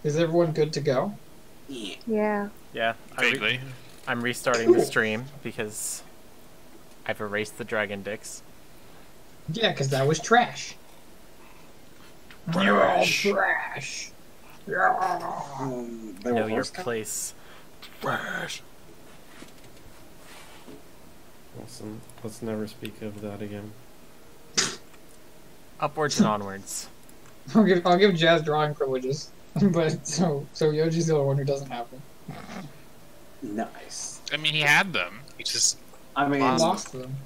Is everyone good to go? Yeah. Yeah. Vaguely. I'm restarting the stream because I've erased the dragon dicks. Yeah, because that was trash. You're all trash. Know your place. Trash. Awesome. Let's never speak of that again. Upwards and onwards. I'll give Jazz drawing privileges, but so Yoji's the only one who doesn't have them. Nice. I mean, he had them. He just I mean, Lost them.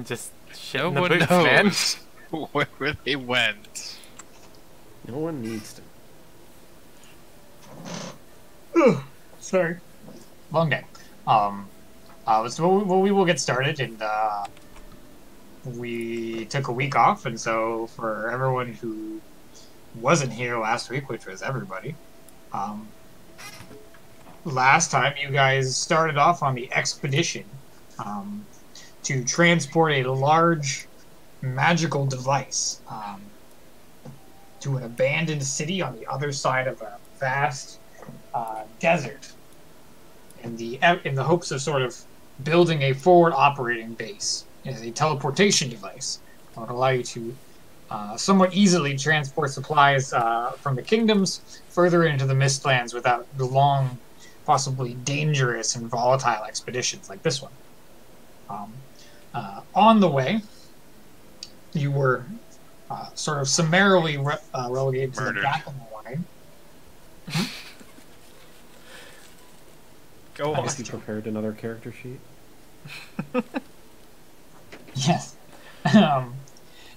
Just shit no in the one boots, man. knows where they went. No one needs to. Sorry. Long day. So we will get started, and we took a week off, and so for everyone who wasn't here last week, which was everybody, last time you guys started off on the expedition to transport a large magical device to an abandoned city on the other side of a vast desert, in the hopes of sort of building a forward operating base as a teleportation device that would allow you to somewhat easily transport supplies from the kingdoms further into the Mistlands without the long, possibly dangerous and volatile expeditions like this one. On the way, you were sort of summarily relegated to the back of the line. Go on. Have you prepared another character sheet? Yes.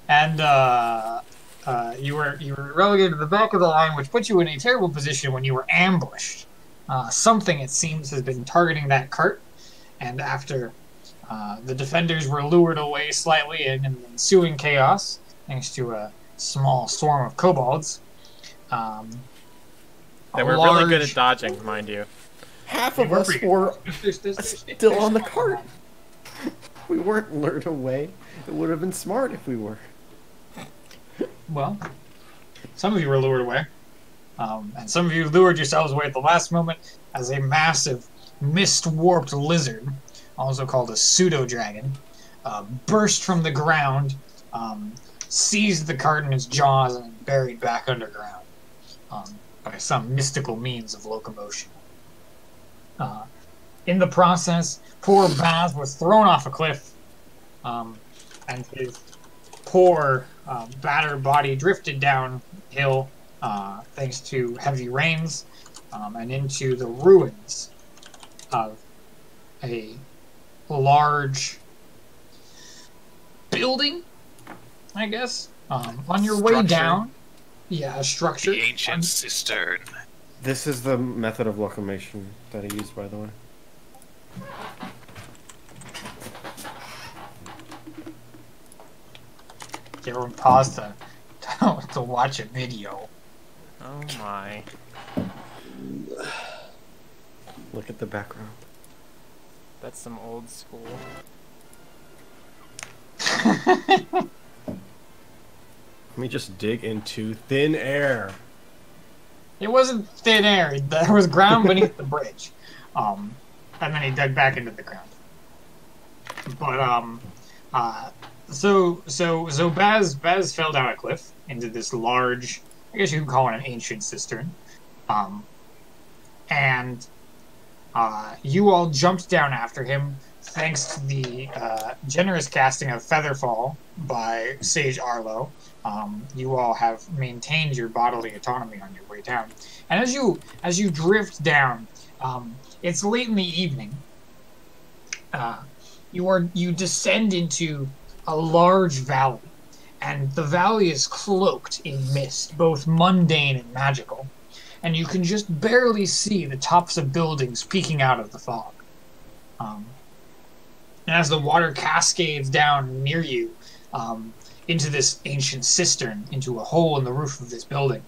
And you were relegated to the back of the line, which put you in a terrible position when you were ambushed. Something, it seems, has been targeting that cart, and after the defenders were lured away slightly in an ensuing chaos, thanks to a small swarm of kobolds. They were really good at dodging, mind you. Half of us were still on the cart. We weren't lured away. It would have been smart if we were. Well, some of you were lured away. And some of you lured yourselves away at the last moment as a massive, mist-warped lizard, also called a pseudo-dragon, burst from the ground, seized the cart in its jaws, and buried back underground by some mystical means of locomotion. In the process, poor Baz was thrown off a cliff, and his poor, battered body drifted downhill thanks to heavy rains and into the ruins of a large building, I guess. On your way down, a structure. The ancient cistern. This is the method of locomotion that he used, by the way. Everyone pause to watch a video. Oh my. Look at the background. That's some old school. Let me just dig into thin air. It wasn't thin air. There was ground beneath the bridge. And then he dug back into the ground. But, so Baz fell down a cliff into this large, I guess you could call it an ancient cistern. And you all jumped down after him thanks to the generous casting of Featherfall by Sage Arlo. You all have maintained your bodily autonomy on your way down. And as you drift down, it's late in the evening. You descend into a large valley, and the valley is cloaked in mist, both mundane and magical. And you can just barely see the tops of buildings peeking out of the fog. And as the water cascades down near you, into this ancient cistern, into a hole in the roof of this building,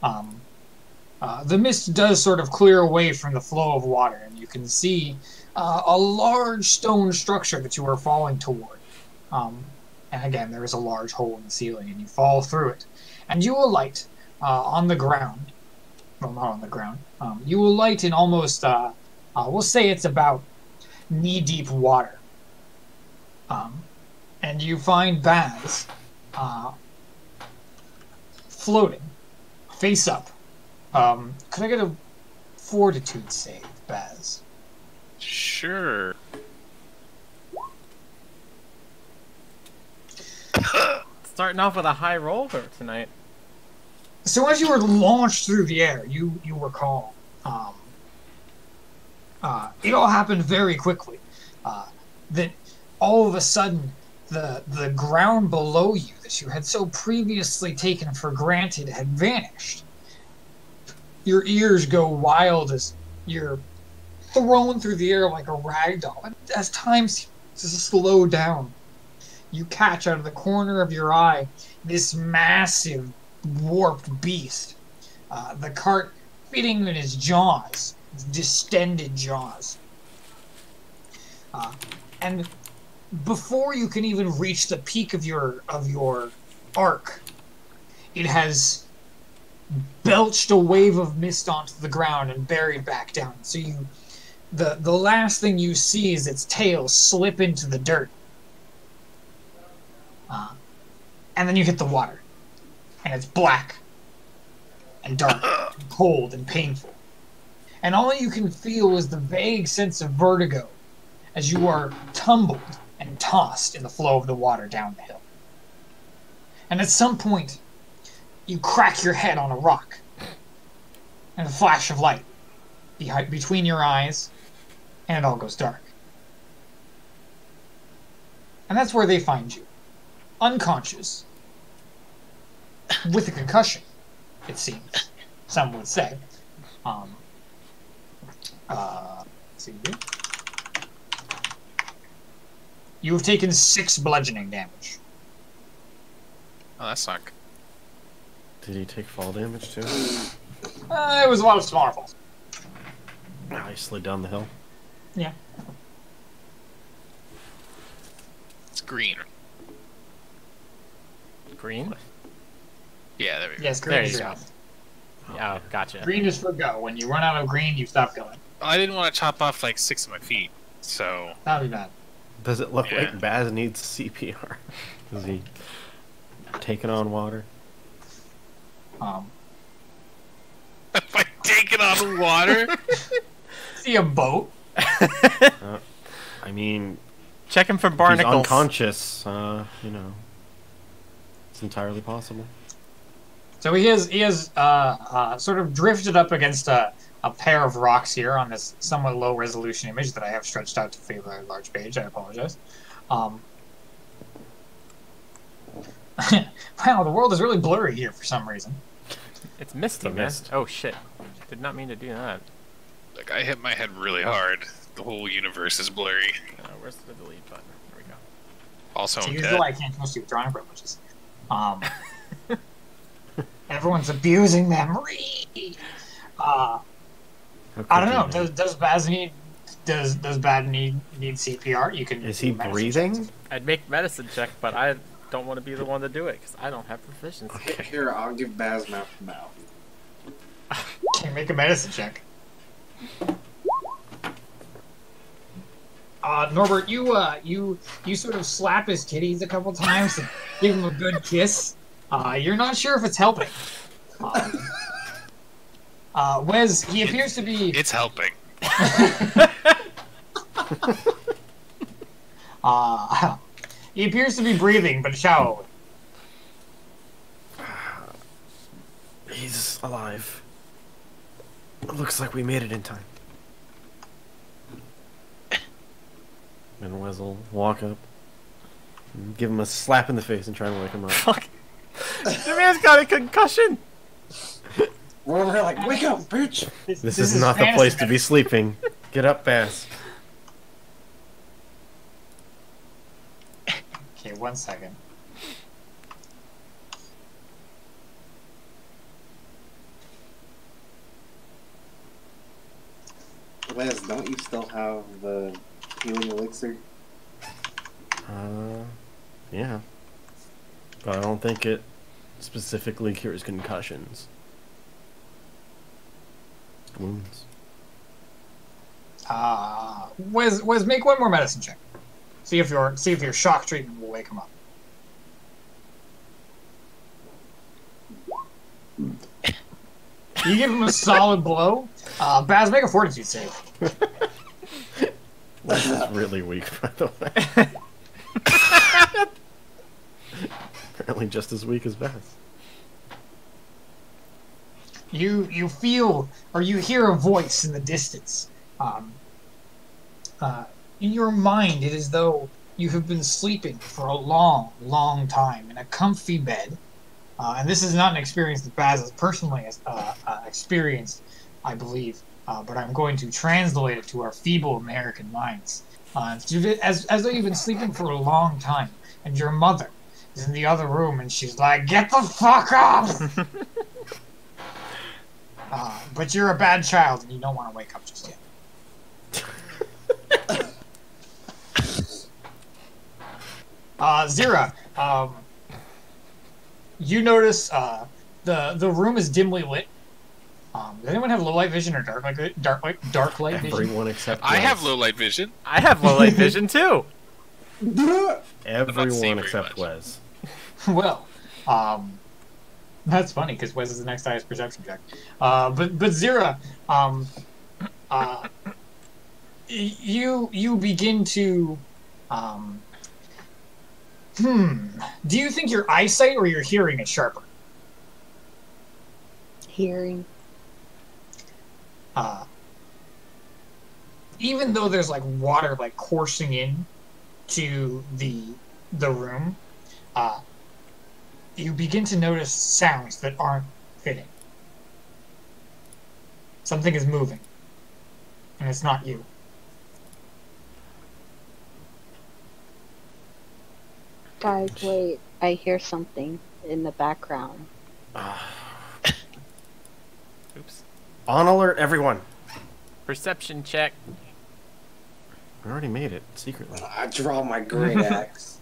the mist does sort of clear away from the flow of water, and you can see a large stone structure that you are falling toward. And again, there is a large hole in the ceiling, and you fall through it. And you alight on the ground. Well, not on the ground. You alight in almost, we'll say it's about knee-deep water. And you find Baz floating, face up. Could I get a fortitude save, Baz? Sure. Starting off with a high roller tonight. So as you were launched through the air, you recall, it all happened very quickly. That all of a sudden, the ground below you that you had so previously taken for granted had vanished. Your ears go wild as you're thrown through the air like a rag doll. And as time seems to slow down, you catch out of the corner of your eye this massive, warped beast. The cart fitting in his jaws, his distended jaws. And before you can even reach the peak of your arc, it has belched a wave of mist onto the ground and buried back down. So the last thing you see is its tail slip into the dirt. And then you hit the water. And it's black and dark and cold and painful. And all you can feel is the vague sense of vertigo as you are tumbled and tossed in the flow of the water down the hill. And at some point, you crack your head on a rock, and a flash of light between your eyes, and it all goes dark. And that's where they find you. Unconscious. With a concussion, it seems. Some would say. Let's see here. You have taken 6 bludgeoning damage. Oh, that sucked. Did he take fall damage too? It was a lot of smaller falls. Ah, he slid down the hill. Yeah. It's green. Green? Yeah, there we go. Yes, green There is you your go. health. Oh, gotcha. Green is for go. When you run out of green, you stop going. I didn't want to chop off like 6 of my feet, so That'd be bad. Does it look Yeah. like Baz needs CPR? Is he taking on water? am I taking on water? See a boat? I mean, Checking for he's barnacles. unconscious. It's entirely possible. So he has sort of drifted up against a pair of rocks here on this somewhat low resolution image that I have stretched out to favor a large page. I apologize. Wow, the world is really blurry here for some reason. It's misty, It's a man. mist. Oh shit. Did not mean to do that. Like, I hit my head really hard. The whole universe is blurry. Where's the delete button? There we go. Also, So I'm here's dead. why I can't trust you with drawing privileges. Everyone's abusing them. How I don't could know. you? Does Baz need CPR? You can. Is he do medicine breathing? checks. I'd make medicine check, but I don't want to be the one to do it because I don't have proficiency. Okay. Here, I'll give Baz mouth to mouth. Can you make a medicine check? Norbert, you sort of slap his titties a couple times and give him a good kiss. You're not sure if it's helping. Wes, he appears to be. It's helping. He appears to be breathing, but shallowly. He's alive. It looks like we made it in time. And Wes will walk up, and give him a slap in the face, and try and wake him up. Fuck. The man's got a concussion. We're over here like, wake up, bitch! This is not the place to be sleeping. Get up, Bass. Okay, 1 second. Wes, don't you still have the healing elixir? Yeah. But I don't think it specifically cures concussions. wounds. Wes, make one more medicine check. See if your shock treatment will wake him up. You give him a solid blow. Baz, make a fortitude save. Wes is really weak, by the way. Apparently just as weak as Baz. You feel or you hear a voice in the distance. In your mind, it is though you have been sleeping for a long, long time in a comfy bed. And this is not an experience that Baz has personally experienced, I believe. But I'm going to translate it to our feeble American minds. As though you've been sleeping for a long time, and your mother is in the other room, and she's like, "Get the fuck off!" But you're a bad child, and you don't want to wake up just yet. Zira, you notice the room is dimly lit. Does anyone have low light vision or dark light vision? Everyone except Wes. I have low light vision. I have low light vision too. Everyone except Wes. Well, that's funny because Wes is the next highest perception check. But Zira, you begin to Do you think your eyesight or your hearing is sharper? Hearing. Even though there's like water like coursing in to the room, you begin to notice sounds that aren't fitting. Something is moving, and it's not you. Guys, wait. I hear something in the background. Oops. On alert, everyone. Perception check. We already made it secretly. I draw my great axe.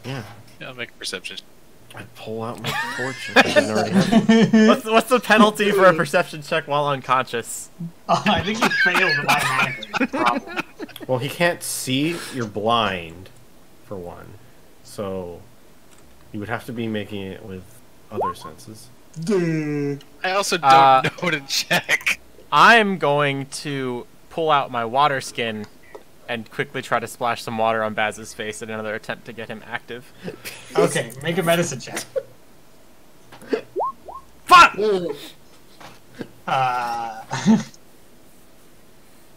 Yeah. Yeah, I'll make a perception. I pull out my torch. I didn't already have it. What's the penalty for a perception check while unconscious? I think you failed automatically. Problem. Well, he can't see. You're blind, for one. So you would have to be making it with other senses. I also don't know to check. I'm going to pull out my water skin and quickly try to splash some water on Baz's face in another attempt to get him active. Okay, make a medicine check. Fuck! If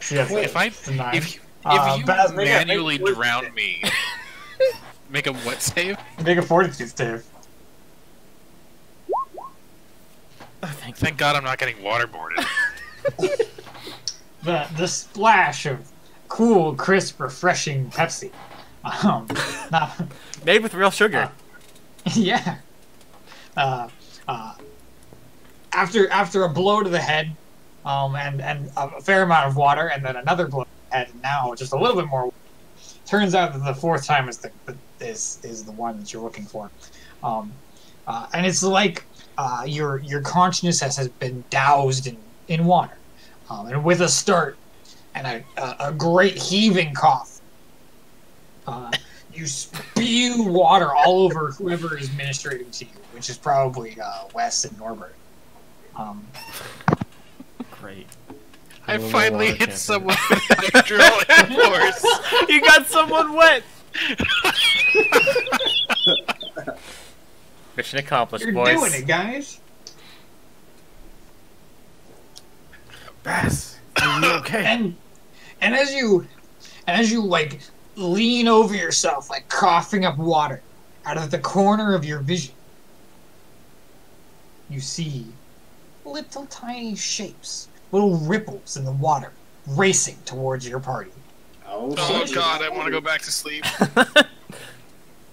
you Baz, manually drown me, make a what save? Make a fortitude save. Thank God I'm not getting waterboarded. The splash of cool, crisp, refreshing Pepsi. Made with real sugar. Yeah. After a blow to the head, and a fair amount of water, and then another blow to the head, and now just a little bit more. Turns out that the fourth time is the one that you're looking for, and it's like your consciousness has been doused in water, and with a start and a great heaving cough, you spew water all over whoever is ministrating to you, which is probably Wes and Norbert. Great. I finally hit someone with hydraulic force. You got someone wet! Mission accomplished, You're boys. doing it, guys. Baz, are you okay? And as you like lean over yourself, like coughing up water out of the corner of your vision, you see little tiny shapes, little ripples in the water, racing towards your party. Oh God, I want to go back to sleep.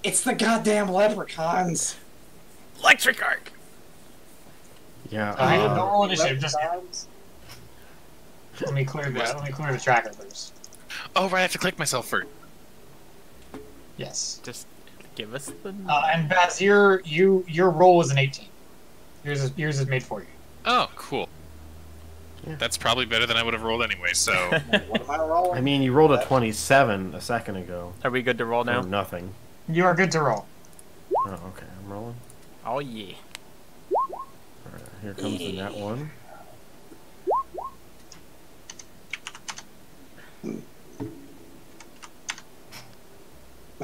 It's the goddamn leprechauns. Electric arc! Yeah. Don't roll initiative. Just let me clear the tracker first. Oh, right, I have to click myself first. Yes. Just give us the... And Baz, your roll is an 18. Yours is made for you. Oh, cool. That's probably better than I would have rolled anyway, so... What am I rolling? I mean, you rolled a 27 a second ago. Are we good to roll now? Or nothing. You are good to roll. Oh, okay. I'm rolling. Oh, yeah. Alright, here comes the net one.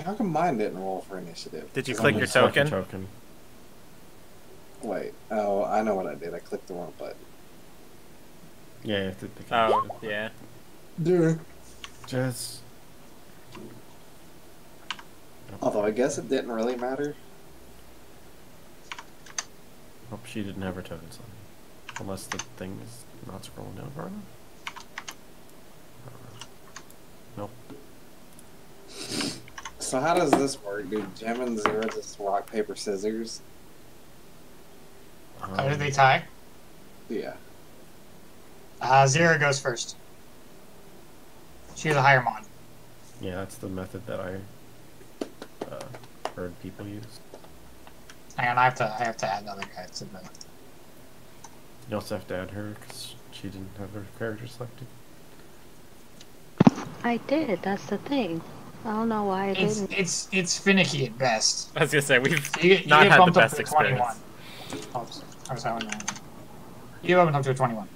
How come mine didn't roll for initiative? Did you I'm click your gonna select the token? Wait. Oh, I know what I did. I clicked the wrong button. Yeah, you have to pick Oh, initiative. yeah. Dude. Just... Although I guess it didn't really matter. Hope she didn't have her tokens on. Unless the thing is not scrolling down far enough. Nope. So how does this work? Do Jim and Zero just rock, paper, scissors? How did they tie? Yeah. Zero goes first. She has a higher mod. Yeah, that's the method that I heard people use. Hang on, I have to add another guy to the... You also have to add her because she didn't have her character selected. I did. That's the thing. I don't know why I didn't. It's finicky at best. I was gonna say, we've You get not had the bumped up best to experience. 21. Oops. I was having that. You get bumped up to a 21.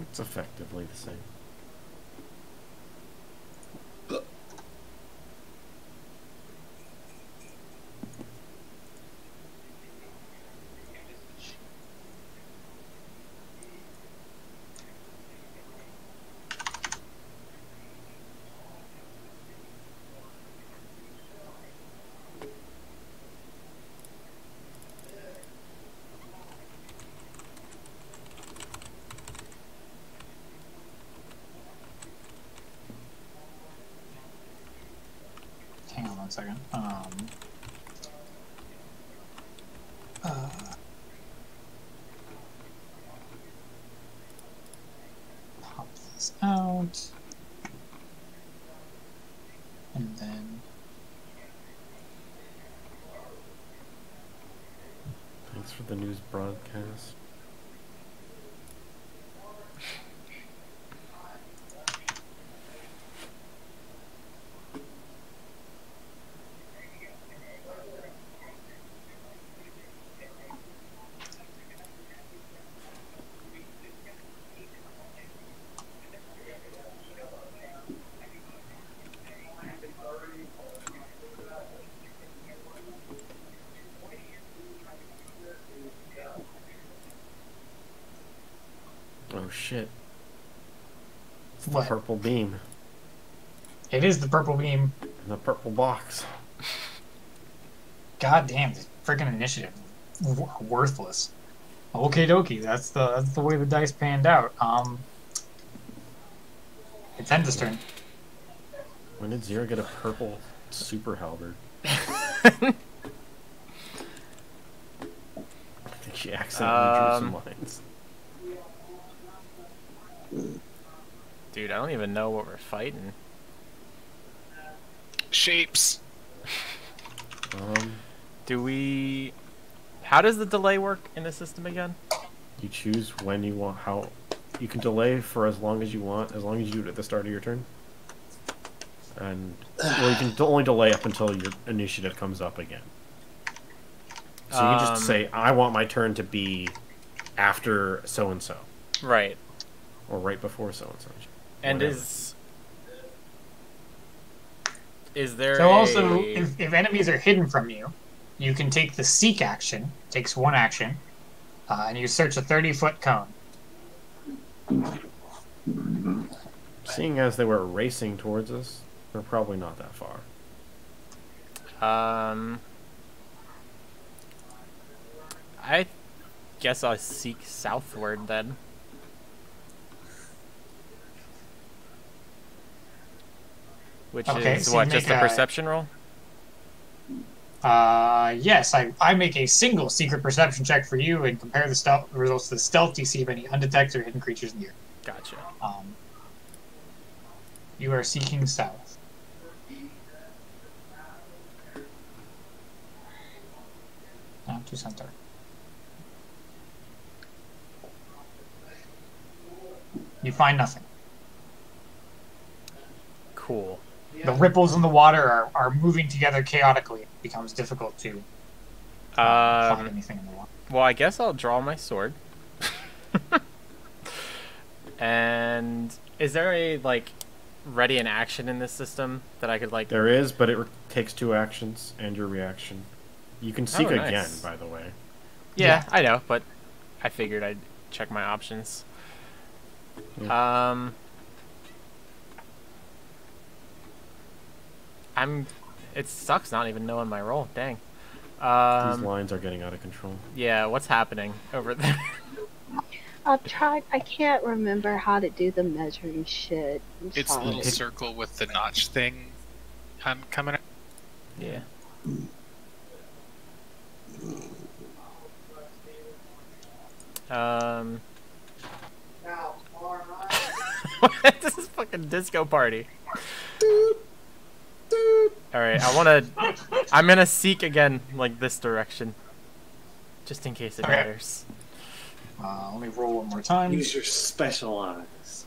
It's effectively the same. Hang on one second. Pop this out. And then... Thanks for the news broadcast. Oh shit. It's the What? purple beam. It is the purple beam. In the purple box. God damn, the freaking initiative. Worthless. Okie dokie, that's the way the dice panned out. It's Enda's turn. When did Zero get a purple super halberd? I think she accidentally drew some lines. Dude, I don't even know what we're fighting. Shapes. Do we... How does the delay work in the system again? You choose when you want, how... You can delay for as long as you want, as long as you do it at the start of your turn. And... Well, you can only delay up until your initiative comes up again. So you can just say, I want my turn to be after so-and-so. Right. Or right before so-and-so. And Whatever. Is there So a... also, if enemies are hidden from you, you can take the seek action, takes one action, and you search a 30-foot cone. Seeing as they were racing towards us, they're probably not that far. I guess I'll seek southward then. Which Okay, is so you what, just make a a- perception roll? Yes, I make a single secret perception check for you and compare the stealth results to the stealth DC of any undetected or hidden creatures near. Gotcha. You are seeking south. Now to center. You find nothing. Cool. The ripples in the water are moving together chaotically. It becomes difficult to find anything in the water. Well, I guess I'll draw my sword. And is there a, like, ready in action in this system that I could, like... There is, but it takes 2 actions and your reaction. You can seek nice. again, by the way. Yeah, I know, but I figured I'd check my options. Yeah. It sucks not even knowing my role. Dang. These lines are getting out of control. Yeah, what's happening over there? I've tried. I can't remember how to do the measuring shit. It's the little circle with the notch thing coming out. Yeah. This is fucking disco party. Alright, I'm gonna seek again, like, this direction. Just in case it matters. Let me roll one more time. Use your special eyes.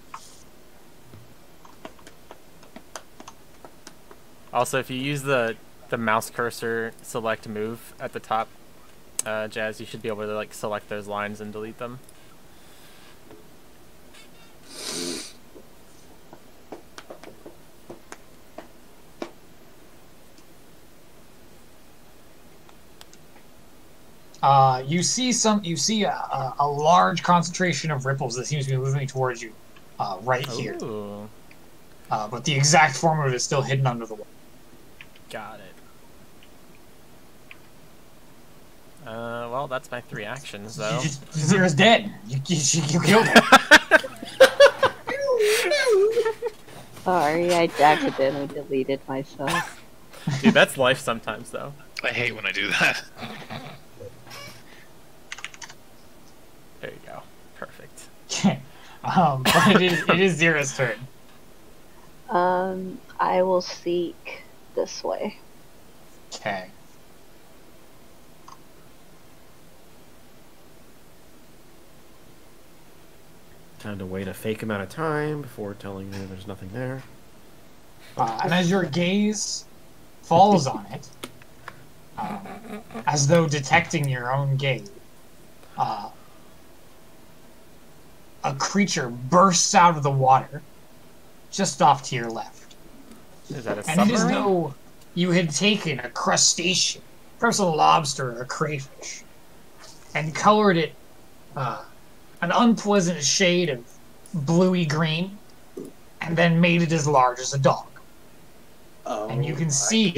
Also, if you use the mouse cursor select move at the top, Jazz, you should be able to, like, select those lines and delete them. You see a large concentration of ripples that seems to be moving towards you, right here. Ooh. But the exact form of it is still hidden under the water. Got it. Well, that's my 3 actions, though. Zera's dead. You killed her. Sorry, I accidentally deleted myself. Dude, that's life sometimes, though. I hate when I do that. There you go. Perfect. But it is Zera's turn. I will seek this way. Okay. Time to wait a fake amount of time before telling me there's nothing there. And as your gaze falls on it, as though detecting your own gaze, a creature bursts out of the water just off to your left. Is that a And it is as submarine? though you had taken a crustacean, perhaps a lobster or a crayfish, and colored it an unpleasant shade of bluey green, and then made it as large as a dog. Oh, And you can see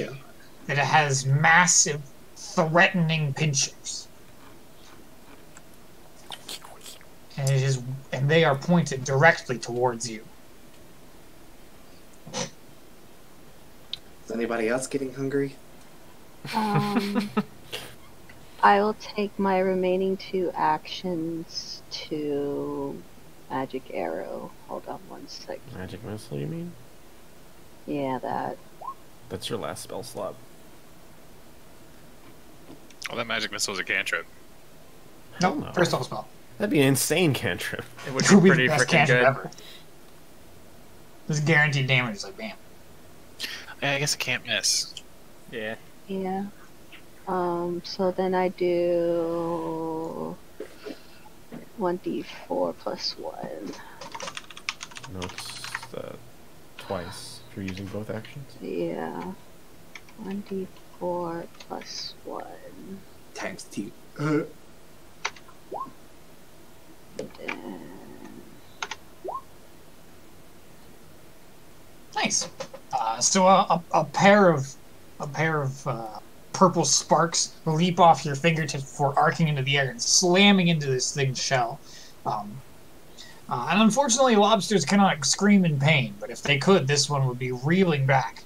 that it has massive, threatening pincers. And they are pointed directly towards you. Is anybody else getting hungry? I will take my remaining 2 actions to magic arrow. Hold on one sec. Magic missile, you mean? Yeah, that. That's your last spell slot. Oh, that magic missile is a cantrip. Nope, no. first level spell. That'd be an insane cantrip. It would It would be be the pretty best freaking cantrip good. ever. This guaranteed damage is like bam. Yeah, I guess I can't miss. Yeah. Yeah. So then I do 1d4 plus 1. No, it's twice if you're using both actions. Yeah. 1d4 plus 1. Times 2. Then... Nice. So a pair of purple sparks leap off your fingertips before arcing into the air and slamming into this thing's shell. And unfortunately, lobsters cannot scream in pain, but if they could, this one would be reeling back.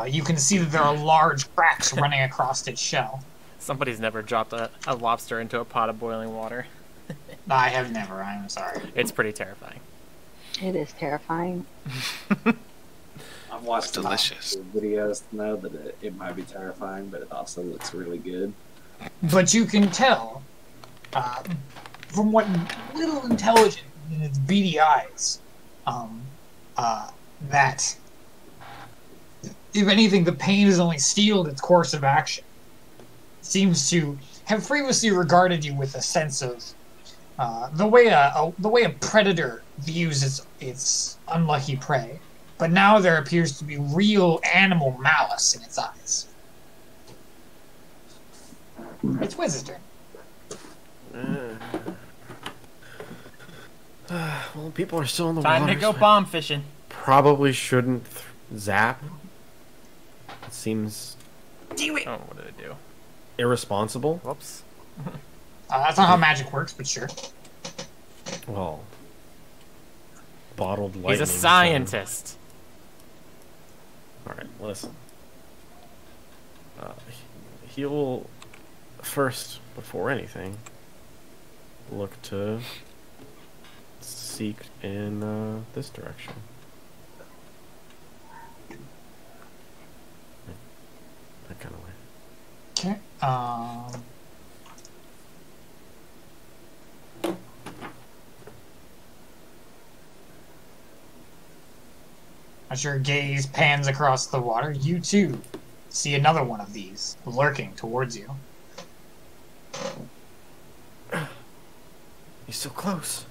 You can see that there are large cracks running across its shell. Somebody's never dropped a lobster into a pot of boiling water. I have never, I'm sorry. It's pretty terrifying. It is terrifying. I've watched Delicious. enough videos to know that it might be terrifying, but it also looks really good. But you can tell, from what little intelligence in its beady eyes that, if anything, the pain has only steeled its course of action. It seems to have previously regarded you with a sense of the way a predator views its unlucky prey, but now there appears to be real animal malice in its eyes. It's Wiz's turn. Well, people are still in the Time water. to go bomb fishing. Probably shouldn't zap. It seems Do it. Oh, what did I do? irresponsible. Whoops. That's not how magic works, but sure. Well, bottled lightning. He's a scientist. All right, listen. He will first, before anything, look to seek in this direction. That kind of way. Okay. As your gaze pans across the water, you too see another one of these lurking towards you. He's so close.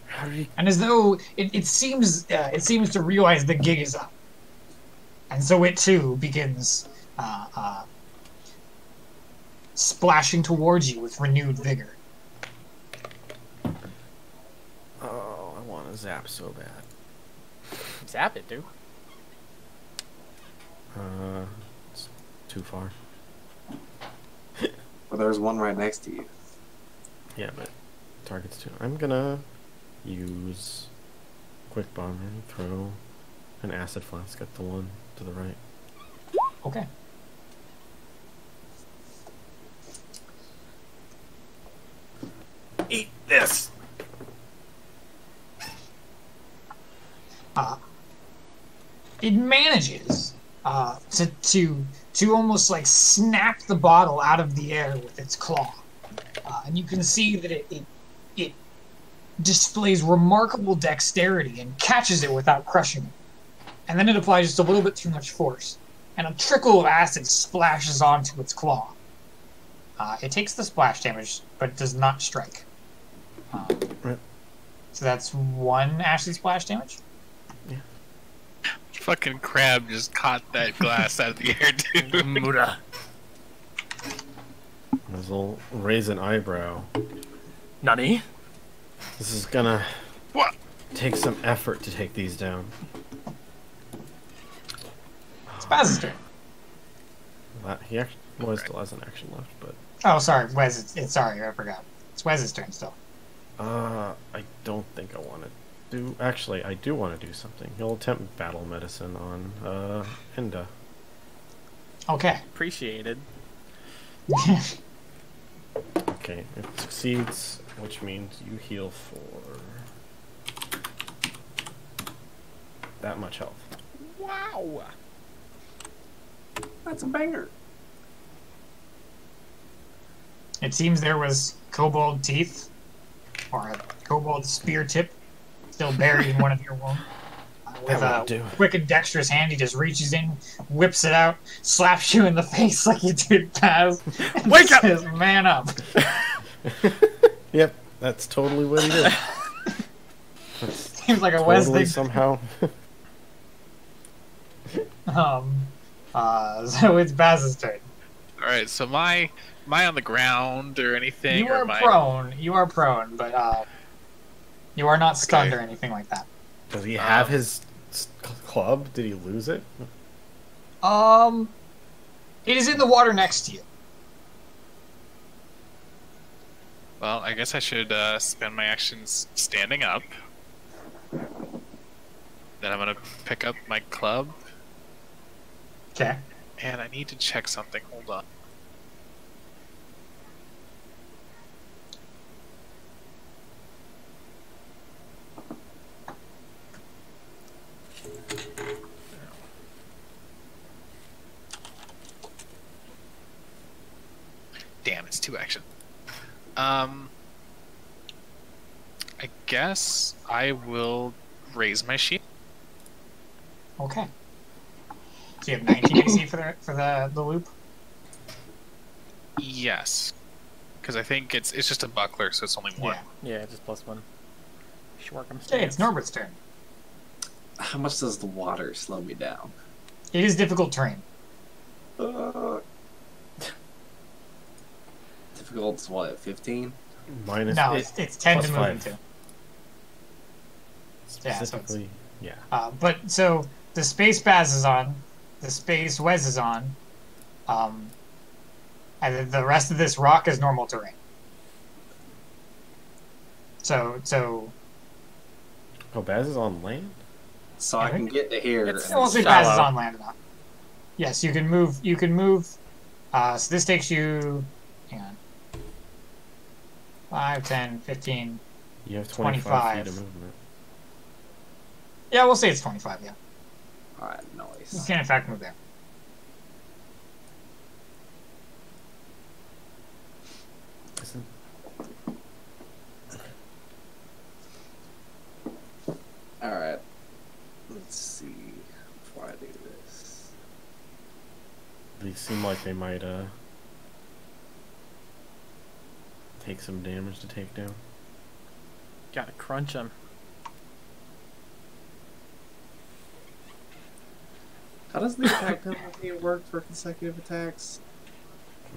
How did he? And as though it seems to realize the gig is up, and so it too begins splashing towards you with renewed vigor. Oh, I want to zap so bad. Zap it, dude. It's too far. Well, there's one right next to you. Yeah, but target's too. I'm gonna use quick bomber and throw an acid flask at the one to the right. Okay. Eat this. It manages to almost like snap the bottle out of the air with its claw, and you can see that it displays remarkable dexterity and catches it without crushing it. And then it applies just a little bit too much force, and a trickle of acid splashes onto its claw. It takes the splash damage, but does not strike. Right. So that's one acid splash damage. Fucking crab just caught that glass out of the air, dude. Muda. I'll raise an eyebrow. Nani? This is gonna What? take some effort to take these down. It's Baz's turn. He actually still has an action left, but Oh, sorry, Wes. Sorry, I forgot. It's Wes's turn still. I don't think I want to do. Actually, I do want to do something. He'll attempt battle medicine on Enda. Okay. Appreciated. Okay, it succeeds, which means you heal for that much health. Wow. That's a banger. It seems there was kobold teeth, or a kobold spear tip, still buried in one of your wounds. With That a would do. quick and dexterous hand, he just reaches in, whips it out, slaps you in the face like you did, Paz, and Wake up! says, "Man up." Yep, that's totally what he did. Seems like a Wes Totally thing. somehow. So it's Baz's turn. Alright, so am I on the ground or anything? You or are am I... prone. You are prone, but you are not stunned Okay. or anything like that. Does he have his club? Did he lose it? It is in the water next to you. Well, I guess I should spend my actions standing up. Then I'm gonna pick up my club. Okay. And I need to check something. Hold on. Damn, it's 2 action. I guess I will raise my shield. Okay. So you have 19 AC for the loop. Yes, because I think it's just a buckler, so it's only one. Yeah. Yeah, just +1. Okay, it's Norbert's turn. How much does the water slow me down? It is difficult terrain. Difficult's what, 15? Minus No, eight, it's 10 to plus move 5. into. Yeah, so Specifically, yeah. but so the space Baz is on, the space Wes is on, and then the rest of this rock is normal terrain. So Oh, Baz is on land? So I can get to here. It's- I won't say Baz is on land enough. Yes, you can move. You can move. So this takes you. Hang on. 5, 10, 15. You have 25 25. feet of movement. Yeah, we'll say it's 25. Yeah, Alright, you nice. can in fact move there. Isn't... Alright. Let's see before I do this. They seem like they might take some damage to take down. Gotta crunch them. How does the attack penalty work for consecutive attacks?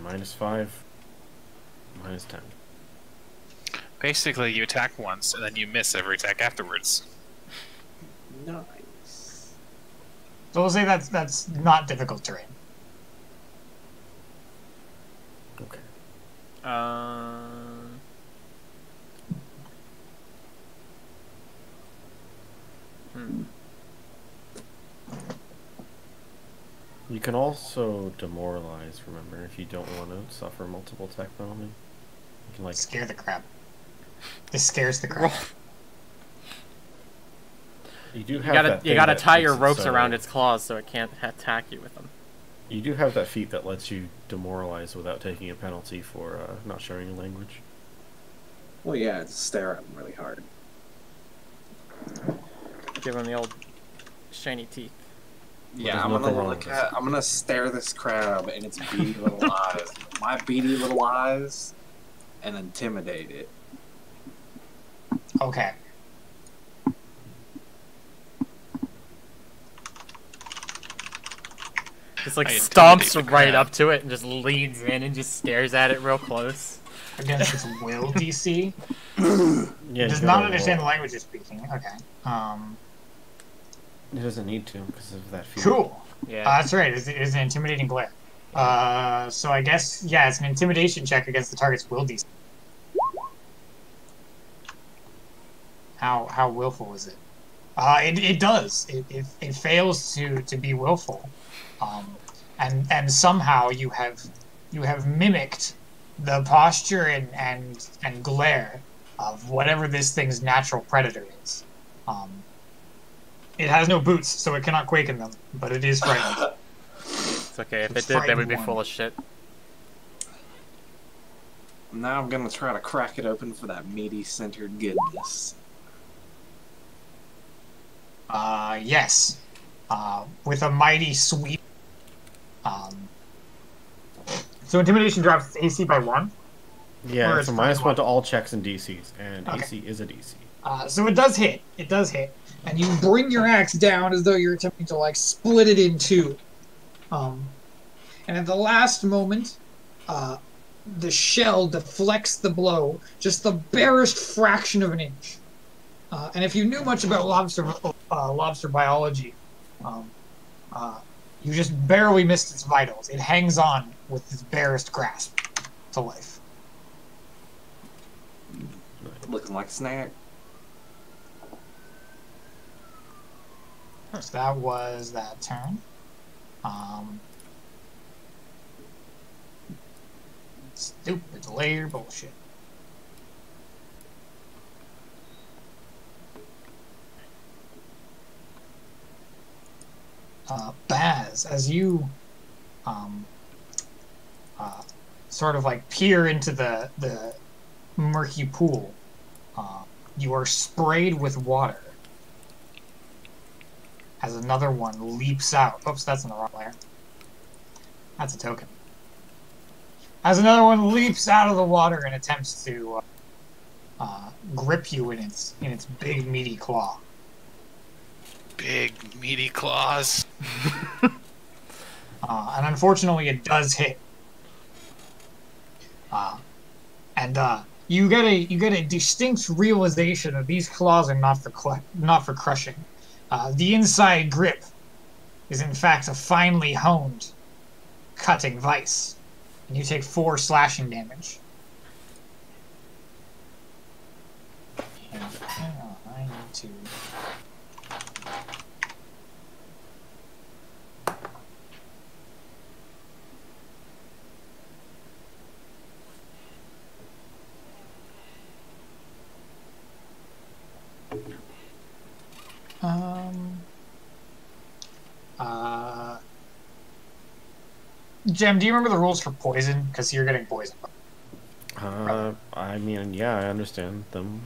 -5, -10. Basically, you attack once, and then you miss every attack afterwards. Nice. So we'll say that's not difficult terrain. Okay. Hmm. You can also demoralize, remember, if you don't want to suffer multiple attack penalty. You can, like... Scare the crap. This scares the crap. You do have You gotta that thing gotta that tie makes your it ropes so- around its claws so it can't attack you with them. You do have that feat that lets you demoralize without taking a penalty for not sharing a language. Well, yeah, just stare at him really hard. Give them the old shiny teeth. Yeah, there's I'm nothing gonna wrong look with at. I'm gonna stare this crab in its beady little eyes, my beady little eyes, and intimidate it. Okay. Just like I stomps intimidate the right crab. up to it and just leans in and just stares at it real close. Against its will DC. Yeah, Does you not gotta understand the roll. language it's speaking. Okay. It doesn't need to because of that feat. Cool. Yeah. That's right. It's an intimidating glare. So I guess yeah, it's an intimidation check against the target's will DC. How willful is it? It does. It fails to be willful, and somehow you have mimicked the posture and glare of whatever this thing's natural predator is. It has no boots, so it cannot quake in them, but it is frightened. It's okay. If It's it did, they would be frightened full one. of shit. Now I'm gonna try to crack it open for that meaty centered goodness. Yes. With a mighty sweep. So intimidation drops its AC by 1. Yeah, Or it's a it's -1 to all checks and DCs, and Okay. AC is a DC. So it does hit. It does hit. And you bring your axe down as though you're attempting to, like, split it in two. And at the last moment, the shell deflects the blow just the barest fraction of an inch. And if you knew much about lobster biology, you just barely missed its vitals. It hangs on with its barest grasp to life. Looking like a snack. So that was that turn. Stupid layer bullshit. Baz, as you sort of like peer into the murky pool, you are sprayed with water. As another one leaps out. Oops, that's in the wrong layer. That's a token. As another one leaps out of the water and attempts to grip you in its big meaty claw. Big meaty claws. And unfortunately, it does hit. You get a distinct realization that these claws are not for crushing. The inside grip is in fact a finely honed cutting vice, and you take 4 slashing damage. And, I need to. Jem, do you remember the rules for poison? Because you're getting poisoned. I mean, yeah, I understand them.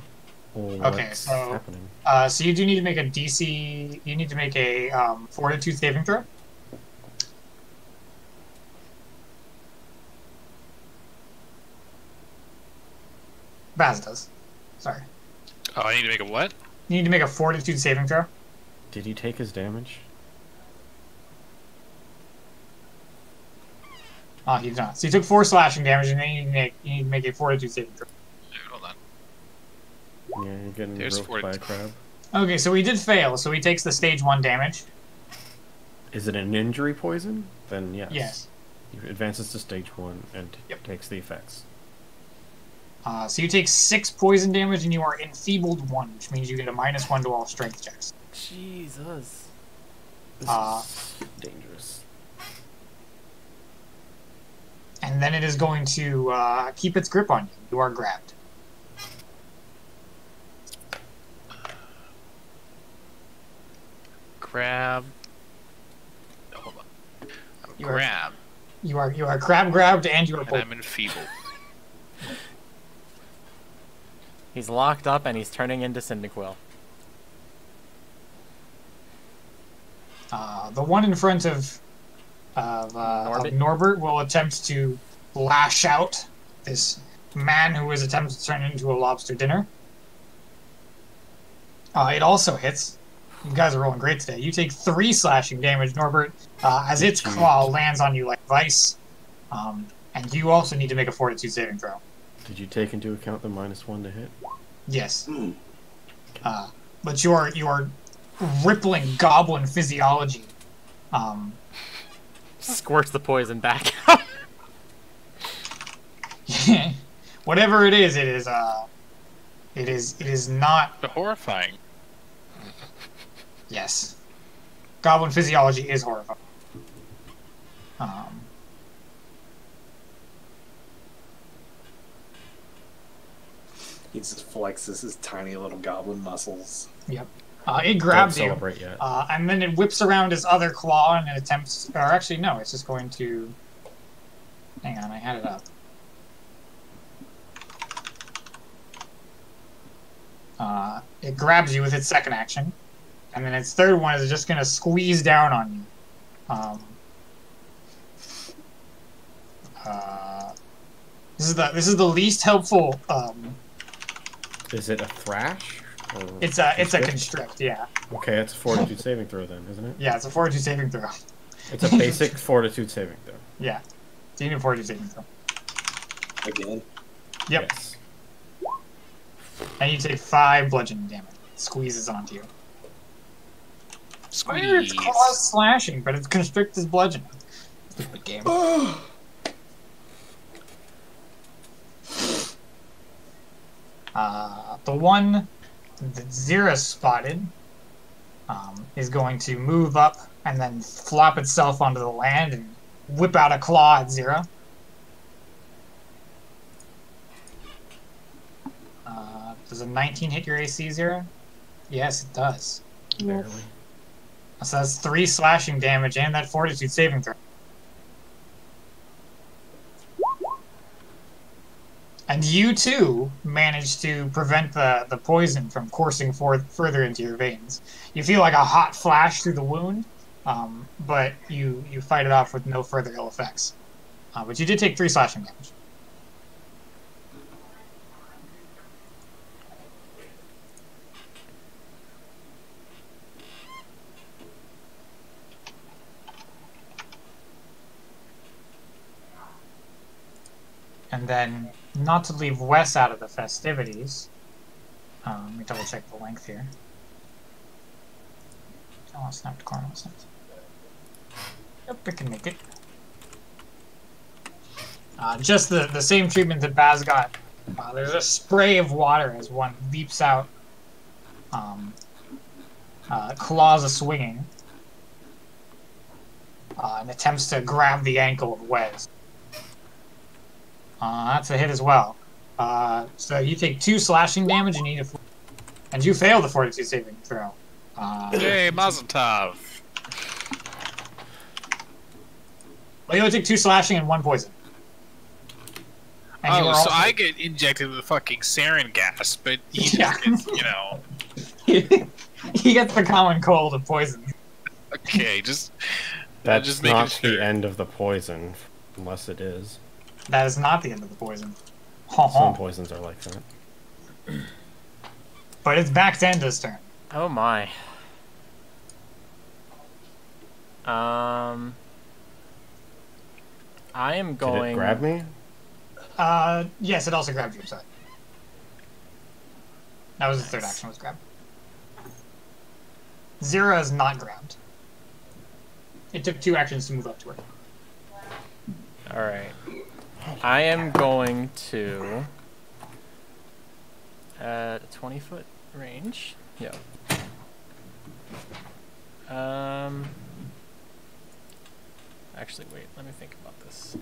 Okay, What's so happening? So you do need to make a DC. You need to make a Fortitude saving throw. Baz does. Sorry. Oh, I need to make a what? You need to make a Fortitude saving throw. Did he take his damage? Oh, he did not. So you took 4 slashing damage, and then you need to make a Fortitude saving throw. Hold on. Yeah, you're getting There's roped by a crab. Okay, so he did fail. So he takes the stage 1 damage. Is it an injury poison? Then yes. Yes. He advances to stage 1 and Yep. takes the effects. So you take 6 poison damage, and you are enfeebled 1, which means you get a -1 to all strength checks. Jesus. This is dangerous. And then it is going to keep its grip on you. You are grabbed. Grab. Hold on. I'm You are- grabbed, You are crab grabbed, and you are and pulled. I'm enfeebled. He's locked up and he's turning into Cyndaquil. The one in front of Norbert will attempt to lash out this man who is attempting to turn into a lobster dinner. It also hits. You guys are rolling great today. You take 3 slashing damage, Norbert, as its claw lands on you like vice. And you also need to make a Fortitude saving throw. Did you take into account the -1 to hit? Yes. But your rippling goblin physiology Squirts the poison back out. whatever it is not. Horrifying. Yes, goblin physiology is horrifying. He just flexes his tiny little goblin muscles. Yep. It grabs Don't you, celebrate yet. and then it whips around his other claw and it attempts. Or actually, no, it's just going to. Hang on, I had it up. It grabs you with its second action, and then its third one is just going to squeeze down on you. This is the least helpful. Is it a thrash? Or It's a constrict? constrict, yeah. Okay, it's a fortitude saving throw then, isn't it? Yeah, it's a Fortitude saving throw. It's a basic fortitude saving throw. Yeah. So you need a Fortitude saving throw. Again. Yep. Yes. And you take 5 bludgeoning damage. It squeezes onto you. Why are its Squeeze. claws slashing, but its constrict is bludgeoning? Stupid game. The one that Zira spotted is going to move up and then flop itself onto the land and whip out a claw at Zira. Does a 19 hit your AC, Zira? Yes, it does. Barely. So that's 3 slashing damage and that Fortitude saving throw. And you too manage to prevent the poison from coursing further into your veins. You feel like a hot flash through the wound, but you fight it off with no further ill effects. But you did take 3 slashing damage. And then, not to leave Wes out of the festivities, let me double check the length here. Oh, snapped corner, snapped. Yep, I can make it. Just the same treatment that Baz got. There's a spray of water as one leaps out, claws a-swinging, and attempts to grab the ankle of Wes. That's a hit as well. So you take 2 slashing damage and and you fail the fortitude saving throw. Yay, Mazel Tov. Well, you only take 2 slashing and 1 poison. And you Oh, are so also... I get injected with fucking sarin gas, but he Yeah. just gets, you know. He gets the common cold of poison. Okay, just That's making not sure. the end of the poison, unless it is. That is not the end of the poison. Some poisons are like that. But it's back to Enda's turn. Oh my. I am going. Did it grab me? Yes, it also grabbed you, sorry. That was the third action, was grab. Zira is not grabbed. It took 2 actions to move up to her. Alright. I am going to... At a 20-foot range. Yeah. Actually, wait. Let me think about this.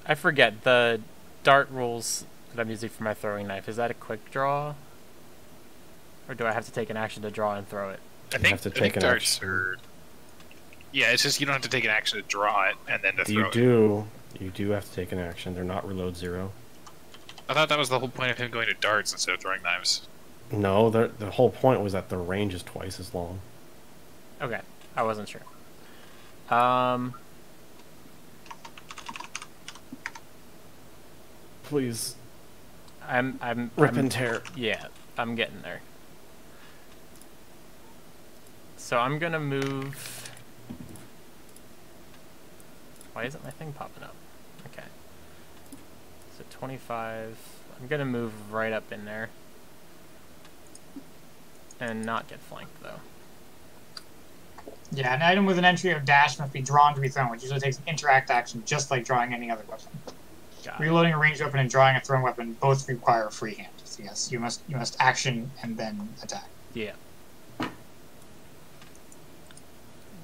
I forget the dart rules that I'm using for my throwing knife. Is that a quick draw? Or do I have to take an action to draw and throw it? I think, have to I take think an darts action. are... Yeah, it's just you don't have to take an action to draw it and then to throw You it. do. You do have to take an action. They're not reload 0. I thought that was the whole point of him going to darts instead of throwing knives. No, the whole point was that the range is twice as long. Okay, I wasn't sure. Please, I'm rip and tear. Yeah, I'm getting there. So I'm gonna move. Why isn't my thing popping up? Okay. So 25. I'm gonna move right up in there. And not get flanked though. Yeah, an item with an entry of dash must be drawn to be thrown, which usually takes an interact action, just like drawing any other weapon. Got it. Reloading a ranged weapon and drawing a thrown weapon both require a free hand. So yes, you must action and then attack. Yeah.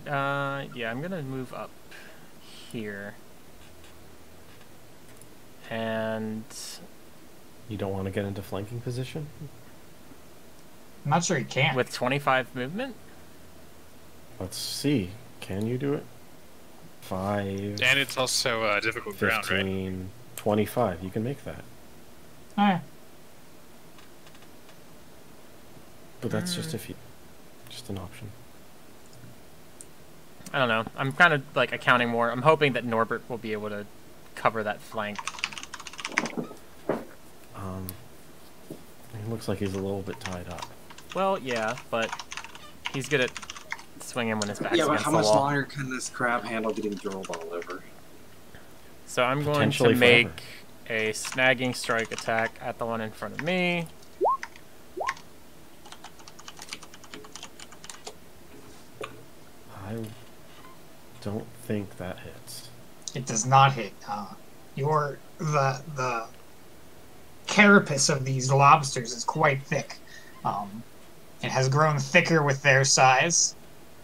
Yeah, I'm gonna move up here. And You don't want to get into flanking position? I'm not sure he can. with 25 movement? Let's see. Can you do it? 5, And it's also difficult ground, right? 15, 25. You can make that. Alright. But that's just if you... Just an option. I don't know. I'm kind of like accounting more. I'm hoping that Norbert will be able to cover that flank. He looks like he's a little bit tied up. Well, yeah, but he's good at swinging when his back's Yeah, but against how the much wall. longer can this crab handle getting drilled all over? So I'm going to Potentially make forever. a snagging strike attack at the one in front of me. I don't think that hits. It does not hit. The carapace of these lobsters is quite thick. It has grown thicker with their size,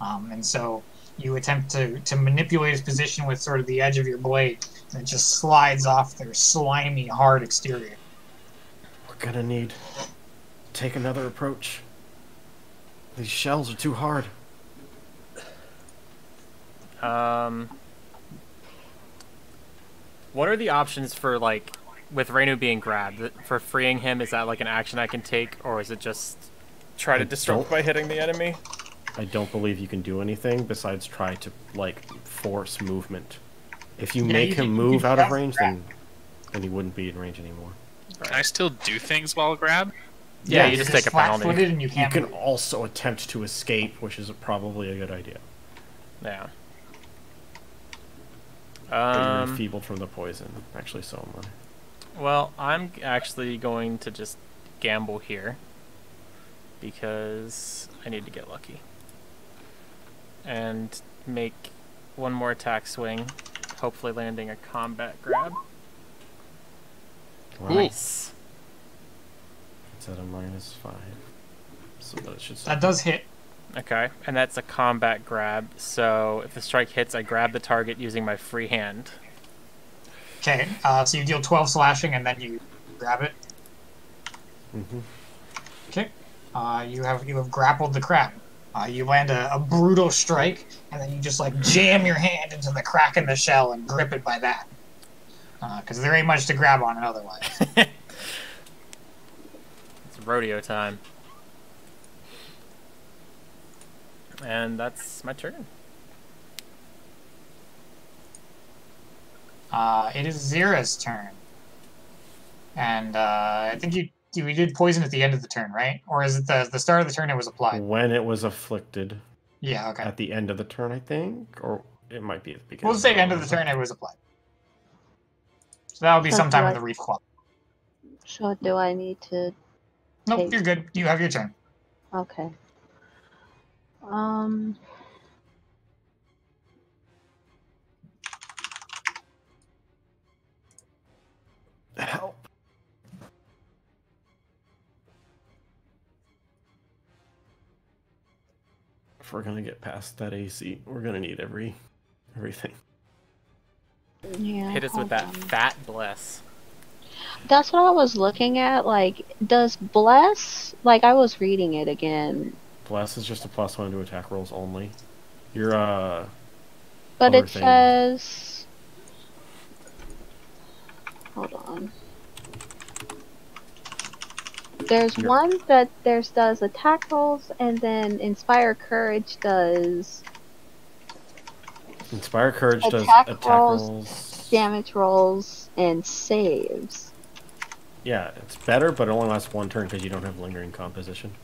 and so you attempt to manipulate its position with sort of the edge of your blade, and it just slides off their slimy, hard exterior. We're gonna need to take another approach. These shells are too hard. What are the options for, like, with Reinu being grabbed? For freeing him, is that like an action I can take, or is it just try to disrupt by hitting the enemy? I don't believe you can do anything besides try to, like, force movement. If you make him move out of range, then he wouldn't be in range anymore. Can I still do things while grab? Yeah, you just take a penalty. And you can also attempt to escape, which is probably a good idea. Yeah. But you're enfeebled from the poison. Actually, so am I. Well, I'm actually going to just gamble here because I need to get lucky. And make one more attack swing, hopefully landing a combat grab. Wow. Nice. It's at a -5. So that should that does hit. Okay, and that's a combat grab, so if the strike hits, I grab the target using my free hand. Okay, so you deal 12 slashing and then you grab it. Mm-hmm. Okay, you have grappled the crab. You land a brutal strike, and then you just like jam your hand into the crack in the shell and grip it by that. Because there ain't much to grab on it otherwise. It's rodeo time. And that's my turn. It is Zira's turn. And I think we did poison at the end of the turn, right? Or is it the start of the turn it was applied? When it was afflicted. Yeah, okay. At the end of the turn, I think? Or it might be at the beginning. We'll say end of the turn it was applied. So that would be sometime in the Reef Club. So do I need to... Nope, you're good. You have your turn. Okay. Help. If we're gonna get past that AC, we're gonna need everything. Yeah. Hit us with that fat bless. That's what I was looking at. Like, does bless? Like, I was reading it again. Bless is just a +1 to attack rolls only. Your But it says. Hold on. There's one that does attack rolls, and then Inspire Courage does. Inspire Courage does attack rolls, damage rolls, and saves. Yeah, it's better, but it only lasts one turn because you don't have lingering composition.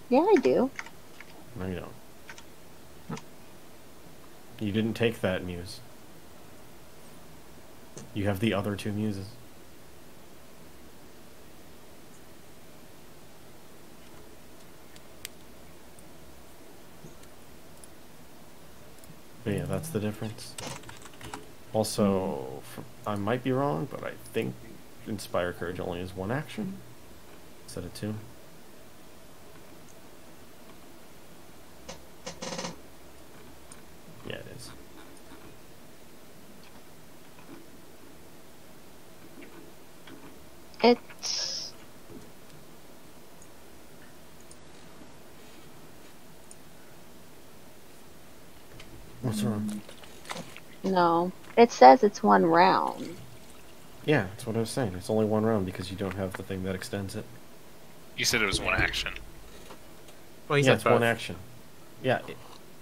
Yeah, I do. No, you don't. You didn't take that muse. You have the other 2 muses. But yeah, that's the difference. Also, I might be wrong, but I think Inspire Courage only is 1 action instead of 2. Yeah, it is. It's... What's wrong? No. It says it's 1 round. Yeah, that's what I was saying. It's only 1 round because you don't have the thing that extends it. You said it was 1 action. Well, he yeah, said it's both. 1 action. Yeah,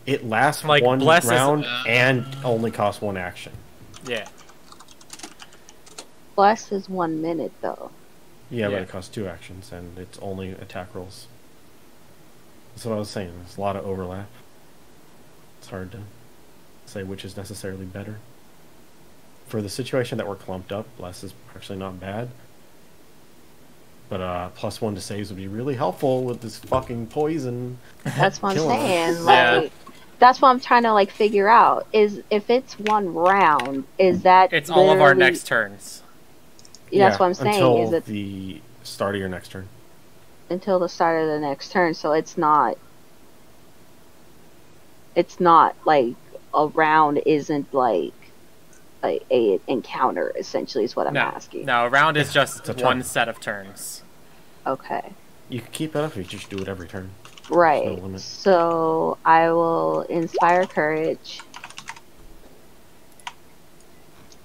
it lasts like, 1 round is, and only costs 1 action. Yeah. Bless is 1 minute, though. Yeah, but it costs 2 actions, and it's only attack rolls. That's what I was saying. There's a lot of overlap. It's hard to say which is necessarily better. For the situation that we're clumped up, Bless is actually not bad. But +1 to saves would be really helpful with this fucking poison. That's what I'm Killing us. saying. Like, that's what I'm trying to like figure out. Is if it's 1 round, is that It's all of our next turns. Yeah, that's what I'm saying. Until is it the start of your next turn? Until the start of the next turn, so it's not. It's not like a round isn't like a encounter. Essentially, is what I'm asking. No, a round is just it's a 1 turn. set of turns. Okay. You can keep it up if you just do it every turn. Right. There's no limit. So I will inspire courage.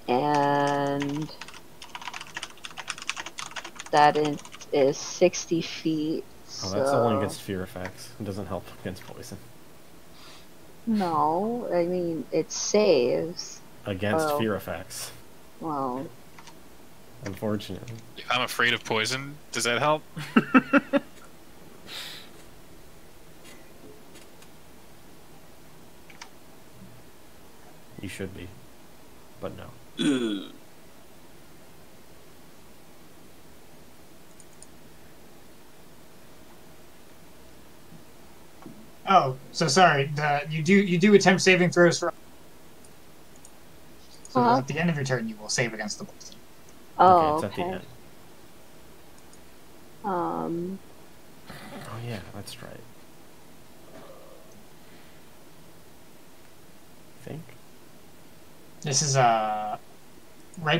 And that is 60 feet. Oh, that's only So against fear effects. It doesn't help against poison. no, I mean it saves. Against Oh. fear effects. Well, Unfortunately. If I'm afraid of poison, does that help? You should be. But no. Ugh. Oh, so sorry. You do attempt saving throws for. So Huh? at the end of your turn, you will save against the poison. oh, It's at the okay. end. Oh yeah, that's right. I think. This is right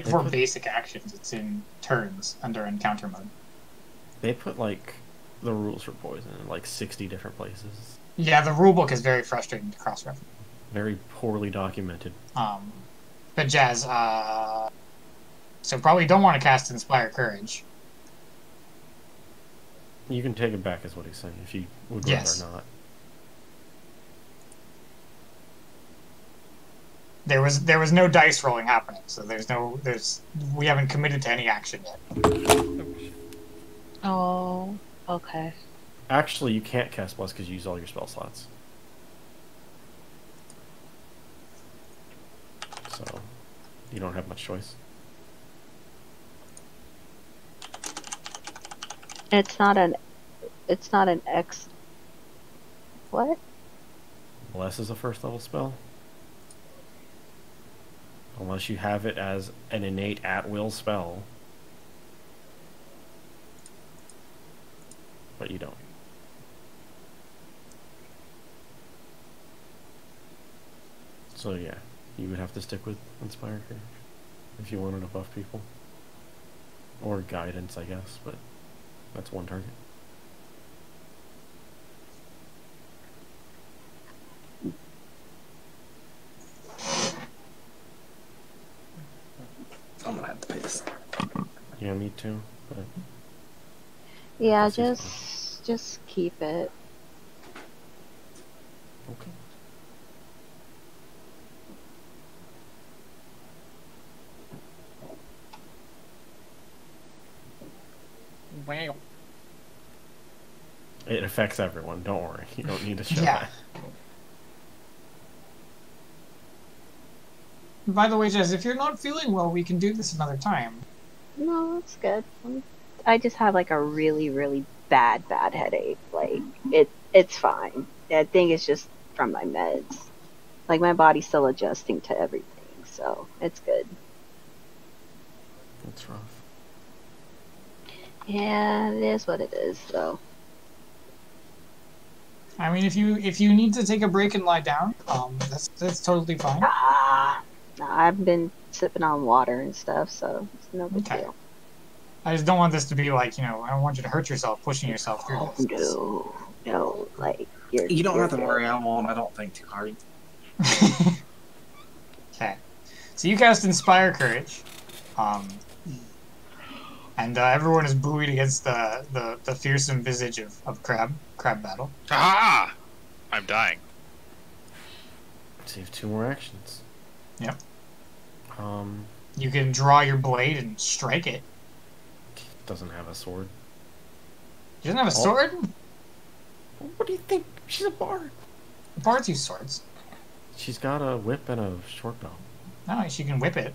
before basic actions. It's in turns under encounter mode. They put like the rules for poison in like 60 different places. Yeah, the rulebook is very frustrating to cross-reference. Very poorly documented. But Jazz, so probably don't want to cast Inspire Courage. You can take it back, is what he's saying, if you would Yes. rather not. There was no dice rolling happening, so we haven't committed to any action yet. Oh, okay. Actually, you can't cast Bless because you use all your spell slots. So, you don't have much choice. It's not an X. What? Bless is a first level spell. Unless you have it as an innate at-will spell. But you don't. So yeah, you would have to stick with Inspire Courage if you wanted to buff people. Or Guidance, I guess, but that's one target. I'm gonna have to piss. Yeah, me too, but Yeah, That's just keep it. okay. Wow. It affects everyone, don't worry. You don't need to show Yeah. that. By the way, Jazz, if you're not feeling well, we can do this another time. No, it's good. I just have like a really, really bad headache. Like it's fine. I think it's just from my meds. Like my body's still adjusting to everything, so it's good. That's rough. Yeah, it is what it is. So I mean, if you need to take a break and lie down, that's totally fine. no, I've been sipping on water and stuff, so it's no big Okay. deal. I just don't want this to be like, I don't want you to hurt yourself pushing yourself through Oh this. no, like You don't you're have to good. worry. I won't. I don't think too hard. Okay. So you cast Inspire Courage. And everyone is buoyed against the fearsome visage of Crab Battle. Ah! I'm dying. Save 2 more actions. Yep. Um, You can draw your blade and strike it. doesn't have a sword. She doesn't have a sword? What do you think? She's a bard. Bards use swords. She's got a whip and a short bow. No, she can whip it.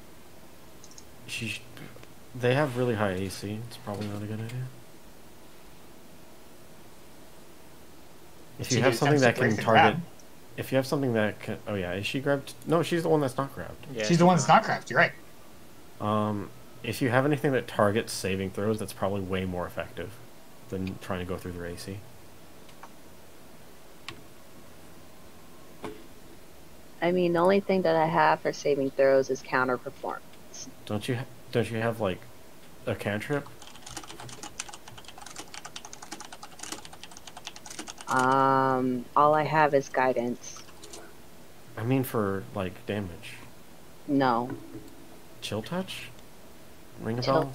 They have really high AC. It's probably not a good idea. If She you have something attempts that to can break the target... grab. If you have something that can... Oh yeah, is she grabbed? No, she's the one that's not grabbed. Yeah, She's the one that's not grabbed, you're right. If you have anything that targets saving throws, that's probably way more effective than trying to go through their AC. I mean, the only thing that I have for saving throws is counter performance. Don't you have like a cantrip? All I have is guidance. I mean for, like, damage. No. Chill touch? Ring a Chill- bell?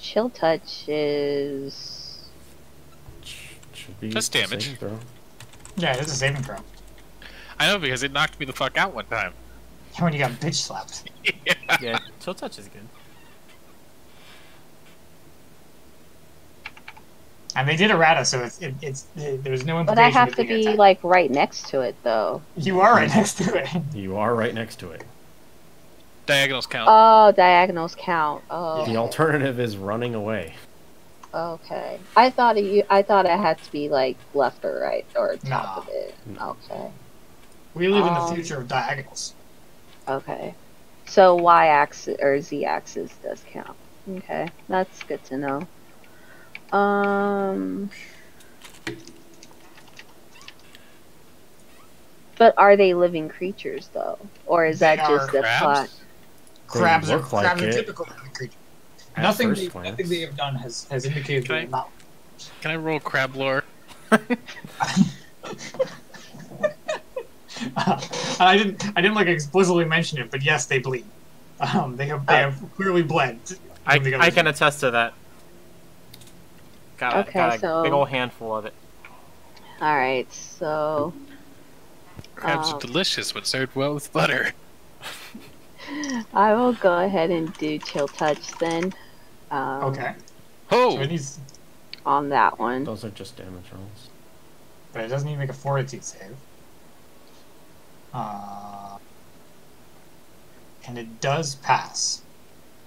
Chill touch is... Should be Just a damage. saving throw. Yeah, it is a saving throw. I know, because it knocked me the fuck out one time. When you got bitch slapped. Yeah, chill touch is good. And they did errata, so there's no implication. But I have that to they be, attack. like, right next to it, though. You are right next to it. You are right next to it. Diagonals count. Oh, diagonals count. Oh. The alternative is running away. Okay. I thought it had to be, like, left or right, or top Nah. of it. No. Okay. We live in the future of diagonals. Okay. So y-axis or z-axis does count. Okay, that's good to know. But are they living creatures though, or is They that just are a plot? Crabs are look like it. typical living creatures. At Nothing first glance. they have done has indicated Can I- they're not. Can I roll crab lore? I didn't like explicitly mention it, but yes, they bleed. They have clearly bled. I can attest to that. Got a so- big old handful of it. All right, so Crabs are delicious when served well with butter. I will go ahead and do chill touch then. Okay. Oh! So it needs, On that one. Those are just damage rolls. but it doesn't even make a fortitude save. And it does pass.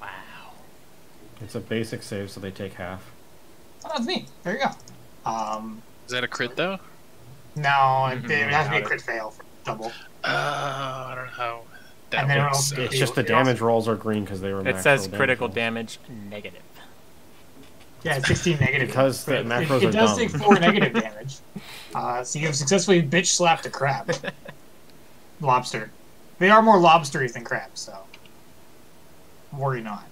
Wow. It's a basic save, so they take half. Oh, that's neat. There you go. Is that a crit, though? No, it has to be a Doubt it. crit fail for double. I don't know how that And then it works. also- It's just the damage rolls are green because they were It macro says damage critical rolls. damage negative. Yeah, it's 16 negative. Because the But macros it are does dumb. take 4 negative damage. So you have successfully bitch slapped a crab. Lobster. They are more lobstery than crabs, so worry not.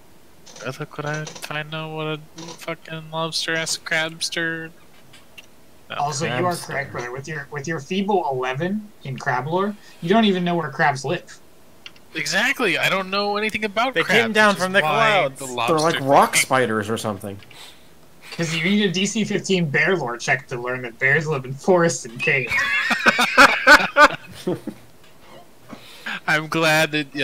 Look what I find out what a fucking lobster-ass crabster. No. Also, you are Crabs. correct, brother. With your feeble 11 in crab lore, you don't even know where crabs live. Exactly. I don't know anything about They crabs. came down which is from the why clouds. the They're lobster like rock thing- spiders or something. Because you need a DC 15 bear lore check to learn that bears live in forests and caves. I'm glad that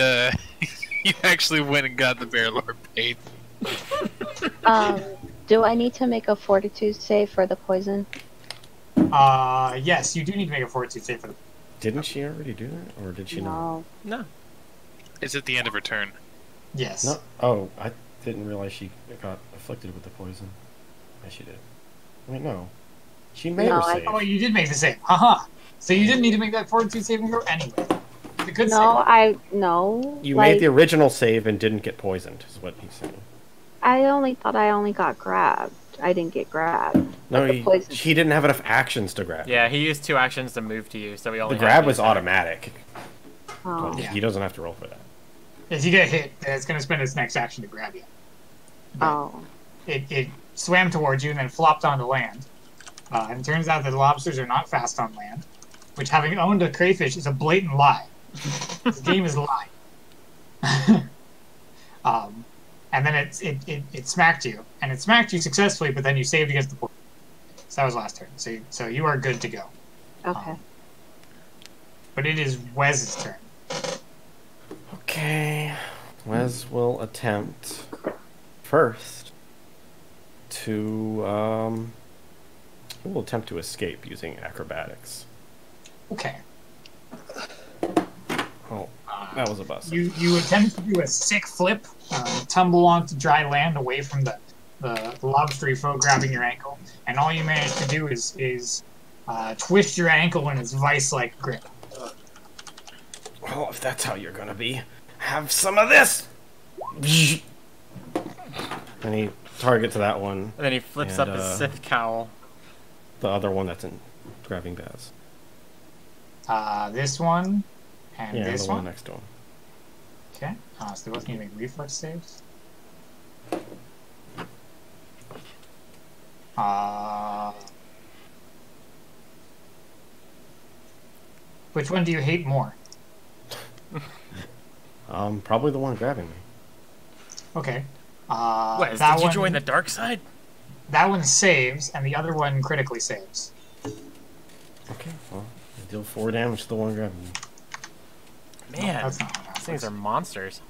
you actually went and got the bear lore paid. Do I need to make a fortitude save for the poison? Yes, you do need to make a fortitude save for the. Didn't she already do that, or did she not? No. No. It's at the end of her turn. Yes. No. Oh, I didn't realize she got afflicted with the poison. Yeah, she did. Wait, no. She made No, her I- save. Oh, you did make the save. Haha. So you didn't need to make that fortitude saving throw anyway. It's a good No, You like, made the original save and didn't get poisoned, is what he's saying. I only thought I only got grabbed. I didn't get grabbed. No, But the poison- he didn't have enough actions to grab. Yeah, he used 2 actions to move to you, so he The only had grab to was use that. automatic. Oh. But Yeah. He doesn't have to roll for that. If you get hit, then it's going to spend its next action to grab you. But Oh. it swam towards you and then flopped onto land. And it turns out that lobsters are not fast on land, which, having owned a crayfish, is a blatant lie. This game is a lie. And then it smacked you, and it smacked you successfully, but then you saved against the poison. So that was last turn. So you are good to go. Okay. But it is Wes's turn. Okay. Wes will attempt first to we'll attempt to escape using acrobatics. Okay. Oh, that was a bust. You attempt to do a sick flip, tumble onto dry land away from the lobstery foe grabbing your ankle, and all you manage to do is twist your ankle in its vice-like grip. Well, if that's how you're gonna be, have some of this. And he targets that one, And then he flips And, up his Sith cowl. the other one that's in grabbing Baz. This one and Yeah, this the one one. next to him. Okay. So they both need to make reflex saves. Which one do you hate more? Probably the one grabbing me. Okay. What, did that you one, join the dark side? That one saves, and the other one critically saves. Okay, well, I deal 4 damage to the one grabbing me. Man, That's not what these things are monsters.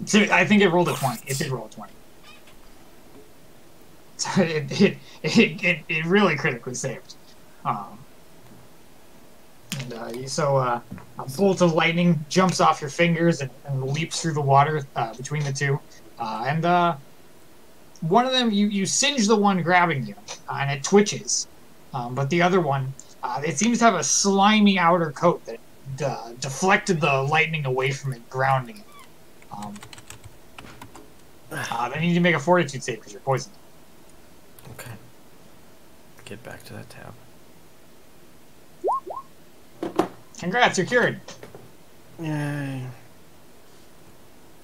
So I think it rolled a 20. It did roll a 20. So it really critically saved. A bolt of lightning jumps off your fingers and leaps through the water between the two. One of them, you singe the one grabbing you, and it twitches. But the other one, it seems to have a slimy outer coat that deflected the lightning away from it, grounding it. Then you need to make a fortitude save because you're poisoned. Okay. Get back to that tab. Congrats, you're cured. Yay.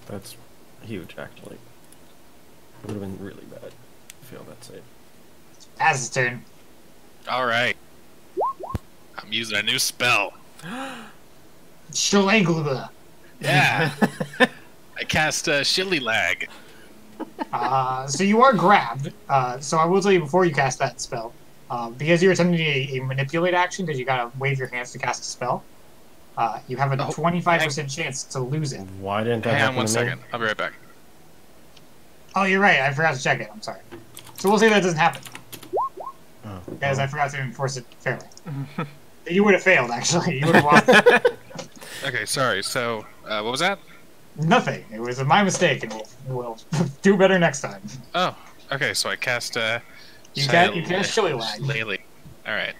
That's huge, actually. It would have been really bad to fail that save. Az's turn. Alright. I'm using a new spell. Shillelagh. Yeah. I cast Shilly Lag. So you are grabbed. So I will tell you before you cast that spell, because you're attempting a manipulate action, because you gotta wave your hands to cast a spell. You have a 25% chance to lose it. Why didn't that Hang on happen one to second. me? I'll be right back. Oh, you're right. I forgot to check it. I'm sorry. So we'll say that doesn't happen, Oh, because I forgot to enforce it fairly. You would have failed, actually. You would have lost. Okay, sorry. So, what was that? Nothing. It was my mistake, and we'll do better next time. Oh, okay. So I cast You cast Chili Lag. Lately. All right.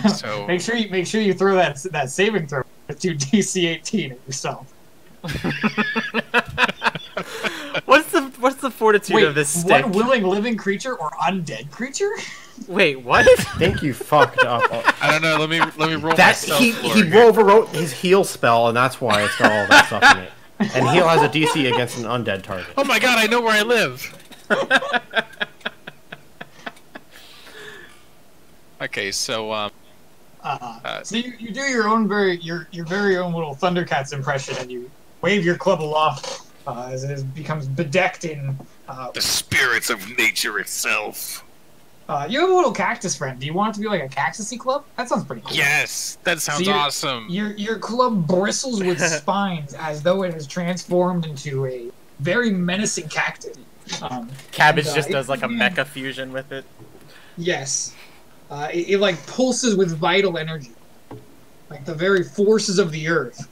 So make sure you throw that saving throw with your DC 18 at yourself. What's the fortitude of this stick? One willing living creature or undead creature? Wait, what? I think you fucked up. I don't know. Let me roll That myself. he overwrote his heal spell, and that's why it's got all that stuff in it. And heal has a DC against an undead target. Oh my god! I know where I live. Okay, so so you do your very own little Thundercats impression, and you wave your club aloft as it becomes bedecked in. the spirits of nature itself. You have a little cactus friend. Do you want it to be like a cactusy club? That sounds pretty cool. Yes, that sounds awesome. Your club bristles with spines as though it has transformed into a very menacing cactus. Cabbage just does like a mecha fusion with it. Yes. It like pulses with vital energy. Like the very forces of the earth.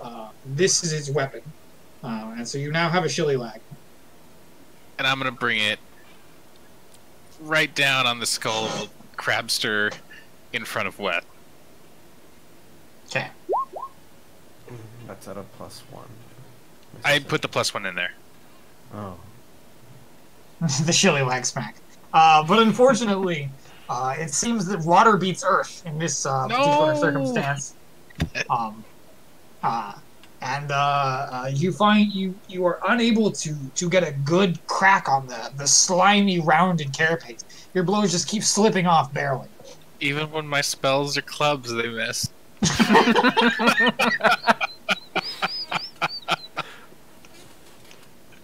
This is its weapon. And so you now have a Shilly Lag. And I'm gonna bring it right down on the skull of a crabster in front of Wet. Okay. That's at a +1. I put the +1 in there. Oh. The Shilly Lag smack. But unfortunately, it seems that water beats earth in this particular circumstance. You find you are unable to get a good crack on the slimy, rounded carapace. Your blows just keep slipping off barely. Even when my spells are clubs, they miss.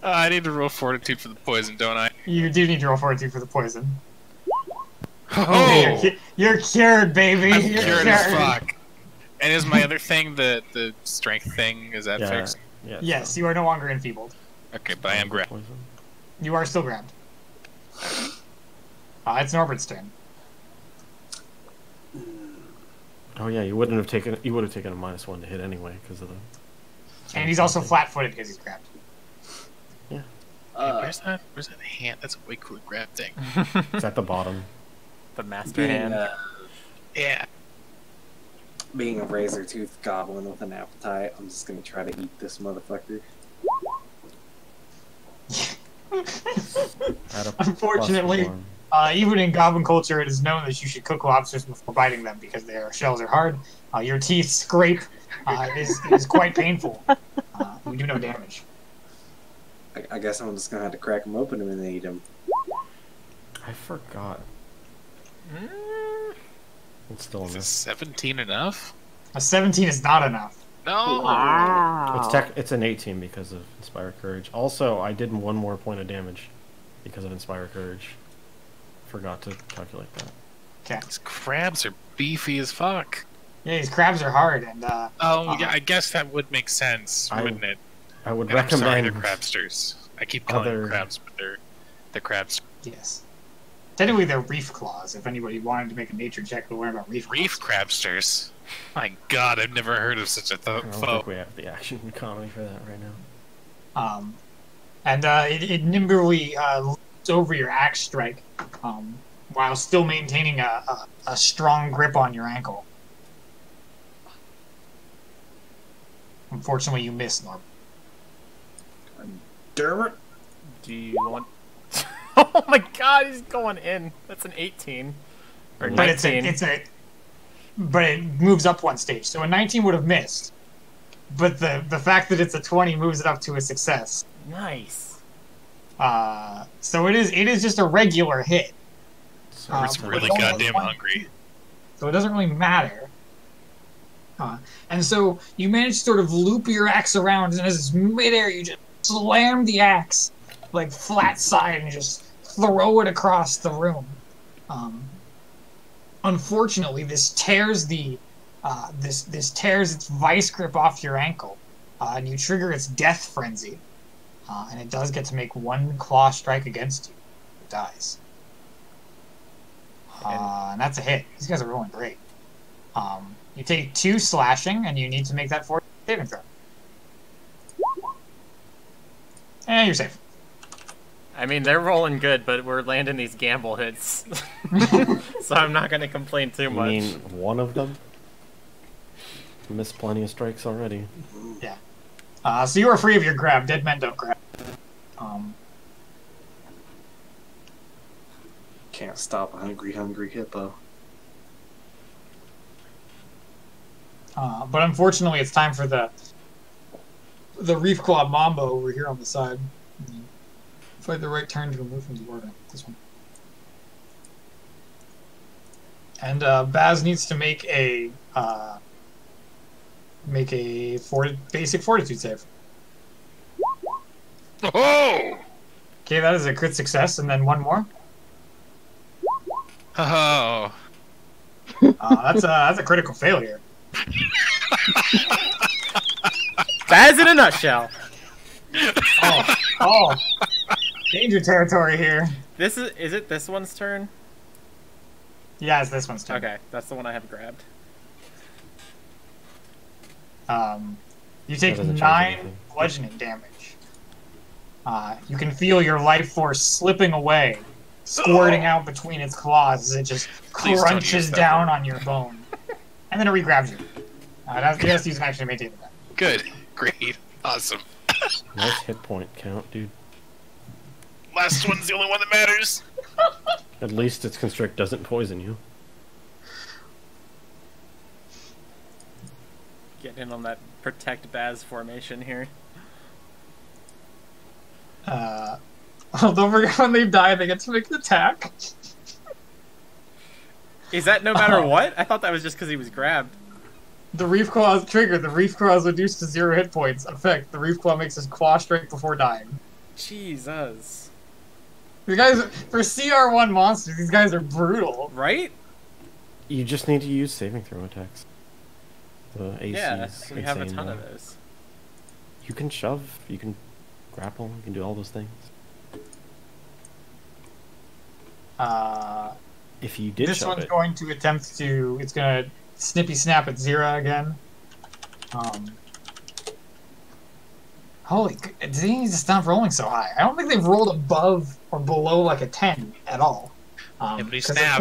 I need to roll fortitude for the poison, don't I? You do need to roll fortitude for the poison. Oh! You're cured, baby. I'm You're cured as fuck. And is my other thing the strength thing? Is that fixed? Yeah, Yes, you are no longer enfeebled. Okay, but I am grabbed. Poison. You are still grabbed. It's Norbert's turn. Oh yeah, you would have taken a -1 to hit anyway because of the. And he's also flat-footed because he's grabbed. Yeah. Where's that hand? That's a way cooler grab thing. It's at the bottom. The master hand. Yeah. Being a razor-toothed goblin with an appetite, I'm just gonna try to eat this motherfucker. Unfortunately, even in goblin culture, it is known that you should cook lobsters before biting them because their shells are hard. Your teeth scrape. It is quite painful. We do no damage. I guess I'm just gonna have to crack them open and eat them. I forgot. It's still in Is this. 17 enough? A 17 is not enough. No. Wow. It's an 18 because of Inspire Courage. Also, I did 1 more point of damage because of Inspire Courage. Forgot to calculate that. Okay. These crabs are beefy as fuck. Yeah, these crabs are hard, and Yeah, I guess that would make sense, wouldn't it? I would And I'm sorry, recommend they're crabsters. I keep calling them other- crabs, but they're crabs. yes. Technically, they're reef claws. If anybody wanted to make a nature check to learn about reef claws. Reef crabsters. My God, I've never heard of such a I don't foe. think we have the action comedy for that right now. And it nimbly leaps over your axe strike, while still maintaining a strong grip on your ankle. Unfortunately, you miss, Norm. Damn it. Do you want... Oh my god, he's going in. That's an 18. Or But 19. but it moves up 1 stage, so a 19 would have missed. But the fact that it's a 20 moves it up to a success. Nice. So it is just a regular hit. So It's but really it's only goddamn 1, hungry. so it doesn't really matter. And so you manage to sort of loop your axe around, and as it's midair, you just slam the axe like flat side and just throw it across the room. Unfortunately, this tears this tears its vice grip off your ankle, and you trigger its death frenzy, and it does get to make 1 claw strike against you. It dies. And that's a hit. These guys are rolling great. You take 2 slashing, and you need to make that 4 saving throw. And you're safe. I mean, they're rolling good, but we're landing these gamble hits. So I'm not going to complain too You much. mean one of them? Missed plenty of strikes already. Yeah. So you are free of your grab. Dead men don't grab. Can't stop a hungry hippo. But unfortunately, it's time for the Reef Claw Mambo over here on the side. Find the right turn to remove from the order. This one. And Baz needs to make a basic fortitude save. Oh! Okay, that is a crit success, and then 1 more. Oh. That's a critical failure. Baz in a nutshell. Oh, danger territory here. Is it this one's turn? Yeah, it's this one's turn. Okay, that's the one I have grabbed. You take That doesn't change 9 anything. bludgeoning damage. You can feel your life force slipping away, squirting out between its claws as it just Please don't crunches use that down word. on your bone. And then it re-grabs you. You have to use an action to maintain that. Good. Great. Awesome. Nice hit point count, dude. Last one's the only one that matters. At least its constrict doesn't poison you. Getting in on that protect Baz formation here. Don't forget when they die, they get to make an attack. Is that no matter what? I thought that was just because he was grabbed. The Reef Claw is triggered. The Reef Claw is reduced to 0 hit points. Effect: the Reef Claw makes his claw strike before dying. Jesus. These guys, for CR1 monsters, these guys are brutal. Right? You just need to use saving throw attacks. The AC Yeah, is we have a insane ton now. of those. You can shove, you can grapple, you can do all those things. If you did This shove one's it, going to attempt to. It's going to snippy snap at Zira again. Holy, did he need to stop rolling so high? I don't think they've rolled above or below like a 10 at all. Hippity 'Cause snap.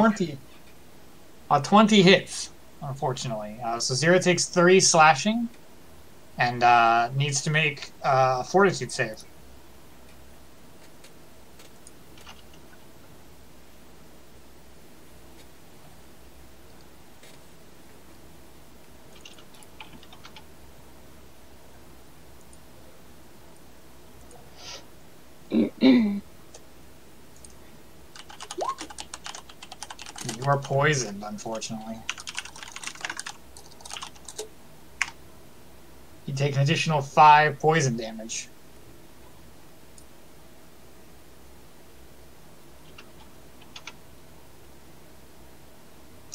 a 20 hits, unfortunately. So Zira takes 3 slashing and needs to make a fortitude save. You are poisoned, unfortunately. You take an additional 5 poison damage.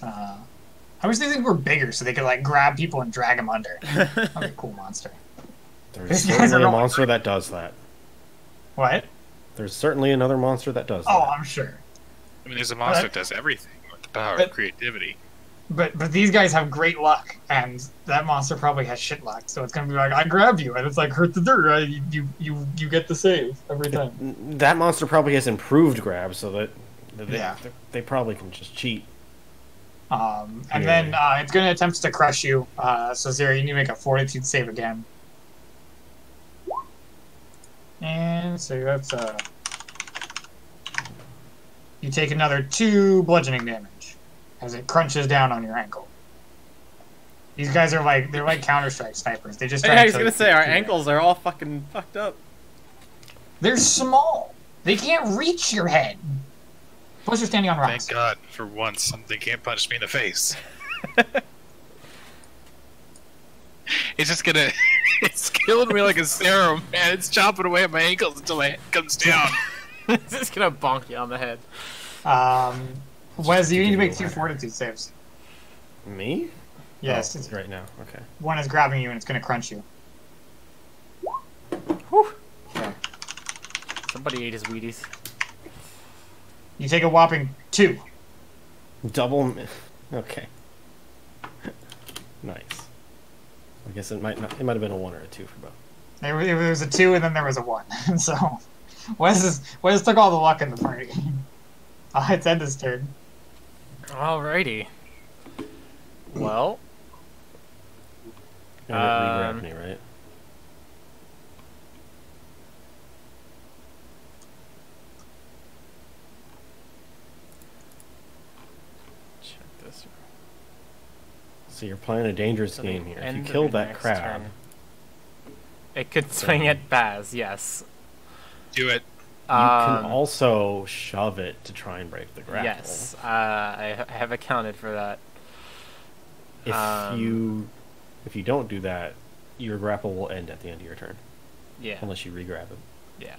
I wish these things were bigger so they could like grab people and drag them under. That'd be a cool monster. There's These guys certainly are a all- monster that does that. What? There's certainly another monster that does Oh, that. I'm sure. I mean, there's a monster that does everything with the power But- of creativity. But these guys have great luck, and that monster probably has shit luck. So it's gonna be like, I grab you, and it's like hurt the dirt. You get the save every time. That monster probably has improved grab, so that Yeah. they probably can just cheat. And Yeah. then it's gonna attempt to crush you. So Zero, you need to make a Fortitude save again. And so that's you take another 2 bludgeoning damage as it crunches down on your ankle. These guys are like Counter-Strike snipers. They just try Yeah, I to was kill gonna you say our through it. ankles are all fucking fucked up. They're small. They can't reach your head. Plus, you're standing on rocks. Thank God, for once, something can't punch me in the face. It's just gonna... It's killing me like a serum, man. It's chopping away at my ankles until my head comes down. It's just gonna bonk you on the head. Wes, you need to make 2 Fortitude saves. Me? Yes, Oh, right now. Okay. one is grabbing you and it's going to crunch you. Whew. Okay. Somebody ate his Wheaties. You take a whopping 2. Double. Okay. Nice. I guess it might not. It might have been a 1 or a 2 for both. There was a 2 and then there was a 1. So Wes took all the luck in the party. It's Enda's turn. Alrighty. Well, And it re-grabbed me, right? check this. So you're playing a dangerous So the game here. If end you of kill your that next crab, turn. It could swing at Baz, yes. Do it. you can also shove it to try and break the grapple. Yes, I have accounted for that. If you don't do that, your grapple will end at the end of your turn, Yeah, unless you re-grab it. yeah.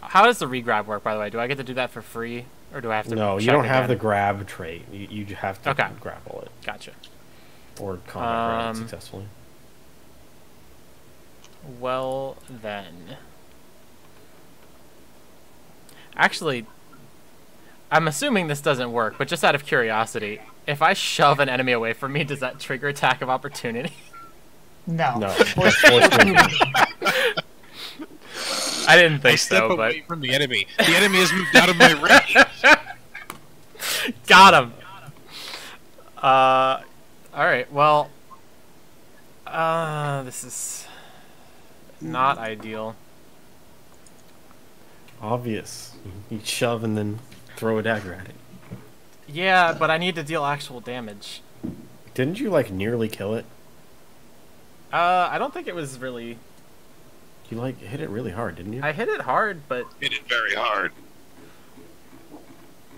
How does the regrab work, by the way? Do I get to do that for free, or do I have to? No, you check don't have the again? grab trait. You have to Okay. grapple it Gotcha. or combat grab it Um, successfully. Well then, actually, I'm assuming this doesn't work, but just out of curiosity, if I shove an enemy away from me, does that trigger attack of opportunity? No. No, it's forced to- I didn't I think step so, but away from the enemy. The enemy has moved out of my range. got him. All right. Well, this is not ideal. obvious. You shove and then throw a dagger at it. Yeah, but I need to deal actual damage. Didn't you like nearly kill it? I don't think it was really. You like hit it really hard, didn't you? I hit it hard, but Hit it very hard.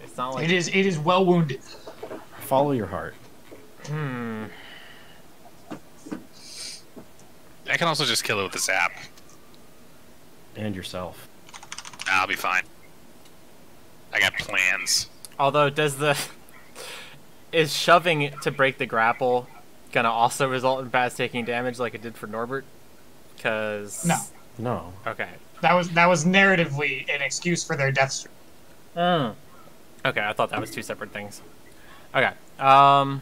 it's not like. It is well wounded. Follow your heart. Hmm. I can also just kill it with a zap. And yourself. Nah, I'll be fine. I got plans. Although, is shoving to break the grapple gonna also result in Baz taking damage like it did for Norbert? Cause No. No. Okay. That was narratively an excuse for their death streak. Okay, I thought that was two separate things. Okay. I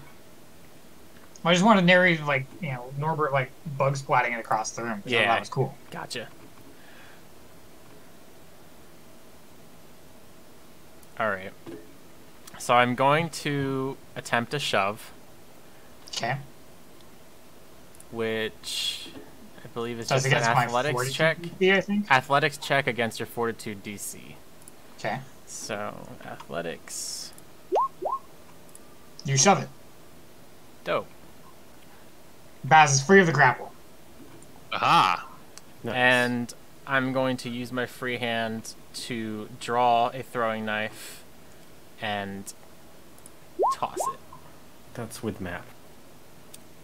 just want to narrate, like, you know, Norbert, like, bug splatting it across the room. Yeah. That was cool. Gotcha. Alright. So I'm going to attempt a shove, Okay. which I believe is So it's just an against my athletics fortitude check. DC, I think. Athletics check against your fortitude DC. Okay. So, athletics. You shove it. Dope. Baz is free of the grapple. Aha! Nice. And I'm going to use my free hand to draw a throwing knife and toss it. That's with map.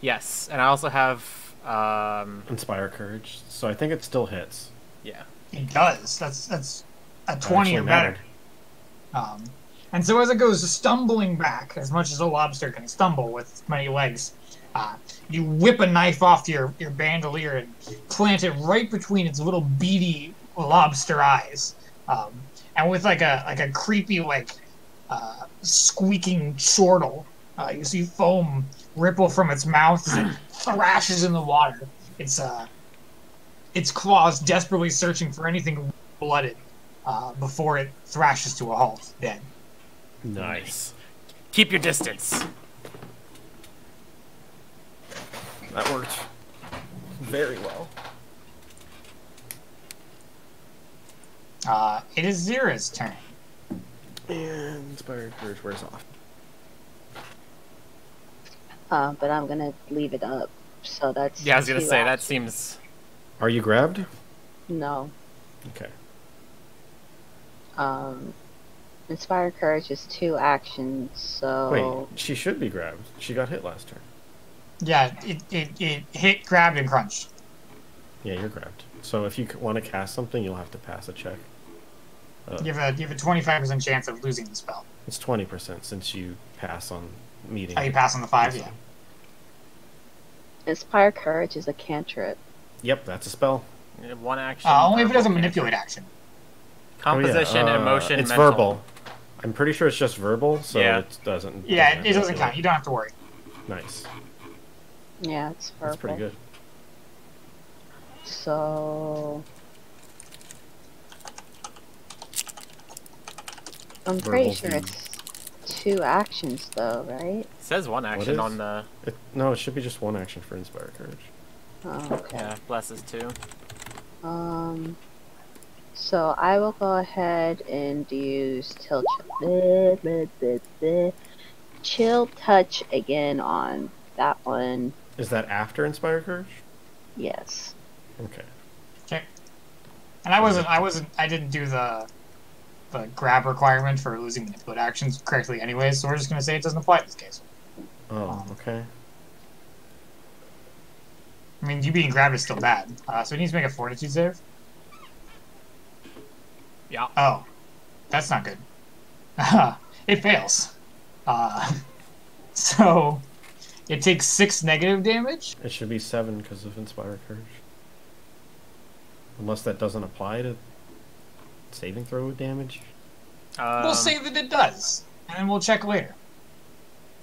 Yes, and I also have Inspire courage. So I think it still hits. Yeah. It does. That's a That 20 actually or better. mattered. And so as it goes stumbling back, as much as a lobster can stumble with many legs, you whip a knife off your bandolier and plant it right between its little beady lobster eyes. And with like a creepy squeaking chortle, you see foam ripple from its mouth as it thrashes in the water. Its claws desperately searching for anything blooded before it thrashes to a halt, dead. Nice. Keep your distance. That worked very well. It is Zira's turn. And Inspired Courage wears off. But I'm gonna leave it up. So that's Yeah, I was gonna 2 say that actions. seems. Are you grabbed? No. Okay. Inspire Courage is 2 actions, so... Wait, she should be grabbed. She got hit last turn. Yeah, it hit, grabbed, and crunched. Yeah, you're grabbed. So if you want to cast something, you'll have to pass a check. You have a 25% chance of losing the spell. It's 20% since you pass on meeting. Oh, you pass on the 5, yeah. Inspire Courage is a cantrip. Yep, that's a spell. One action. Only if it has a verbal manipulate action. Composition, Oh, yeah. emotion, It's mental. verbal. I'm pretty sure it's just verbal, so Yeah. it doesn't. Yeah, have it doesn't to count. You don't have to worry. Nice. Yeah, it's verbal. That's pretty good. So... I'm pretty Verbal sure V. it's 2 actions, though, right? It says one action is? on the. No, it should be just one action for Inspire Courage. Oh, okay. Yeah, blesses too. So I will go ahead and use Chill Touch again on that one. Is that after Inspire Courage? Yes. Okay. Okay. And I didn't do the grab requirement for losing manipulate actions correctly anyways, so we're just gonna say it doesn't apply in this case. Oh, okay. I mean, you being grabbed is still bad. So it needs to make a fortitude save. Yeah. Oh, that's not good. It fails. So it takes 6 negative damage. It should be 7 because of Inspire Courage. Unless that doesn't apply to saving throw damage. We'll say that it does, and then we'll check later.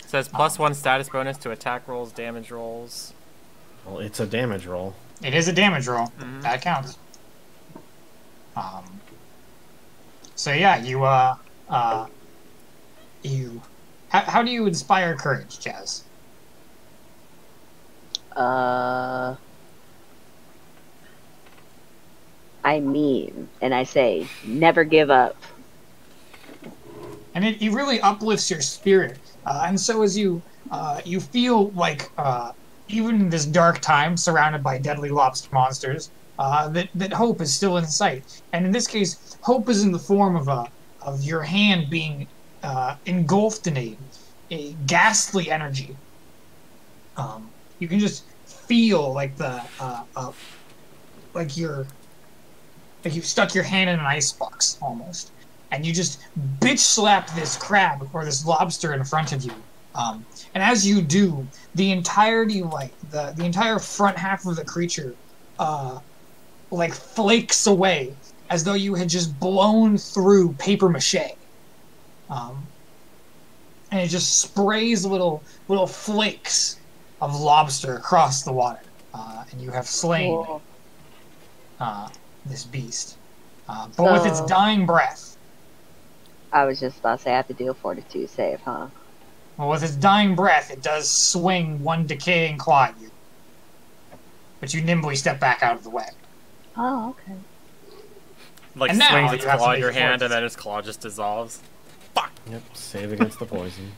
Says +1 status bonus to attack rolls, damage rolls. Well, it's a damage roll. It is a damage roll. Mhm. That counts. So yeah, how do you inspire courage, Jazz? I mean, and I say, never give up. And it really uplifts your spirit. And so as you feel like even in this dark time, surrounded by deadly lobster monsters, that hope is still in sight. And in this case, hope is in the form of your hand being engulfed in a ghastly energy. You can just feel like like you've stuck your hand in an icebox almost, and you just bitch slap this crab or this lobster in front of you. And as you do, the entirety, the entire front half of the creature, flakes away as though you had just blown through paper mache. And it just sprays little flakes of lobster across the water, and you have slain this beast. But with its dying breath, I was just about to say I have to do a fortitude save, huh? well, with its dying breath, it does swing one decaying claw at you, but you nimbly step back out of the way. Oh, okay. Like And now swings you its have to claw at make your a hand, and fortitude. then its claw just dissolves. Yep, save against the poison.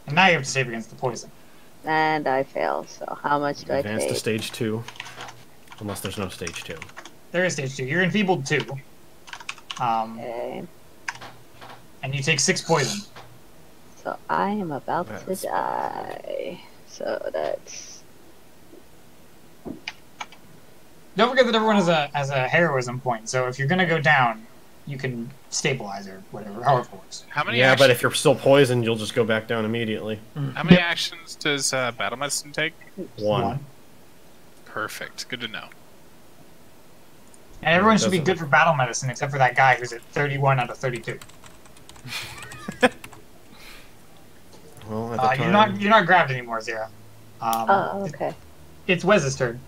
And now you have to save against the poison. And I fail, so how much do I Advance to take? stage 2. Unless there's no stage 2. There is stage 2. You're enfeebled 2. Okay. And you take 6 poison. So I am about to That's- die. So that's Don't forget that everyone has a heroism point, so if you're gonna go down, you can stabilize or whatever, however it works. How many? Yeah, but actions, if you're still poisoned, you'll just go back down immediately. how many actions does battle medicine take? One. Perfect. Good to know. And everyone should be Doesn't- good for battle medicine, except for that guy who's at 31 out of 32. Well, at the You're not grabbed anymore, Zero. Oh, okay. It's Wes's turn.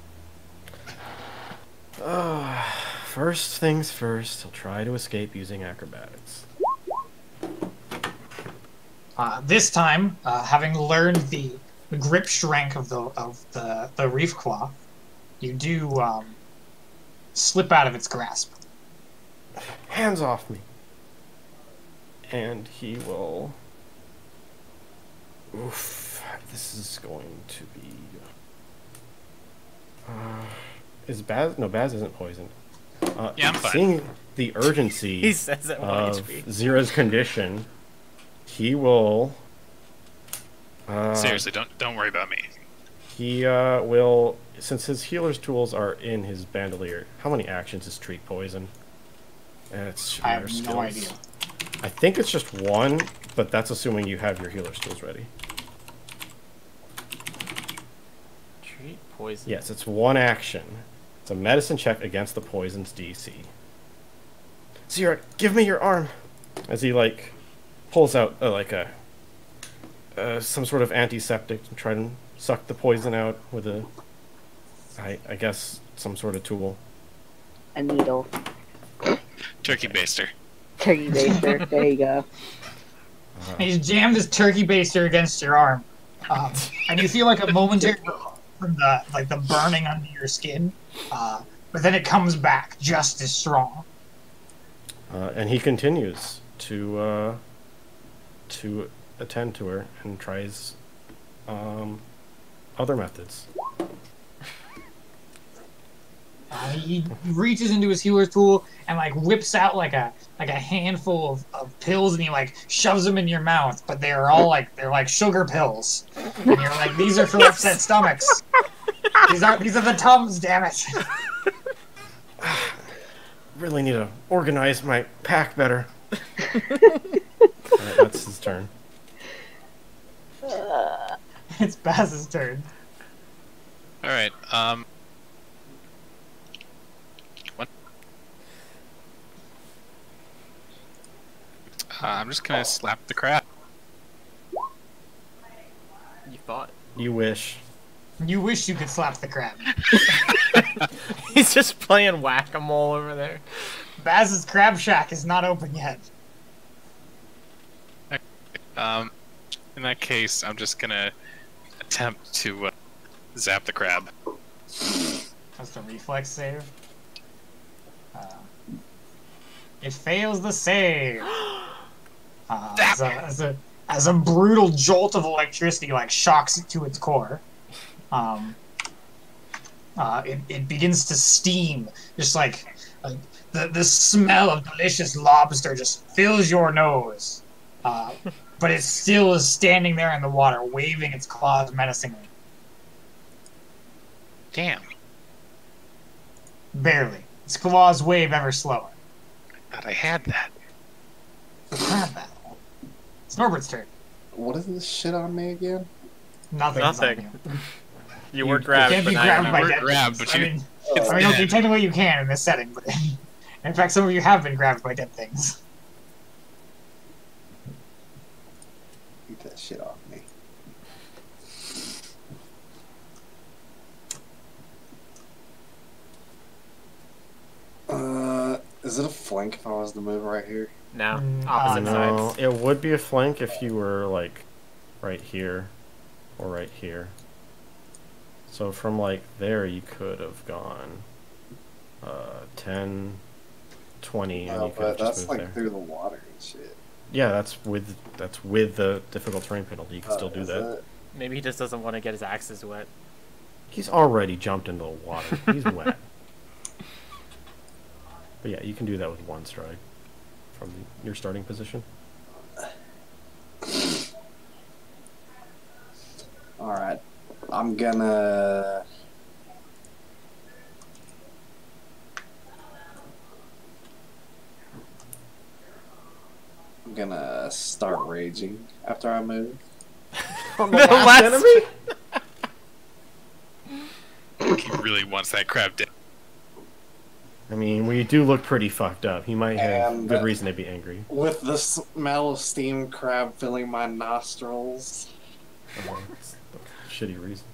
First things first, he'll try to escape using acrobatics. This time, having learned the grip strength of the reef claw, you do slip out of its grasp. Hands off me. And he will... Oof. This is going to be... is Baz... No, Baz isn't poisoned. Yeah, I'm fine. Seeing the urgency He says it 1 of HP. Zira's condition, he will... Seriously, don't worry about me. He will... Since his healer's tools are in his bandolier, how many actions is treat poison? It's I have skills. no idea. I think it's just one, but that's assuming you have your healer's tools ready. Treat poison. Yes, it's one action. It's a medicine check against the poison's DC. Zira, give me your arm! As he, like, pulls out, some sort of antiseptic and try to suck the poison out with a, I guess, some sort of tool. A needle. Turkey baster. Turkey baster. There you go. He's jammed his turkey baster against your arm, and you feel like a momentary from the burning under your skin, but then it comes back just as strong. And he continues to attend to her and tries other methods. He reaches into his healer's tool and like whips out like a handful of pills, and he like shoves them in your mouth, but they're like sugar pills, and you're like, these are for upset stomachs. These are the Tums, damn it. Really need to organize my pack better. Alright, that's his turn. It's Baz's turn. All right. What? I'm just gonna slap the crap. You thought. You wish. You wish you could slap the crab. He's just playing whack-a-mole over there. Baz's crab shack is not open yet. In that case, I'm just gonna attempt to zap the crab. That's a reflex save. It fails the save. As a brutal jolt of electricity like shocks it to its core. It begins to steam, just like the smell of delicious lobster just fills your nose. But it still is standing there in the water, waving its claws menacingly. Damn. Barely. Its claws wave ever slower. Thought I had that. Crab battle. It's Norbert's turn. What is this shit on me again? Nothing. Nothing. You were grabbed, can't but be now grabbed you're by not. were dead grabbed, things. but you- I mean, okay, technically you can in this setting, but in fact, some of you have been grabbed by dead things. Get that shit off me. Is it a flank if I was to move right here? No, Mm, opposite No, sides. it would be a flank if you were, like, right here or right here. So from, like, there you could have gone 10, 20, and No, you could have but just that's moved like there. through the water and shit. Yeah, that's with the difficult terrain penalty. You can still do Is that. it? Maybe he just doesn't want to get his axes wet. He's already jumped into the water. He's wet. But yeah, you can do that with one strike from your starting position. Alright. I'm gonna I'm gonna start raging after I move. On the The last last- enemy? He really wants that crab dead. I mean, we do look pretty fucked up. He might have And- good reason to be angry. With the smell of steamed crab filling my nostrils. That's a shitty reason.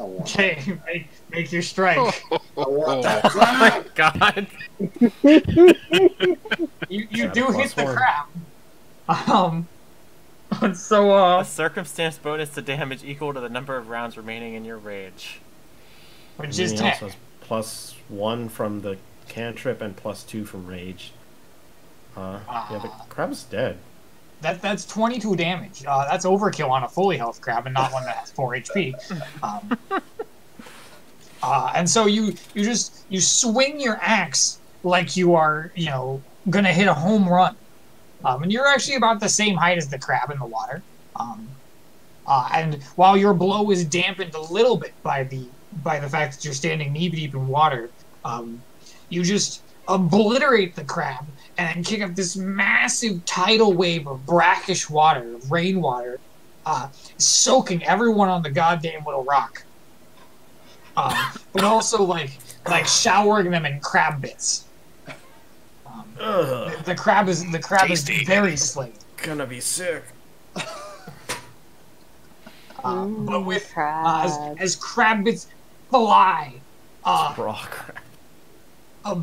I want, Okay, make your strike. I want that Oh my crab! god. You Got a do hit plus the one. crab. So A circumstance bonus to damage equal to the number of rounds remaining in your rage. which And is then he also 10. has +1 from the cantrip and +2 from rage. Yeah, the crab's dead. That's 22 damage. That's overkill on a fully health crab and not one that has 4 HP. And so you swing your axe like you are, gonna hit a home run. And you're actually about the same height as the crab in the water. And while your blow is dampened a little bit by the fact that you're standing knee deep in water, you just obliterate the crab and then kick up this massive tidal wave of brackish water, of rainwater, soaking everyone on the goddamn little rock. But also like showering them in crab bits. Ugh, The crab is Tasty. very slick. gonna be sick. But with crab. as crab bits fly, Raw crab.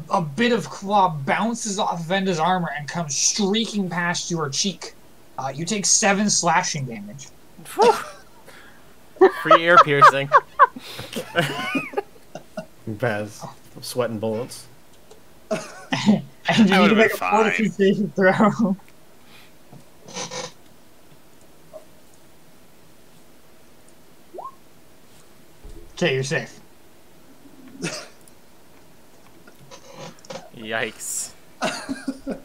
a bit of claw bounces off Venda's armor and comes streaking past your cheek. You take 7 slashing damage. Free ear piercing. Baz, I'm sweating bullets. And you I need to would've make been a fine. fortification throw. Okay, you're safe. Yikes.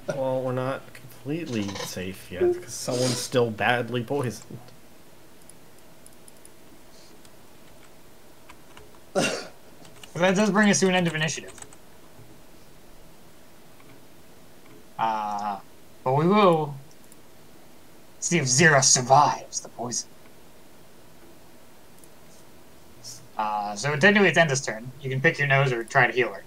Well, we're not completely safe yet because someone's still badly poisoned. That does bring us to an end of initiative. But we will see if Zera survives the poison. So technically it's Enda's turn. You can pick your nose or try to heal her.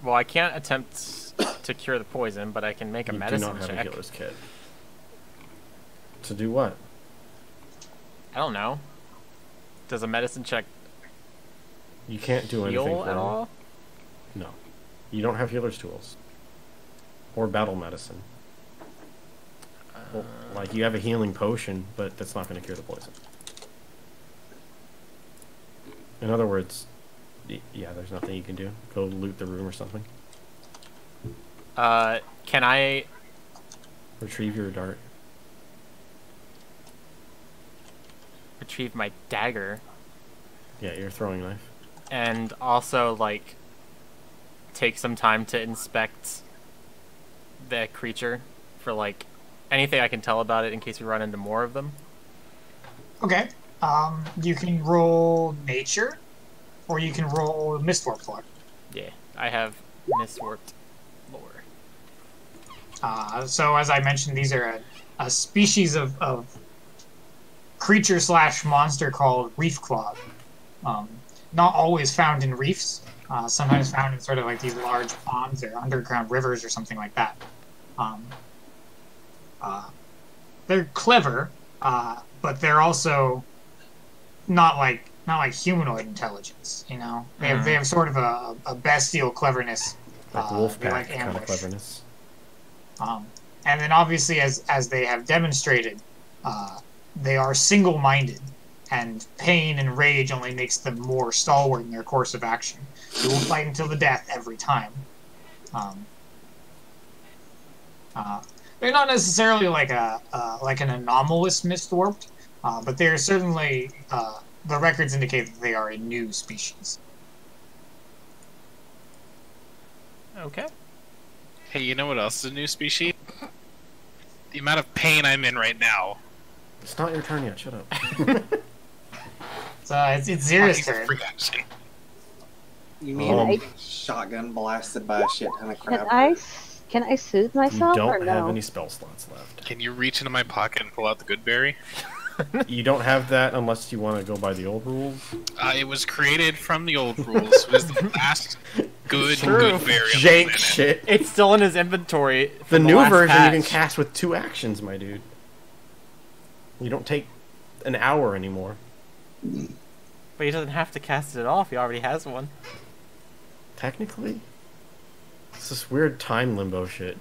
Well, I can't attempt to cure the poison, but I can make a You do medicine not have a check. healer's kit. To do what? I don't know. Does a medicine check You can't do anything heal for at him. all? No. You don't have healer's tools. Or battle medicine. Well, like, you have a healing potion, but that's not going to cure the poison. In other words, yeah, there's nothing you can do. Go loot the room or something. Can I... Retrieve your dart. retrieve my dagger Yeah, your throwing knife. and also, like, take some time to inspect the creature for, like, anything I can tell about it in case we run into more of them? Okay. You can roll nature, or you can roll Mistwarp lore. Yeah, I have miswarped lore. So as I mentioned, these are a species of creature / monster called reef claw. Not always found in reefs. Sometimes found in sort of like these large ponds or underground rivers or something like that. They're clever, but they're also not like humanoid intelligence. You know, they have sort of a bestial cleverness. Like they wolf pack like kind of ambush. cleverness. And then obviously, as they have demonstrated, they are single-minded, and pain and rage only makes them more stalwart in their course of action. They will fight until the death every time. They're not necessarily like an anomalous mistwarped, but they're certainly the records indicate that they are a new species. Okay. Hey, you know what else is a new species? The amount of pain I'm in right now. It's not your turn yet. Shut up. So it's Zira's Fucking turn. freak action. You mean I- shotgun blasted by a shit ton of crab? Can I soothe You myself or don't no? have any spell slots left. Can you reach into my pocket and pull out the good berry? You don't have that unless you want to go by the old rules. It was created from the old rules. It was the last good berry on the Jank planet. shit. It's still in his inventory. The from new last version you can patch. cast with 2 actions, my dude. You don't take an hour anymore. But he doesn't have to cast it at all if he already has one. Technically, it's this weird time limbo shit.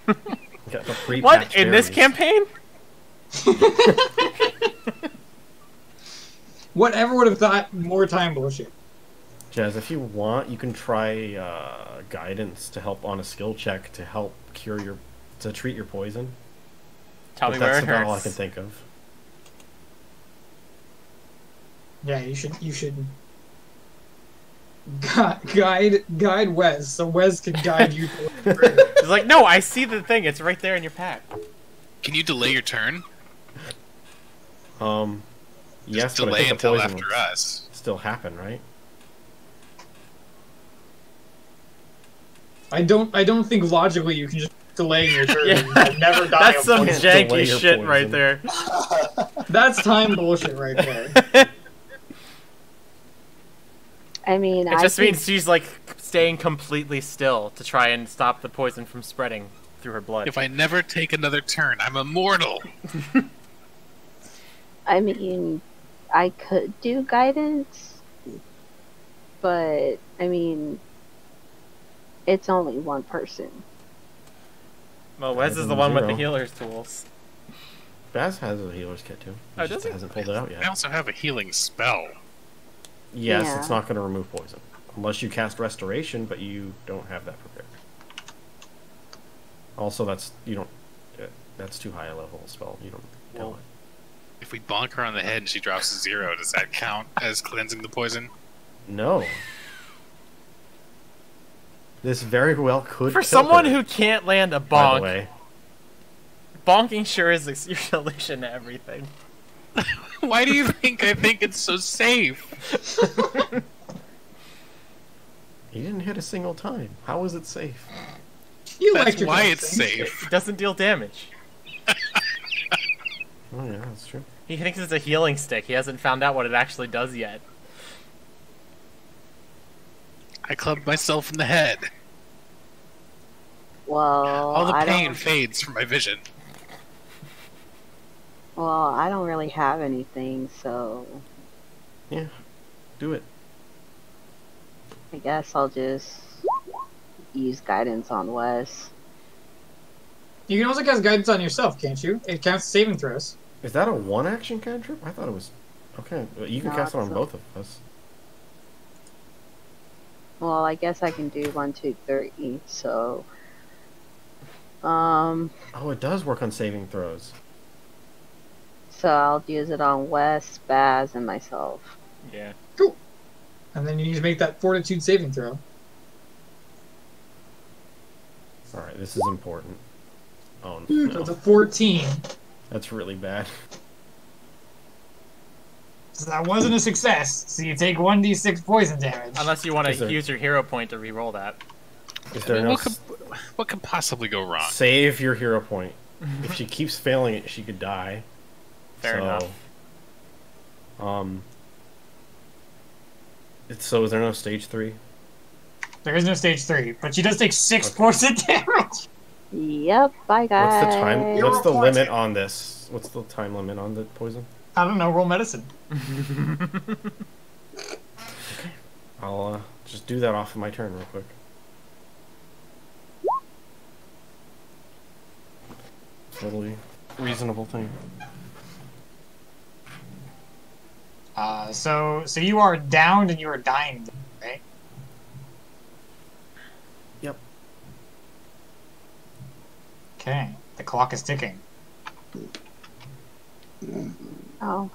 Got the pre-patch What? In this berries. campaign? Whatever would have thought more time bullshit. Jazz, if you want, you can try guidance to help on a skill check to help to treat your poison. Tell But me where that's it about all I hurts. can think of. Yeah, you should guide Wes so Wes can guide you. He's like, no, I see the thing. It's right there in your pack. Can you delay your turn? Yes, Just but I delay think the until poison after will us. still happen, right? I don't think logically you can just delay your turn Yeah. and never die. That's of some poison. delay janky your shit poison. right there. That's time bullshit right there. I mean, It I just think- means she's like staying completely still to try and stop the poison from spreading through her blood. If I never take another turn, I'm immortal. I mean, I could do guidance, but I mean, it's only one person. Well, Wes is the one with the healer's tools. Baz has a healer's kit too. Oh, He does just he? hasn't pulled it out I yet. also have a healing spell. Yes, Yeah. it's not going to remove poison. Unless you cast restoration, but you don't have that prepared. Also, that's too high a level spell. You don't tell Well- it. If we bonk her on the head and she drops a 0, does that count as cleansing the poison? No. This very well could For kill someone her, who can't land a by the bonk, way. bonking sure is your solution to everything. Why do you think I think it's so safe? He didn't hit a single time. How is it safe? You That's like your why guns, it's things. safe. It doesn't deal damage. Oh yeah, that's true. He thinks it's a healing stick. He hasn't found out what it actually does yet. I clubbed myself in the head. Well, All the I pain don't. fades from my vision. Well, I don't really have anything, so Yeah, do it. I guess I'll just use guidance on Wes. You can also cast guidance on yourself, can't you? It counts saving throws. Is that a one-action cantrip? I thought it was. Okay, well, you can No, cast it on it's both of us. Well, I guess I can do 1, 2, 3. So, Oh, it does work on saving throws. so I'll use it on Wes, Baz, and myself. Yeah. And then you need to make that fortitude saving throw. All right, this is important. Oh So no, it's a 14. that's really bad. So that wasn't a success. So you take 1d6 poison damage. Unless you want Is to there- use your hero point to re-roll that. Is there no What could possibly go wrong? save your hero point? If she keeps failing it, she could die. Fair enough. So is there no stage 3? There is no stage 3, but she does take 6 Okay. poison damage. Yep, bye guys. What's the time? You're What's the reporting. limit on this? What's the time limit on the poison? I don't know, roll medicine. I'll just do that off of my turn real quick. Totally reasonable thing. So you are downed and you are dying, right? Yep. Okay, the clock is ticking. Oh,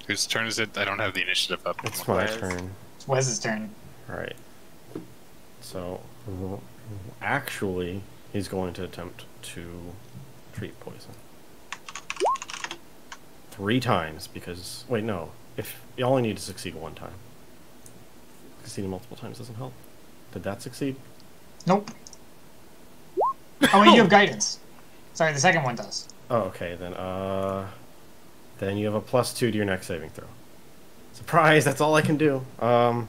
Whose turn is it? I don't have the initiative up. It's my Wes. turn. It's Wes's turn. Alright. So, actually, he's going to attempt to treat poison. 3 times, because... Wait, no. If you only need to succeed 1 time. Succeeding multiple times doesn't help. Did that succeed? Nope. Oh, wait, you have guidance. Sorry, the second one does. Oh, okay, then you have a +2 to your next saving throw. Surprise, that's all I can do. I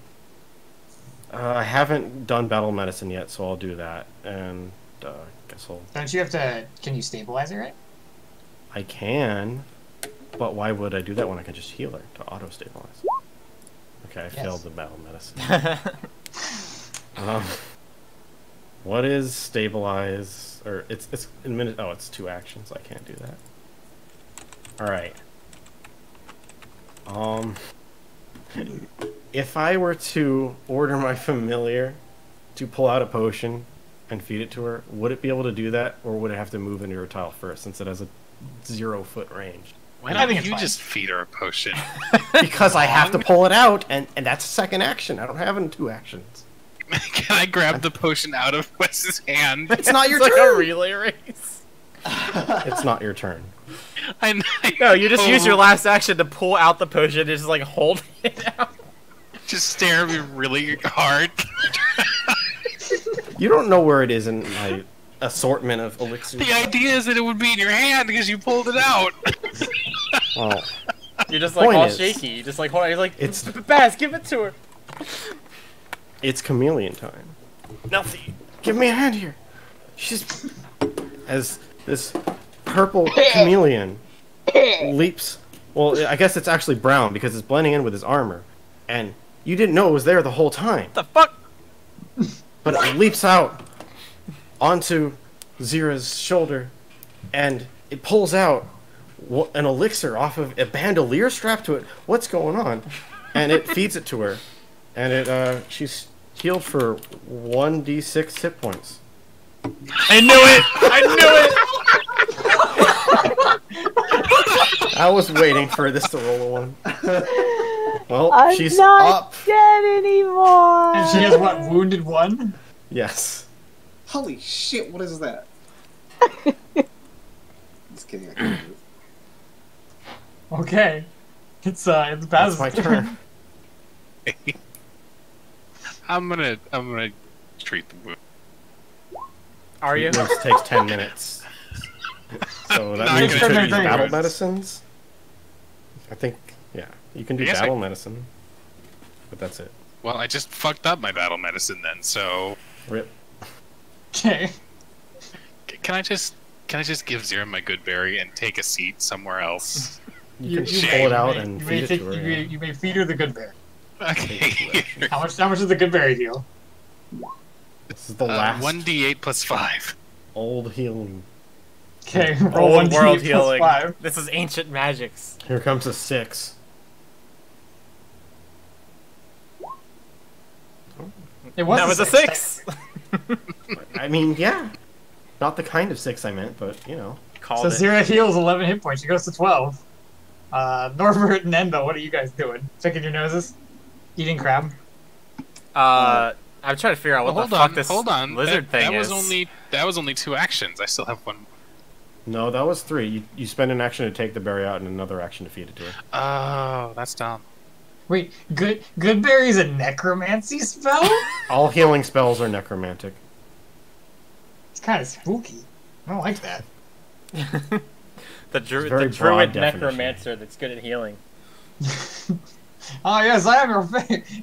haven't done battle medicine yet, so I'll do that, and guess I'll... Don't you have to... Can you stabilize it, right? I can, but why would I do that when I can just heal her to auto-stabilize? Okay, I failed the battle medicine. What is stabilize? Or it's in minute. Oh, it's 2 actions. I can't do that. All right. If I were to order my familiar to pull out a potion and feed it to her, would it be able to do that, or would it have to move into her tile first since it has a 0-foot range? Why don't you just feed her a potion? Because I have to pull it out, and that's a second action. I don't have it in 2 actions. Can I grab the potion out of Wes's hand? It's not your It's turn. like a relay race. It's not your turn. No, you just use your last action to pull out the potion and just like hold it out. Just stare at me really hard. You don't know where it is in my assortment of elixirs. The idea is that it would be in your hand because you pulled it out. Oh. You're just like Point all is- shaky. You just like hold on. You're like, It's- Baz, give it to her. It's chameleon time. Nelsie, give me a hand here. She's... As this purple chameleon leaps... Well, I guess it's actually brown because it's blending in with his armor. And you didn't know it was there the whole time. What the fuck? But it leaps out onto Zira's shoulder, and it pulls out an elixir off of a bandolier strapped to it. What's going on? And it feeds it to her, and she's healed for 1d6 hit points. I knew it! I was waiting for this to roll a 1. Well, I'm she's not up. dead anymore. And she has what? Wounded 1? Yes. Holy shit, what is that? Just kidding, I can't move. Okay. It's That's Baz's my turn. I'm gonna treat the wound. Are you? This takes 10 minutes. So that Not means you gonna should take use it. battle medicines. I think, yeah, you can do I guess battle medicine, but that's it. Well, I just fucked up my battle medicine then, so Rip. Okay. can I just give Zira my good berry and take a seat somewhere else? You can you pull it out may- and you may feed it take- to her. you, yeah. you may feed her the good berry. Okay. How much does the good berry heal? This is the last 1d8 plus 5. old healing. Okay, roll Old 1d8 world plus healing. 5. This is ancient magics. Here comes a 6. It was That was a 6. I mean, yeah. Not the kind of 6 I meant, but, you know. Called So it. Zira heals 11 hit points. She goes to 12. Norbert and Endo, what are you guys doing? Checking your noses? Eating crab? I'm trying to figure out what the fuck this hold on. lizard thing that is. That was only 2 actions. I still have 1. No, that was 3. You spend an action to take the berry out and another action to feed it to her. Oh, that's dumb. Wait, good berry's a necromancy spell? All healing spells are necromantic. It's kind of spooky. I don't like that. the very druid broad definition. necromancer that's good at healing. Oh yes, I am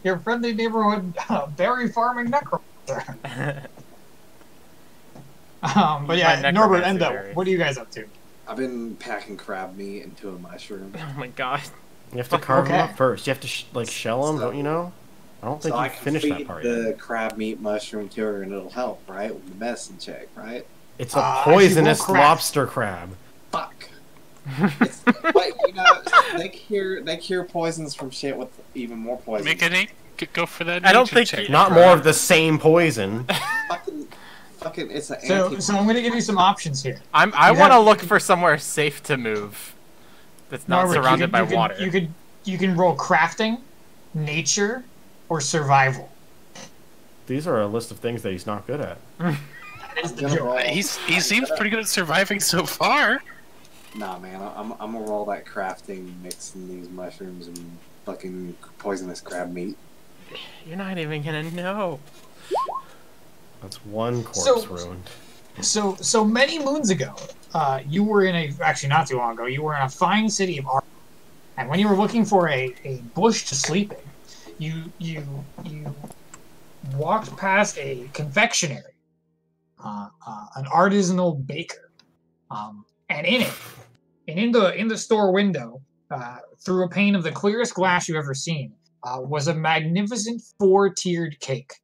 your friendly neighborhood berry farming necromancer. But My yeah, Norbert, necromancy Endo, berry. what are you guys up to? I've been packing crab meat into a mushroom. Oh my god. You have to carve them Okay. up first. You have to, shell them, don't you know? I don't think So I you can finished that feed part yet. the crab meat mushroom to her and it'll help, right? With the medicine check, right? It's a actually, poisonous well, crap. lobster crab. Fuck. But you know, they cure poisons from shit with even more poison. Make it go for that. I don't nature think check. you- Not more of the same poison. fucking, it's an So anti. I'm gonna give you some options here. I You want to have- look for somewhere safe to move. That's not Norbert, surrounded by you water. You can roll crafting, nature, or survival. These are a list of things that he's not good at. That's the Gonna joke. roll. He seems pretty good at surviving so far. Nah, man, I'm gonna roll that crafting, mixing these mushrooms and fucking poisonous crab meat. You're not even gonna know. That's one corpse So- ruined. So many moons ago, you were actually not too long ago, you were in a fine city of Ar. And when you were looking for a bush to sleep in, you walked past a confectionery, an artisanal baker, and in the store window, through a pane of the clearest glass you've ever seen, was a magnificent four-tiered cake.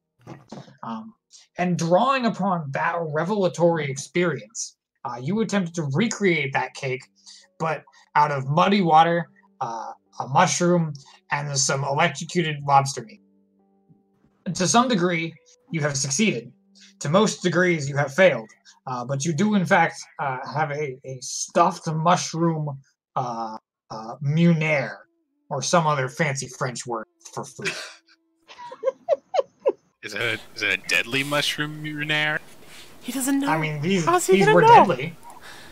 And drawing upon that revelatory experience, you attempted to recreate that cake, but out of muddy water, a mushroom, and some electrocuted lobster meat. To some degree, you have succeeded. To most degrees, you have failed. But you do, in fact, have a stuffed mushroom munere, or some other fancy French word for food. Is it a deadly mushroom urinary? He doesn't know. I mean, How's he these gonna were know? deadly.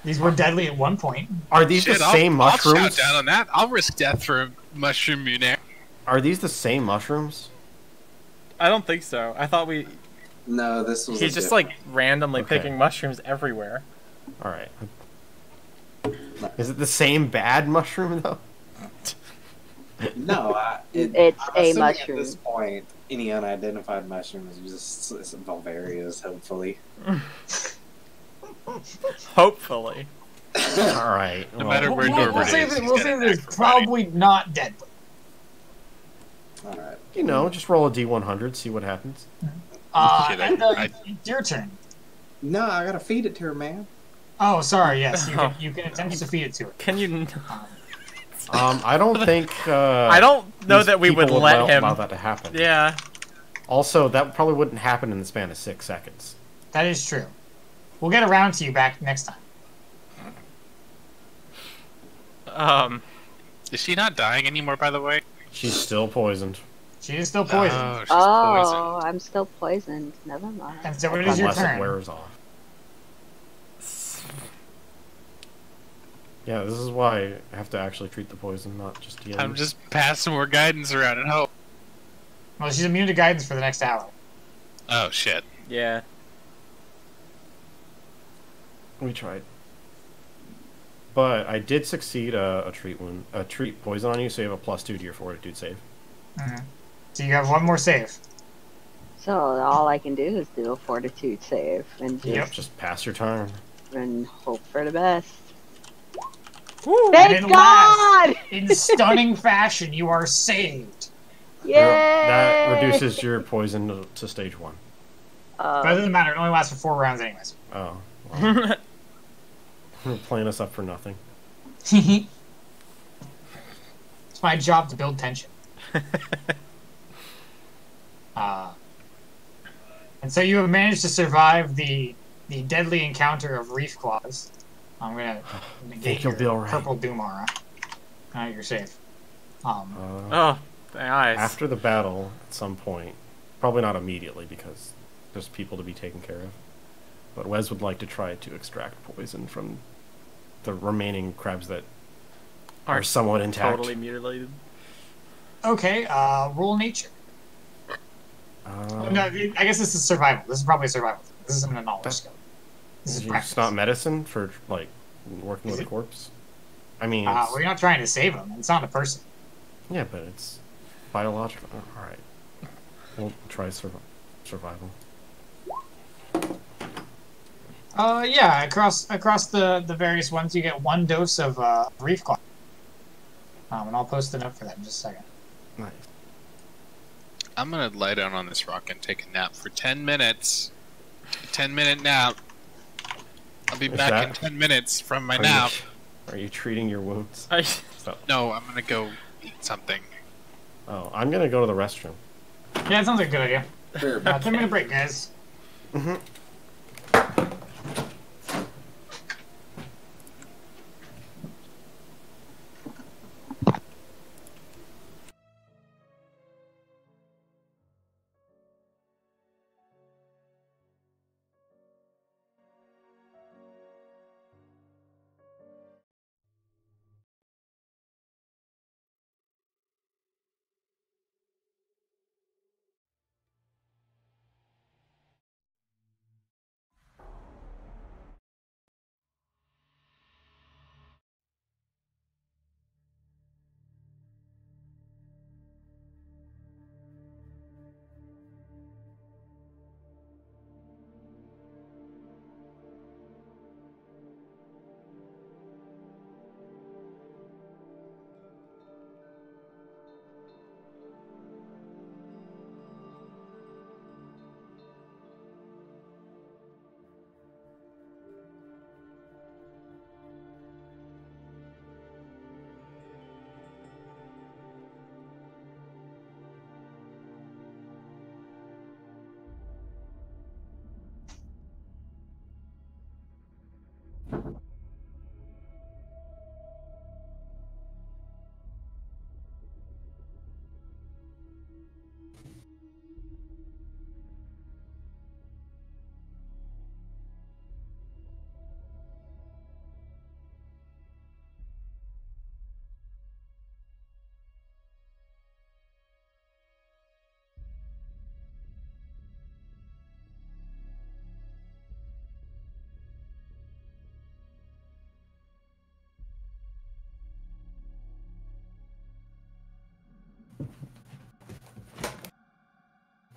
These were deadly at one point. Are these Shit, the same I'll mushrooms? shout down on that. I'll risk death for a mushroom urinary. Are these the same mushrooms? I don't think so. I thought No, this was. he's a just different- like randomly Okay. picking mushrooms everywhere. All right. Is it the same bad mushroom though? No, It's I'm a assuming mushroom. At this point, any unidentified mushroom is just some Bavaria's, hopefully. Hopefully. All right. No matter where We'll Norbert say is, that, he's we'll got say an that it's acrobatic. probably not deadly. All right. You know, just roll a d100, see what happens. Shit, It's your turn. No, I gotta feed it to her, man. Oh, sorry. Yes, you can attempt to feed it to her. Can you? I don't think. I don't know these that we would people let allow- him. allow that to happen. Yeah. Also, that probably wouldn't happen in the span of 6 seconds. That is true. We'll get around to you back next time. Is she not dying anymore, by the way? She's still poisoned. She is still poisoned. Oh, she's Oh, poisoned. I'm still poisoned. Never mind. And so it is your Unless it turn. wears off. Yeah, this is why I have to actually treat the poison, not just the I'm just passing more guidance around and hope. Well, she's immune to guidance for the next hour. Oh, shit. Yeah. We tried. But I did succeed a treat poison on you, so you have a +2 to your fortitude save. So you have one more save. So all I can do is do a fortitude save and Yep. Just pass your turn. and hope for the best. And Thank at God! last, in stunning fashion, you are saved. Yay! That reduces your poison to stage 1. But it doesn't matter. It only lasts for 4 rounds anyways. Oh. Well. You're playing us up for nothing. It's my job to build tension. And so you have managed to survive the deadly encounter of reef claws. I'm gonna negate you'll your be all right. purple doom aura. You're safe. Oh, nice. After the battle, at some point, probably not immediately because there's people to be taken care of, but Wes would like to try to extract poison from the remaining crabs that are somewhat intact. Totally mutilated. Okay, roll nature. No, I guess this is survival. This is probably survival. This isn't a knowledge skill. This is It's practice. not medicine for like working with a corpse. I mean, Well, you're not trying to save him. It's not a person. yeah, but it's biological. All right, we'll try survival. Yeah, across the various ones, you get 1 dose of reef claw. And I'll post a note for that in just a second. Nice. I'm gonna lie down on this rock and take a nap for 10 minutes. A 10-minute nap. I'll be Is back that- in 10 minutes from my Are nap. Are you treating your wounds? No, I'm gonna go eat something. Oh, I'm gonna go to the restroom. Yeah, that sounds like a good idea. Sure. 10-minute break, guys.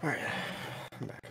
Alright, I'm back.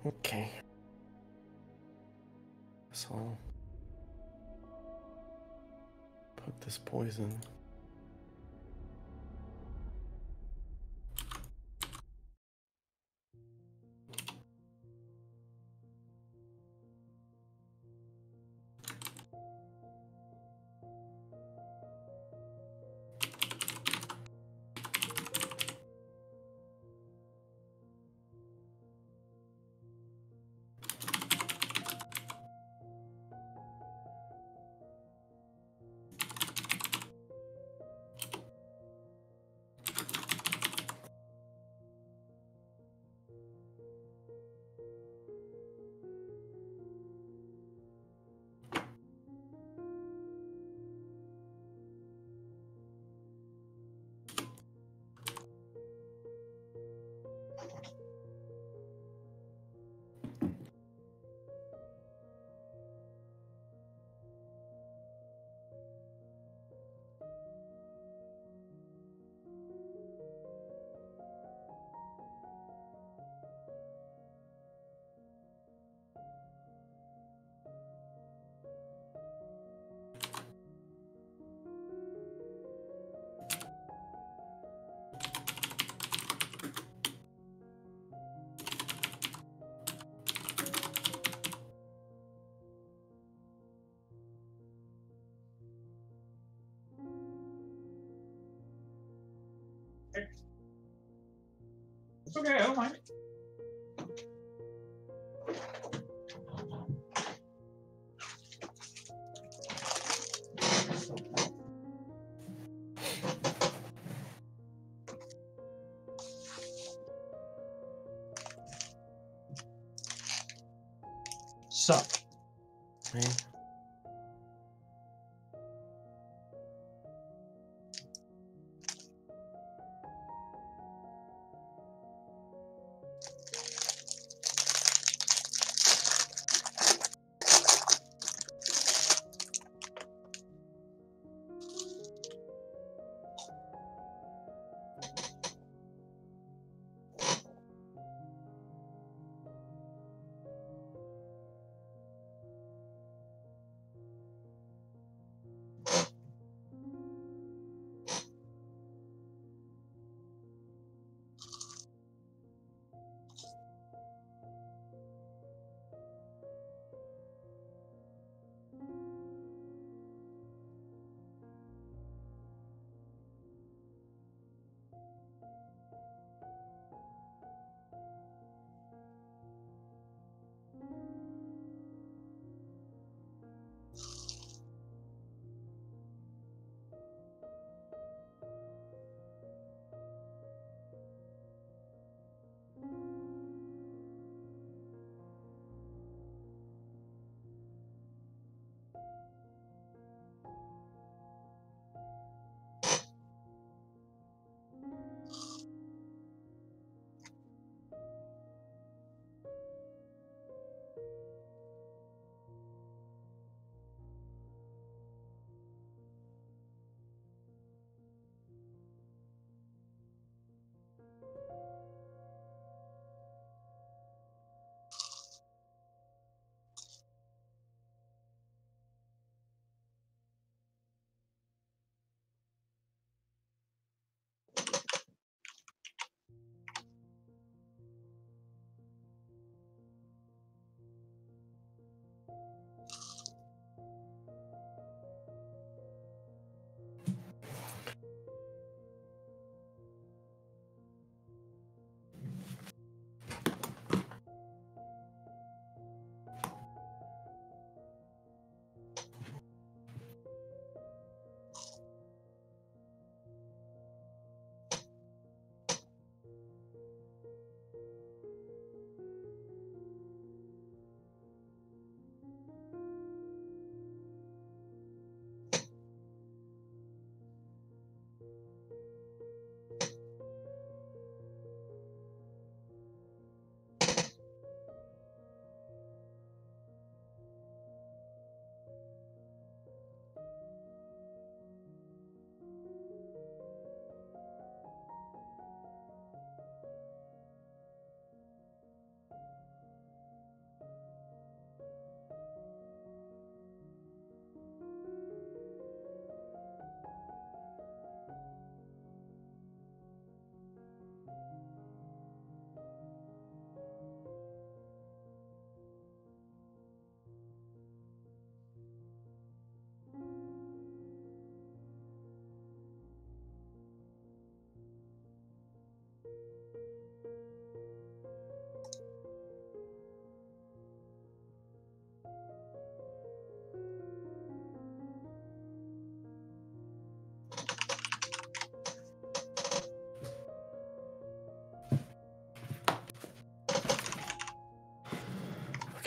Okay. So I'll put this poison. It's okay, I don't mind. So, Okay.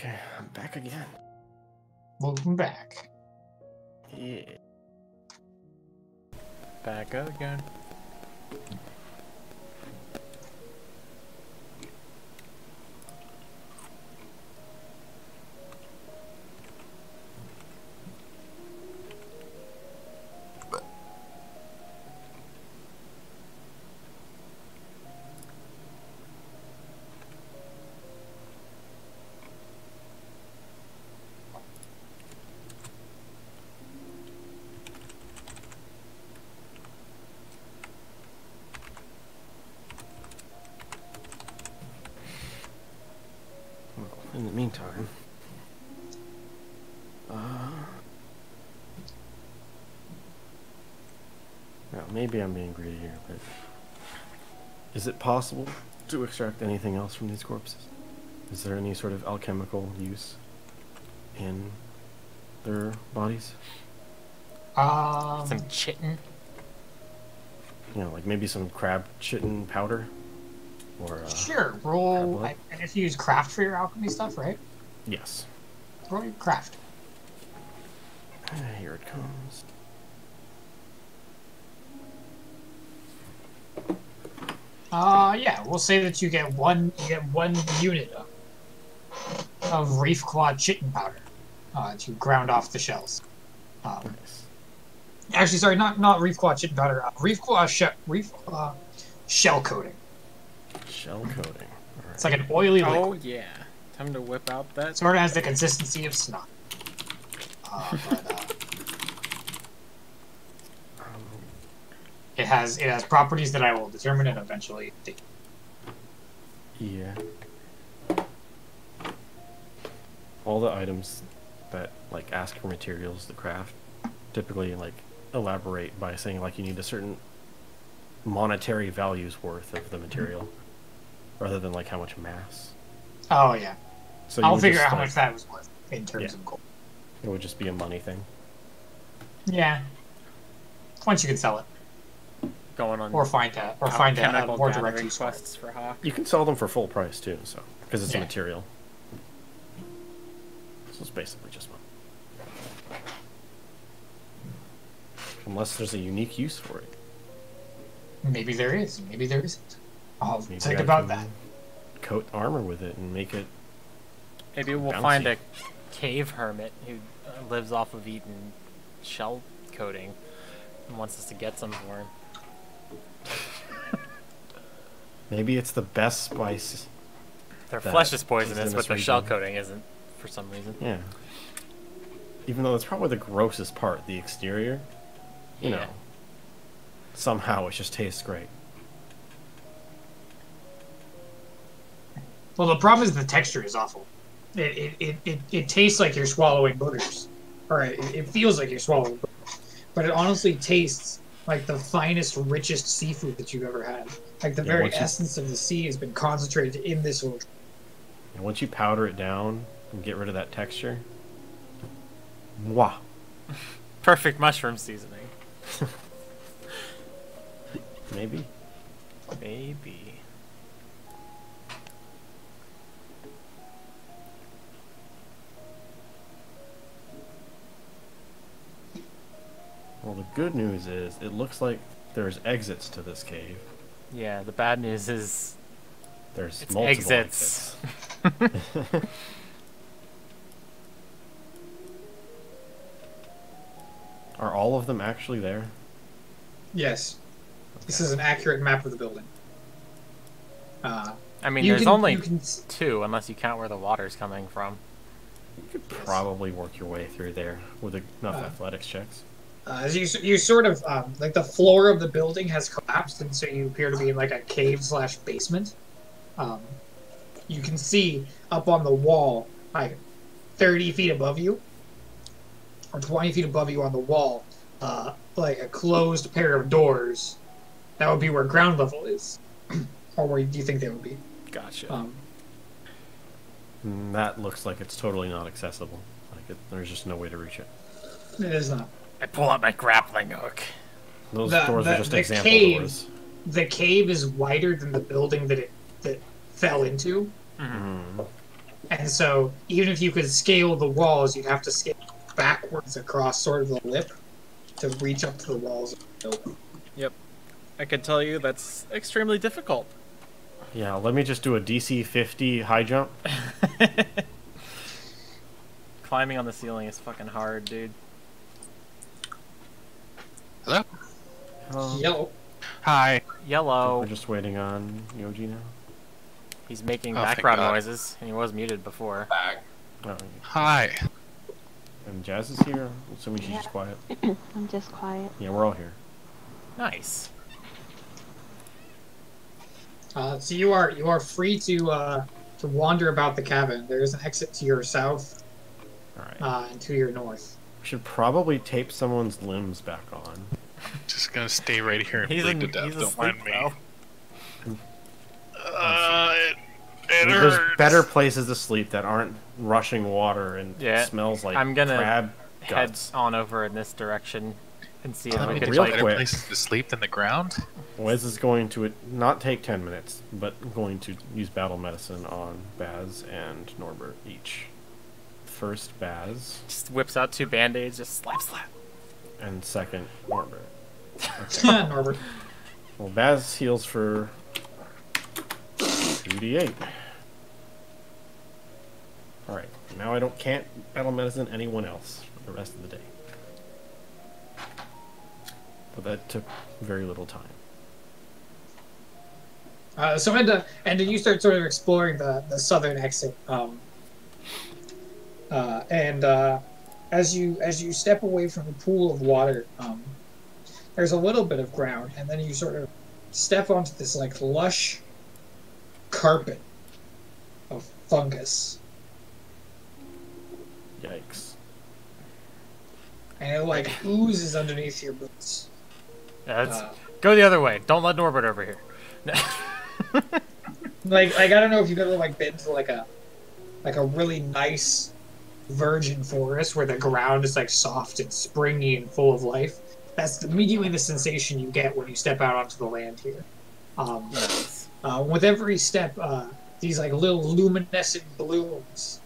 Okay, I'm back again. Welcome back. Yeah. Back again. Well, in the meantime, now maybe I'm being greedy here, but is it possible to extract anything else from these corpses? Is there any sort of alchemical use in their bodies? Some chitin. You know, like maybe some crab chitin powder? Or, Sure, crab roll. blood? I guess you use craft for your alchemy stuff, right? Yes. Roll your craft. Here it comes. Yeah, we'll say that you get one unit of reef claw chitin powder to ground off the shells. Nice. Actually, sorry, not reef claw chitin powder. Reef claw shell coating. Shell coating. It's like an oily liquid. Oh yeah. Time to whip out that. Sort of has the consistency of snot. It has properties that I will determine and eventually take. Yeah. All the items that like ask for materials to craft typically like elaborate by saying like you need a certain monetary values worth of the material rather than like how much mass. Oh yeah. So you I'll would figure just, out how like, much that was worth in terms Yeah. of gold. It would just be a money thing. Yeah. Once you can sell it, Going on. or find a chemical more direct gathering use for it. quests for Hawk. You can sell them for full price too, so because it's Yeah. a material. So it's basically just money. Unless there's a unique use for it. Maybe there is. Maybe there isn't. I'll Maybe think I about can that. Coat armor with it and make it. Maybe we'll Bouncy. find a cave hermit who lives off of eating shell coating and wants us to get some for him. Maybe it's the best spice. Their That flesh is is poisonous, in but this their shell region. coating isn't, for some reason. Yeah. Even though that's probably the grossest part, the exterior. You Yeah. know. Somehow it just tastes great. Well, the problem is the texture is awful. It tastes like you're swallowing boogers, or it feels like you're swallowing boogers, but it honestly tastes like the finest, richest seafood that you've ever had. Like the Yeah, very once you- essence of the sea has been concentrated in this little. And once you powder it down and get rid of that texture. Mwah. Perfect mushroom seasoning. Maybe. Maybe. Well, the good news is it looks like there's exits to this cave. Yeah, the bad news is There's it's multiple exits. Are all of them actually there? Yes, this is an accurate map of the building. I mean, You there's can- only you can- 2, unless you count where the water's coming from. You could probably work your way through there with enough Uh, athletics checks. As you sort of like the floor of the building has collapsed, and so you appear to be in like a cave/basement. You can see up on the wall, like 30 feet above you, or 20 feet above you on the wall, like a closed pair of doors. That would be where ground level is, or where do you think they would be? Gotcha. That looks like it's totally not accessible. Like there's just no way to reach it. It is not. I pull out my grappling hook. Those The- doors the- are just the example cave- doors. The cave is wider than the building that fell into. Mhm. And so even if you could scale the walls, you'd have to scale backwards across sort of the lip to reach up to the walls of the building. Yep. I can tell you that's extremely difficult. Yeah, let me just do a DC 50 high jump. Climbing on the ceiling is fucking hard, dude. Hello? Yellow. Hi. Yellow. We're just waiting on Yoji now. He's making Oh, thank background God. noises, and he was muted before. Back. Oh, Hi. and Jazz is here, assuming she's just quiet. I'm just quiet. Yeah, we're all here. Nice. So you are free to wander about the cabin. There is an exit to your south Alright. and to your north. We should probably tape someone's limbs back on. Just gonna stay right here and bleed to death. he's Don't asleep, mind me. though. It There's hurts. better places to sleep that aren't rushing water and Yeah, smells like I'm gonna crab Head guts. on over in this direction and see if I we mean, can there's real like. better quick. places to sleep than the ground. Wes is going to not take 10 minutes, but going to use battle medicine on Baz and Norbert each. First Baz, Just whips out 2 band-aids, just slap. and second Norbert. Norbert. Well, Baz heals for 2d8. Alright, now I can't battle medicine anyone else for the rest of the day. But that took very little time. So Enda, you start sort of exploring the southern exit. As you step away from the pool of water, there's a little bit of ground, and then you sort of step onto this like lush carpet of fungus, Yikes. and it like oozes underneath your boots. Yeah, go the other way. Don't let Norbert over here. Like I don't know if you've ever like been to like a really nice virgin forest where the ground is like soft and springy and full of life. That's immediately the sensation you get when you step out onto the land here. Nice. With every step, these like little luminescent blooms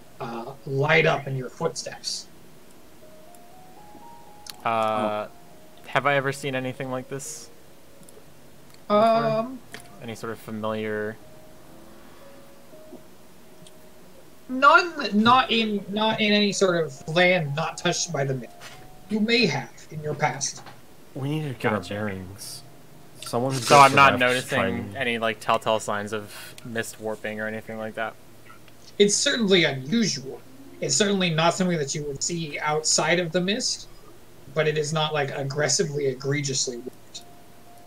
light up in your footsteps. Have I ever seen anything like this? Any sort of familiar? Not in any sort of land not touched by the myth. You may have in your past. We need to get our bearings. Someone who's So got I'm not survived noticing trying- any like telltale signs of mist warping or anything like that. It's certainly unusual. It's certainly not something that you would see outside of the mist, but it is not like aggressively, egregiously warped.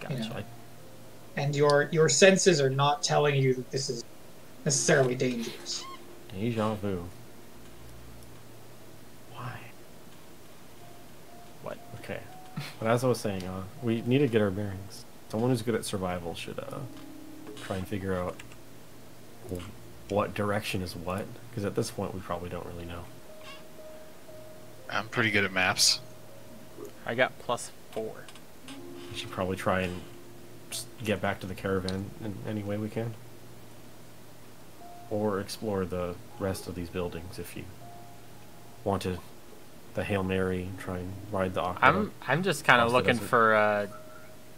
Gotcha. You know? And your senses are not telling you that this is necessarily dangerous. Deja vu. Why? What? Okay. But as I was saying, we need to get our bearings. Someone who's good at survival should try and figure out what direction is what, because at this point we probably don't really know. I'm pretty good at maps. I got +4. We should probably try and just get back to the caravan in any way we can. Or explore the rest of these buildings if you want to. The Hail Mary and try and ride the aqueduct. I'm just kind of Across the looking desert. for a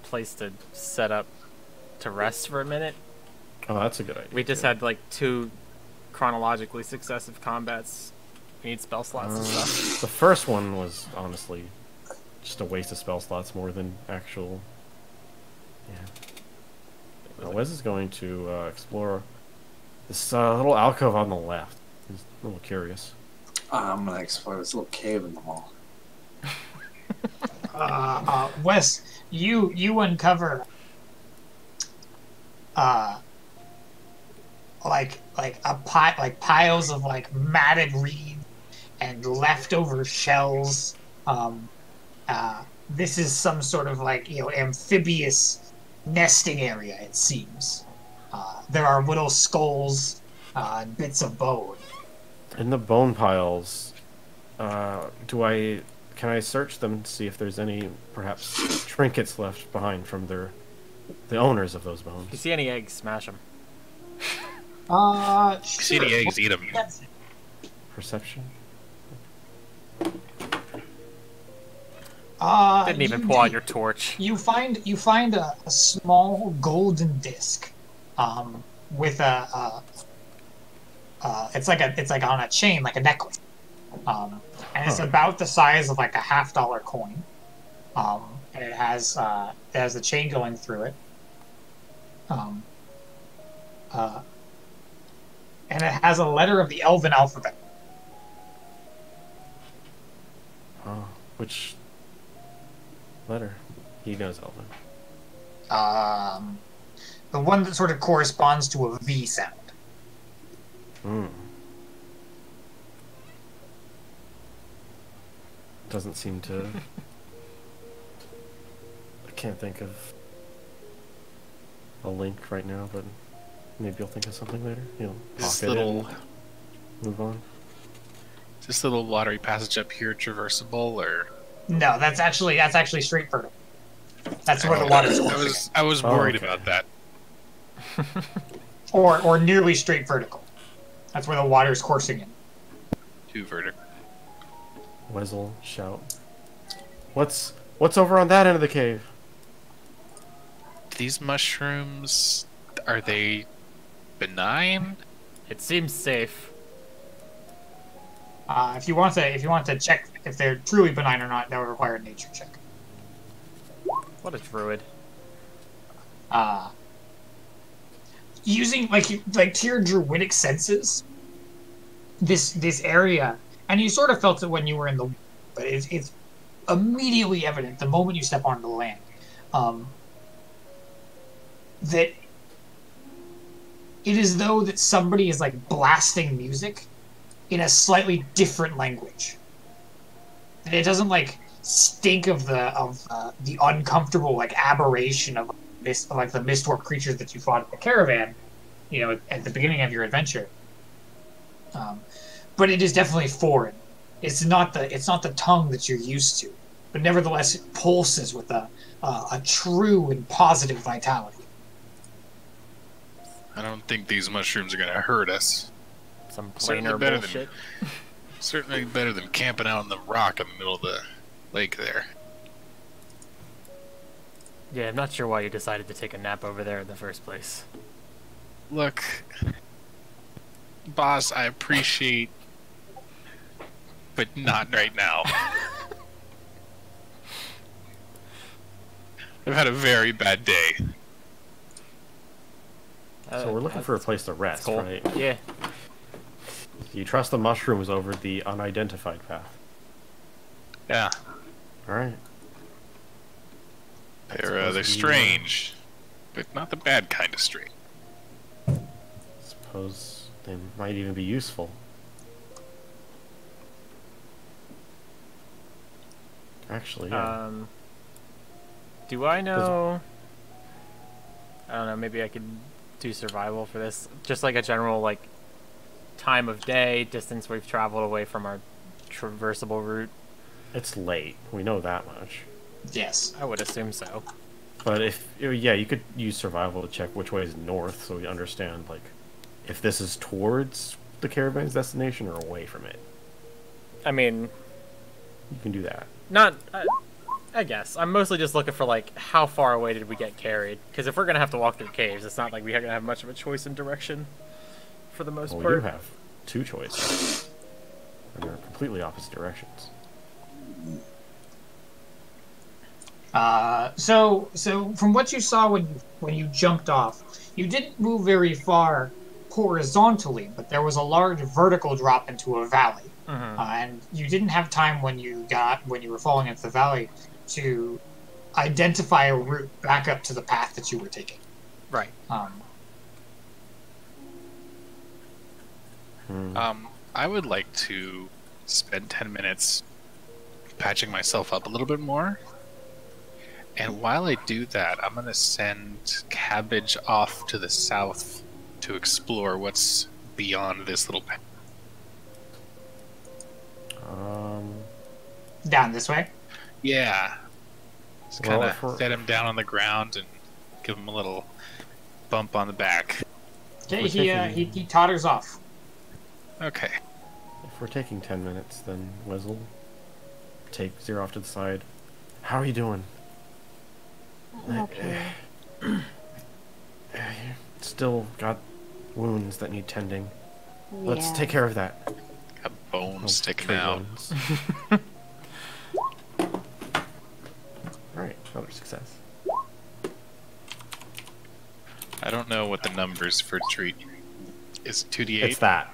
place to set up to rest for a minute. Oh, that's a good idea. We just too. had like 2 chronologically successive combats. We need spell slots and stuff. The first one was honestly just a waste of spell slots more than actual. Yeah. Now, Wes is going to explore this little alcove on the left. He's a little curious. I'm gonna explore this little cave in the wall. Wes, you uncover piles of like matted reed and leftover shells. This is some sort of like amphibious nesting area. It seems there are little skulls and bits of bone. In the bone piles, can I search them to see if there's any perhaps trinkets left behind from the owners of those If you bones? see any eggs, smash them. See Sure. the eggs, eat them. Perception. Didn't even You pull out do. your torch. You find a small golden disc, with it's like on a chain, like a necklace, and it's Huh. about the size of like a $50 coin, and it has the chain going through it, um, uh, and it has a letter of the Elven alphabet. Oh, which letter? He knows Elven. The one that sort of corresponds to a V sound. Hmm. Doesn't seem to. I can't think of a link right now, but maybe you'll think of something later. You'll This pocket it little, and move on. is this little watery passage up here traversable, or? No, that's actually straight vertical. That's where the water's coursing. I was Oh, worried okay. about that. Or nearly straight vertical. That's where the water's coursing in. Too vertical. Weasel shout. What's over on that end of the cave? These mushrooms, are they benign? It seems safe. If you want to check if they're truly benign or not, that would require a nature check. What a druid. Using like to your druidic senses, this area, and you sort of felt it when you were in the, but it's immediately evident the moment you step onto the land, that it is though that somebody is like blasting music in a slightly different language. And it doesn't like stink of the uncomfortable like aberration of this, like the Mistwarp creatures that you fought at the caravan, at the beginning of your adventure. But it is definitely foreign. It's not the tongue that you're used to, but nevertheless it pulses with a true and positive vitality. I don't think these mushrooms are gonna hurt us. Some Certainly planar better bullshit. Certainly better than camping out on the rock in the middle of the lake there. Yeah, I'm not sure why you decided to take a nap over there in the first place. Look, boss, I appreciate, but not right now. I've had a very bad day. So we're looking for a place to rest, cool. right? Yeah. You trust the mushrooms over the unidentified path. Yeah, All right. they're strange, but not the bad kind of strange. Suppose they might even be useful. Actually, yeah. Do I know? I don't know. Maybe I could do survival for this. Just like a general like time of day, distance we've traveled away from our traversable route. It's late. We know that much. Yes. I would assume so. But you could use survival to check which way is north, so we understand like if this is towards the caravan's destination or away from it. I mean, You can do that. not. I guess I'm mostly just looking for like how far away did we get carried? Because if we're gonna have to walk through caves, it's not like we're gonna have much of a choice in direction. For the most Well, part. you have two choices, and they're completely opposite directions. So from what you saw when you jumped off, you didn't move very far horizontally, but there was a large vertical drop into a valley, and you didn't have time when you were falling into the valley to identify a route back up to the path that you were taking. Right. I would like to spend 10 minutes patching myself up a little bit more. And while I do that, I'm going to send Cabbage off to the south to explore what's beyond this little path. Down this way. Yeah. Just Well, kind if we're- of set him down on the ground and give him a little bump on the back. Okay, he totters off. Okay. If we're taking 10 minutes, then Wes will take Zero off to the side. How are you doing? Okay. Still got wounds that need tending. Let's Yeah. take care of that. Got bones sticking Trade out. wounds. Alright, another success. I don't know what the numbers for treat is. 2d8. It's that.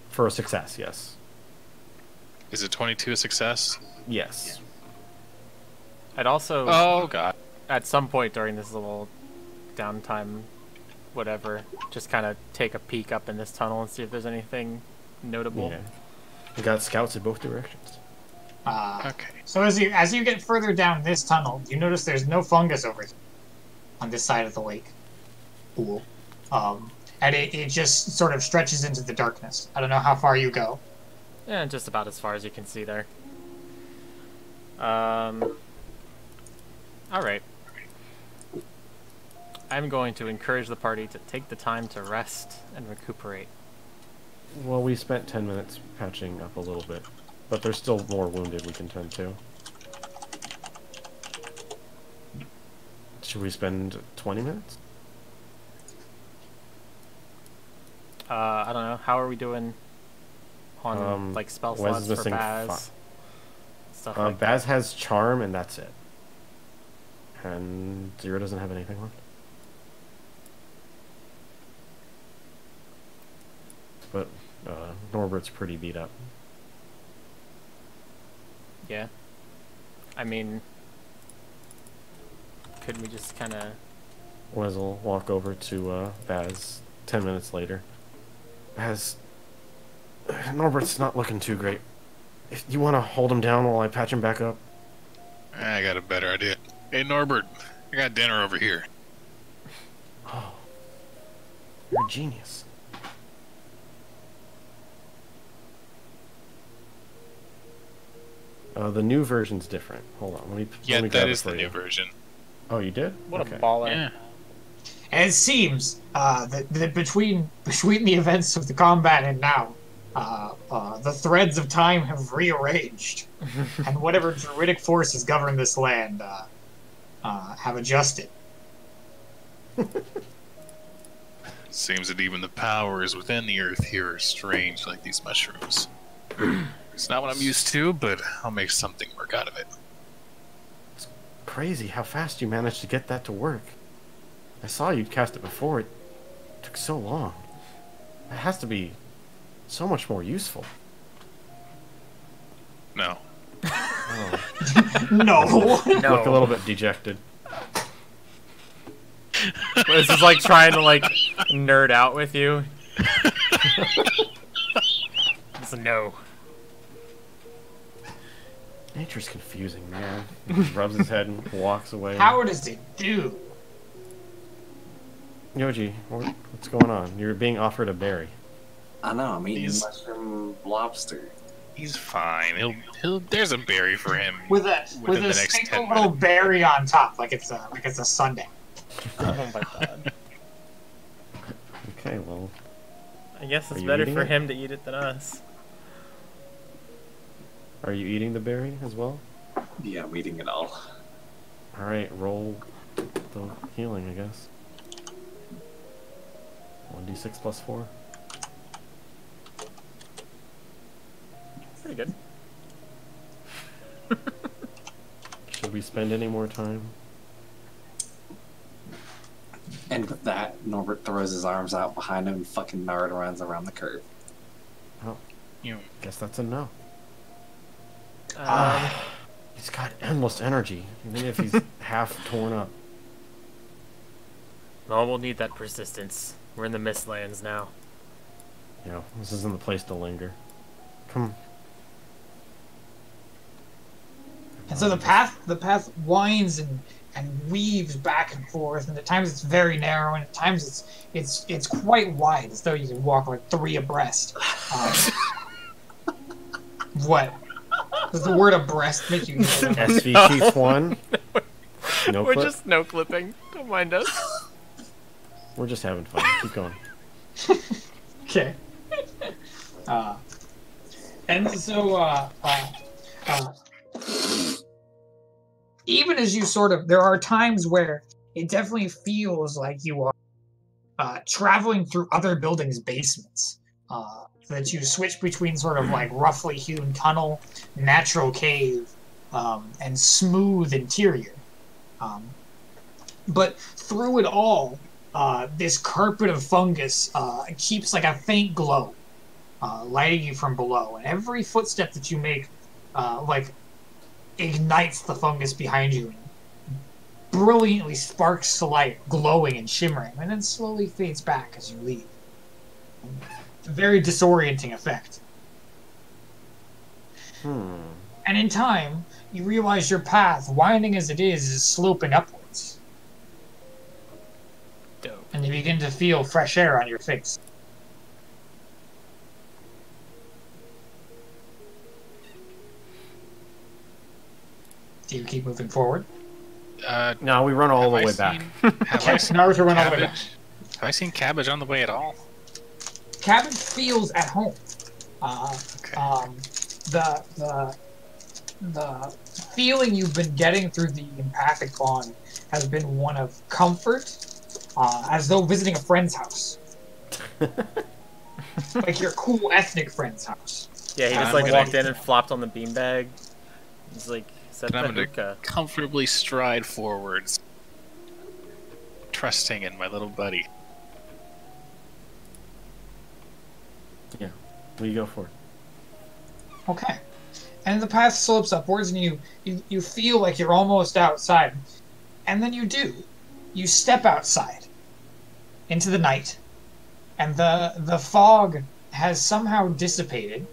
For a success, yes. Is it 22 a success? Yes. I'd also, Oh god. at some point during this little downtime, whatever, just kind of take a peek up in this tunnel and see if there's anything notable. Yeah. We got scouts in both directions. Okay. So as you get further down this tunnel, you notice there's no fungus over here on this side of the lake pool. And it just sort of stretches into the darkness. I don't know how far you go. Yeah, just about as far as you can see there. Alright. I'm going to encourage the party to take the time to rest and recuperate. Well, we spent 10 minutes patching up a little bit, but there's still more wounded we can tend to. Should we spend 20 minutes? I don't know. How are we doing on like spell Wes slots is for missing Baz? Stuff like Baz has charm, and that's it. And Zero doesn't have anything left. But Norbert's pretty beat up. that. Yeah. I mean, could we just kind of... Wes will walk over to Baz 10 minutes later. Baz, Norbert's not looking too great. If you want to hold him down while I patch him back up? I got a better idea. Hey Norbert, I got dinner over here. Oh, you're a genius. The new version's different. Hold on, let me Yeah, grab that it is for the you. new version. Oh, you did? What Okay. a baller. Yeah. And it seems that between the events of the combat and now, the threads of time have rearranged, and whatever druidic forces govern this land have adjusted. Seems that even the powers within the earth here are strange, like these mushrooms. It's not what I'm used to, but I'll make something work out of it. Crazy how fast you managed to get that to work. I saw you'd cast it before. It took so long. It has to be so much more useful. No. Oh, No. look a little bit dejected. This is like trying to like nerd out with you. It's a no. Nature's confusing, man. He rubs his head and walks away. How does it do? Yoji, what's going on? You're being offered a berry. I know, I'm eating He's- mushroom lobster. He's fine. He'll there's a berry for him With a within the next single 10 little minutes. berry on top, like it's a sundae. Oh my god. Okay, well, I guess Are it's you better eating for it? him to eat it than us. are you eating the berry as well? Yeah, I'm eating it all. Alright, roll the healing, I guess. 1d6 plus 4. Pretty good. Should we spend any more time? And with that, Norbert throws his arms out behind him and fucking Nard runs around the curve. Oh, You guess that's a no. Um, He's got endless energy, even if he's half torn up. no, we'll need that persistence. We're in the Mistlands now. You know, this isn't the place to linger. Come. And so the path winds and weaves back and forth, and at times it's very narrow, and at times it's quite wide, as though you could walk like 3 abreast. What? Does the word abreast make you? SV Keith 1. No We're clip. just no clipping. Don't mind us. We're just having fun. Keep going. Okay. Uh, and so, uh, even as you sort of, there are times where it definitely feels like you are traveling through other buildings' basements. That you switch between sort of like roughly hewn tunnel, natural cave, and smooth interior. But through it all, this carpet of fungus keeps like a faint glow, lighting you from below. And every footstep that you make, like, ignites the fungus behind you, and brilliantly sparks to light, glowing and shimmering, and then slowly fades back as you leave. It's a very disorienting effect. And in time, you realize your path, winding as it is sloping upwards. Dope. And you begin to feel fresh air on your face. Do you keep moving forward? No, we run all the have way I back. Have I seen Naruto run all the way back. cabbage? Have I seen cabbage on the way at all? Cabbage feels at home. Okay. The feeling you've been getting through the empathic bond has been one of comfort, as though visiting a friend's house, like your cool ethnic friend's house. Yeah, he just I'm like gonna- walked in and flopped on the beanbag. He's like, set And the I'm gonna hookah. comfortably stride forwards, trusting in my little buddy. Yeah, what do you go for? Okay. And the path slopes upwards, and you feel like you're almost outside. And then you do. You step outside into the night, and the fog has somehow dissipated,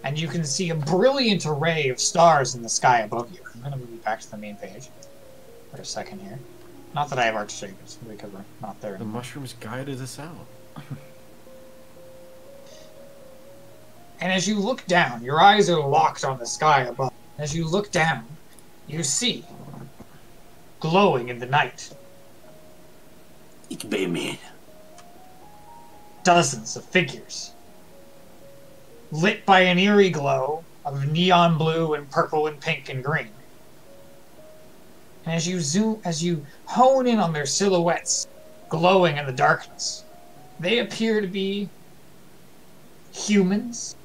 and you can see a brilliant array of stars in the sky above you. I'm going to move you back to the main page for a second here. Not that I have art to show you, but because we're not there The anymore. mushrooms guided us out. And as you look down, your eyes are locked on the sky above. As you look down, you see, glowing in the night, Ich bin me. dozens of figures, lit by an eerie glow of neon blue and purple and pink and green. And as you hone in on their silhouettes, glowing in the darkness, they appear to be humans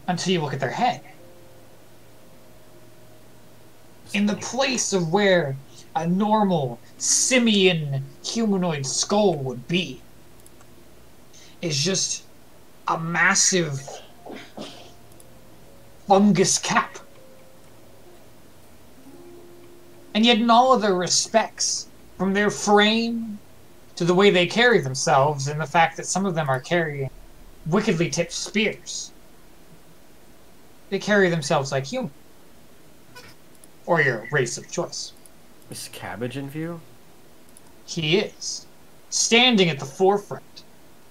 until you look at their head. In the place of where a normal simian humanoid skull would be is just a massive fungus cap. And yet in all other respects, from their frame to the way they carry themselves, and the fact that some of them are carrying wickedly tipped spears, they carry themselves like humans. Or your race of choice. Is Cabbage in view? He is. Standing at the forefront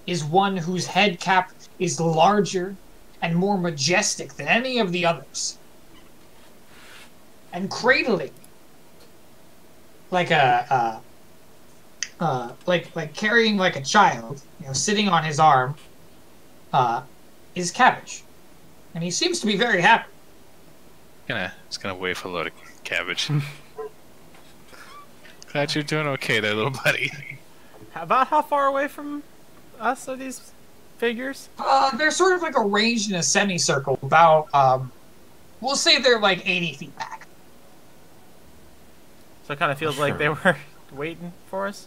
is one whose head cap is larger and more majestic than any of the others. And cradling, like like carrying like a child, sitting on his arm, is Cabbage. And he seems to be very happy. Just gonna wave hello to cabbage. Glad you're doing okay there, little buddy. About how far away from us are these figures? They're sort of like arranged in a semicircle, about, we'll say they're like 80 feet back. So it kind of feels like they were waiting for us.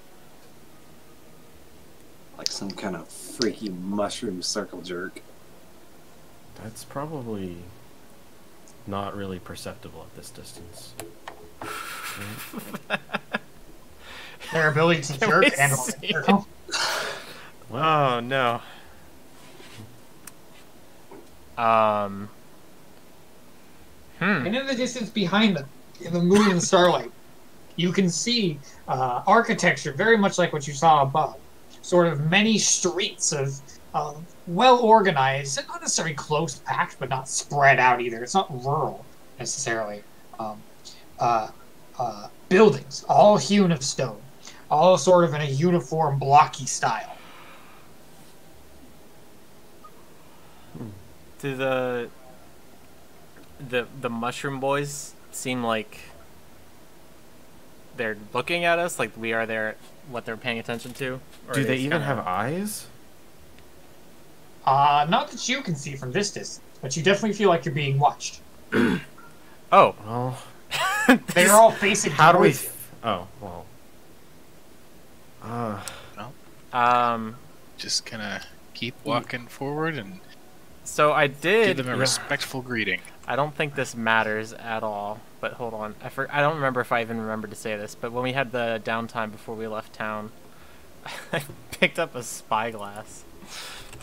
Like some kind of freaky mushroom circle jerk. That's probably not really perceptible at this distance. Their ability to Can jerk we and see circle. Oh no. And in the distance behind them, in the moon and starlight, you can see architecture very much like what you saw above. Sort of many streets of well organized, and not necessarily close packed, but not spread out either. It's not rural necessarily. Buildings, all hewn of stone, all sort of in a uniform, blocky style. Do the mushroom boys seem like they're looking at us, like we are there, what they're paying attention to? Or Do are they just even kinda- have eyes? Not that you can see from this distance, but you definitely feel like you're being watched. Oh, Well, They're all facing how do we? towards you. Oh well. Just gonna keep walking forward and so I give did. them a respectful greeting. I don't think this matters at all, but hold on. I don't remember if I even remembered to say this, but when we had the downtime before we left town, I picked up a spyglass.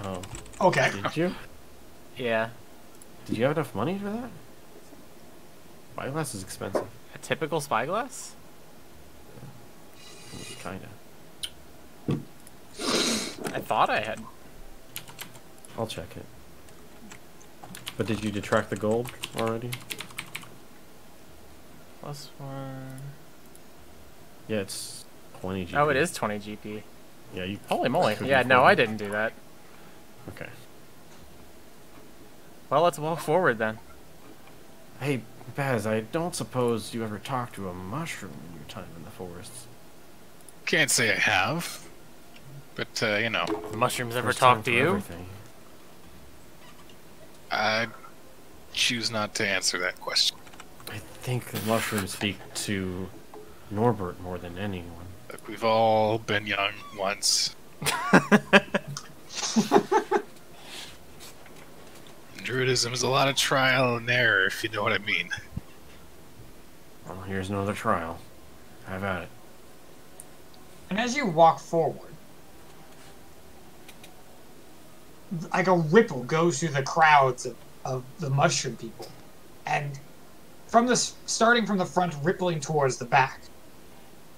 Oh, Okay. did you? Yeah, Did you have enough money for that? Spyglass is expensive. a typical spyglass? Kinda. I thought I had. I'll check it. But did you detract the gold already? Plus one. Yeah, it's 20 GP. Oh, it is 20 GP. Yeah, you. Holy moly. could Yeah, be no, I 40. didn't do that. Okay. Well, let's walk forward then. Hey, Baz, I don't suppose you ever talked to a mushroom in your time in the forests. Can't say I have, but you know, Mushrooms ever First talk time to for you? everything. I choose not to answer that question. I think the mushrooms speak to Norbert more than anyone. Look, we've all been young once. Druidism is a lot of trial and error, if you know what I mean. Well, here's another trial. Have at it. And as you walk forward, like a ripple goes through the crowds of the mushroom people. And from this, starting from the front, rippling towards the back,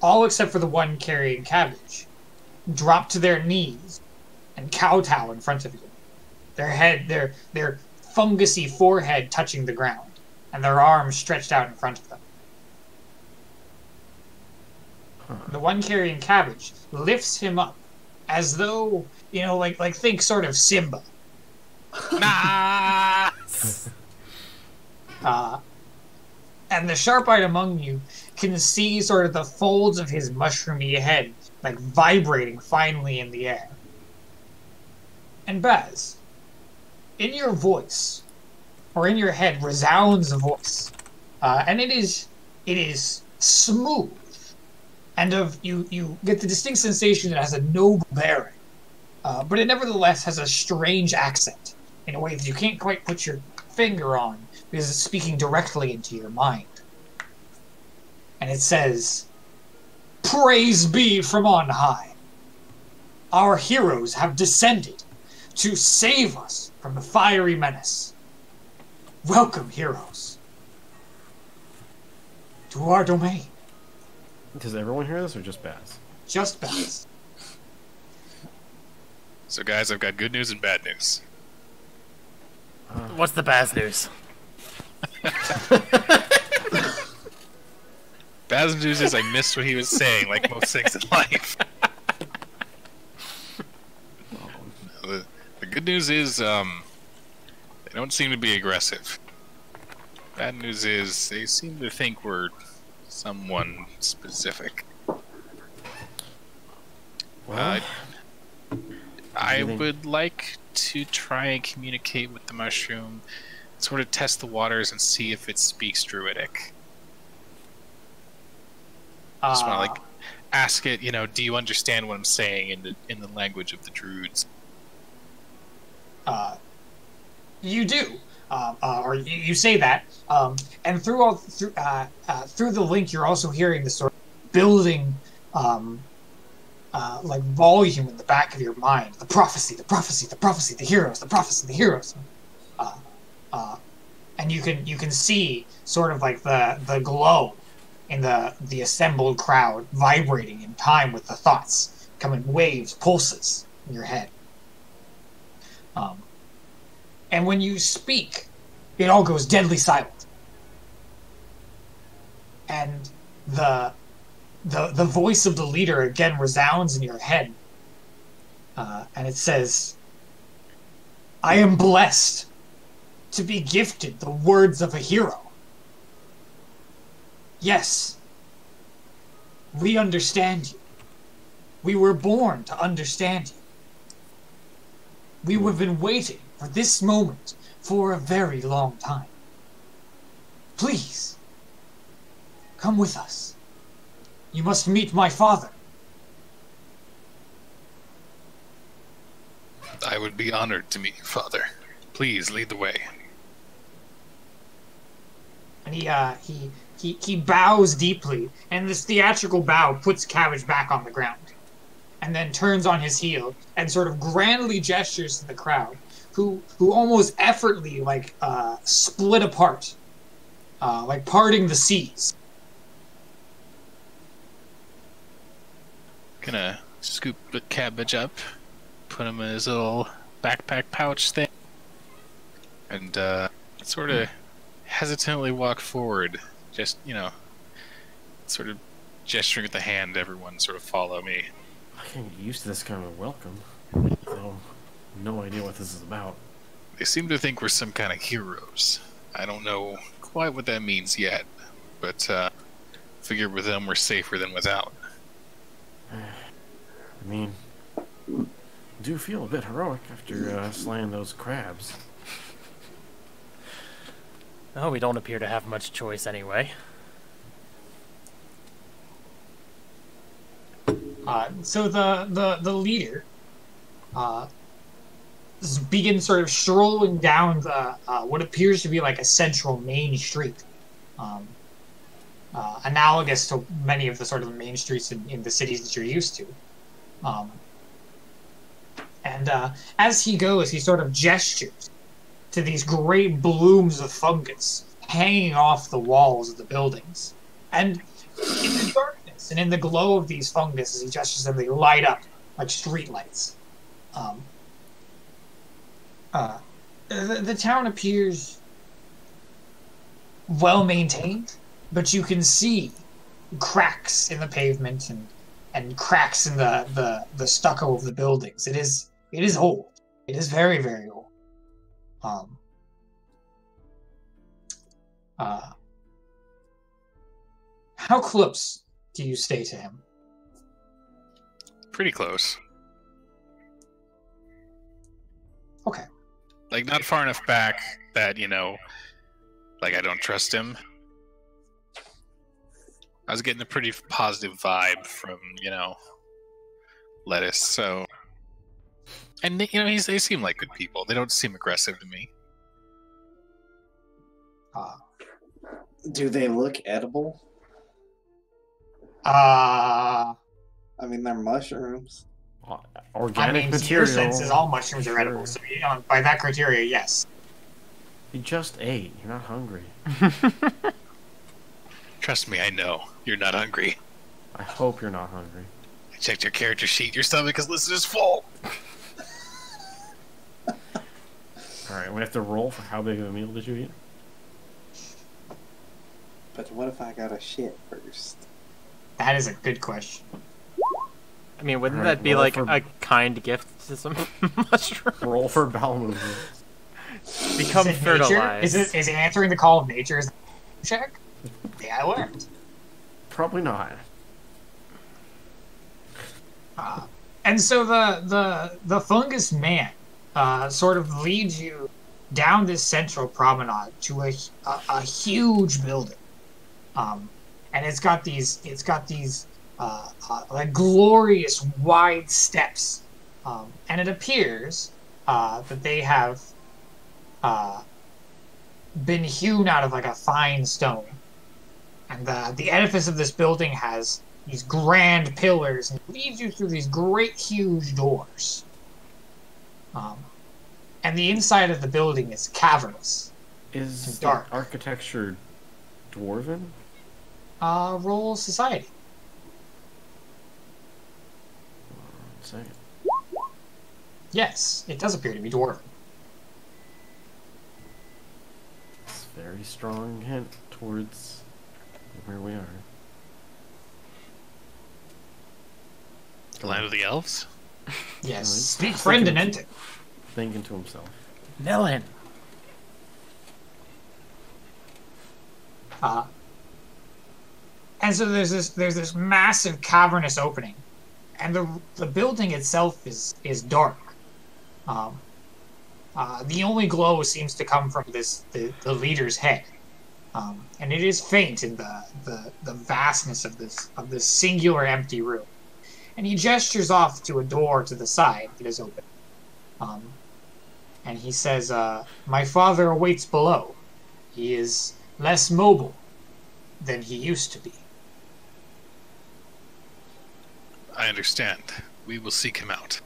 all except for the one carrying cabbage, drop to their knees and kowtow in front of you. Their fungusy forehead touching the ground, and their arms stretched out in front of them. The one carrying cabbage lifts him up as though, like think sort of Simba. Nah! And the sharp-eyed among you can see sort of the folds of his mushroomy head, like vibrating finely in the air. And Baz, in your voice, or in your head, resounds a voice, and it is smooth, and you get the distinct sensation that it has a noble bearing, but it nevertheless has a strange accent in a way that you can't quite put your finger on because it's speaking directly into your mind. And it says, "Praise be from on high. Our heroes have descended to save us from the fiery menace. Welcome, heroes, to our domain." Does everyone hear this or just Baz? Just Baz. So guys, I've got good news and bad news. What's the bad news? Bad news is I missed what he was saying, like most things in life. The good news is, they don't seem to be aggressive. Bad news is, they seem to think we're someone specific. Well, I would like to try and communicate with the mushroom, sort of test the waters and see if it speaks Druidic. Just want to ask it, do you understand what I'm saying in the language of the Druids? You do, or you say that, and through the link, you're also hearing this sort of building, like volume in the back of your mind. The prophecy, the prophecy, the prophecy, the heroes, the prophecy, the heroes, and you can see sort of like the glow in the assembled crowd vibrating in time with the thoughts, coming waves, pulses in your head. And when you speak, it all goes deadly silent. And the voice of the leader again resounds in your head. And it says, "I am blessed to be gifted the words of a hero. Yes, we understand you. We were born to understand you. We have been waiting for this moment for a very long time. Please, come with us. You must meet my father. I would be honored to meet you, Father. Please lead the way. And he bows deeply, and this theatrical bow puts Cabbage back on the ground, and then turns on his heel and sort of grandly gestures to the crowd, who almost effortlessly split apart, like parting the seas. Gonna scoop the Cabbage up, put him in his little backpack pouch thing, and sort of hesitantly walk forward, just, sort of gesturing with the hand, everyone sort of follow me. I can't get used to this kind of welcome. Though, no idea what this is about. They seem to think we're some kind of heroes. I don't know quite what that means yet, but figure with them we're safer than without. I mean, I do feel a bit heroic after slaying those crabs. Oh, we don't appear to have much choice anyway. So the leader begins sort of strolling down the what appears to be like a central main street, analogous to many of the sort of main streets in the cities that you're used to. And as he goes, he sort of gestures to these great blooms of fungus hanging off the walls of the buildings. And in the darkness and in the glow of these fungus, as he gestures them, they light up like streetlights. The town appears well maintained, but you can see cracks in the pavement and cracks in the stucco of the buildings. It is old. It is very, very old. How close do you stay to him? Pretty close. Okay. Like, not far enough back that, I don't trust him. I was getting a pretty positive vibe from, Lettuce, so... And, they seem like good people. They don't seem aggressive to me. Do they look edible? I I mean, they're mushrooms. Organic mean, material. your sense is all mushrooms are edible, so by that criteria, yes. You just ate. You're not hungry. Trust me, I know. You're not hungry. I hope you're not hungry. I checked your character sheet. Your stomach is listed as full. Alright, we have to roll for how big of a meal did you eat? But what if I got a shit first? That is a good question. I mean, wouldn't Alright, that be roll like for- a kind gift to some mushroom? Roll for bowel movement. Become Is it nature? fertilized. Is it answering the call of nature? Is it a check? Yeah, I learned. Probably not. And so the fungus man sort of leads you down this central promenade to a huge building, and it's got these like glorious wide steps, and it appears that they have been hewn out of like a fine stone, and the edifice of this building has these grand pillars and leads you through these great huge doors. And the inside of the building is cavernous. Is the dark. architecture dwarven? Roll society. One second. Yes, it does appear to be dwarven. It's a very strong hint towards where we are. The land of the elves? Yes, Nice. speak friend and enter. Thinking to himself. Melon. Uh, and so there's this massive cavernous opening, and the building itself is dark. The only glow seems to come from the leader's head, and it is faint in the vastness of this singular empty room. And he gestures off to a door to the side that is open, and he says, "My father awaits below. He is less mobile than he used to be." I understand. We will seek him out.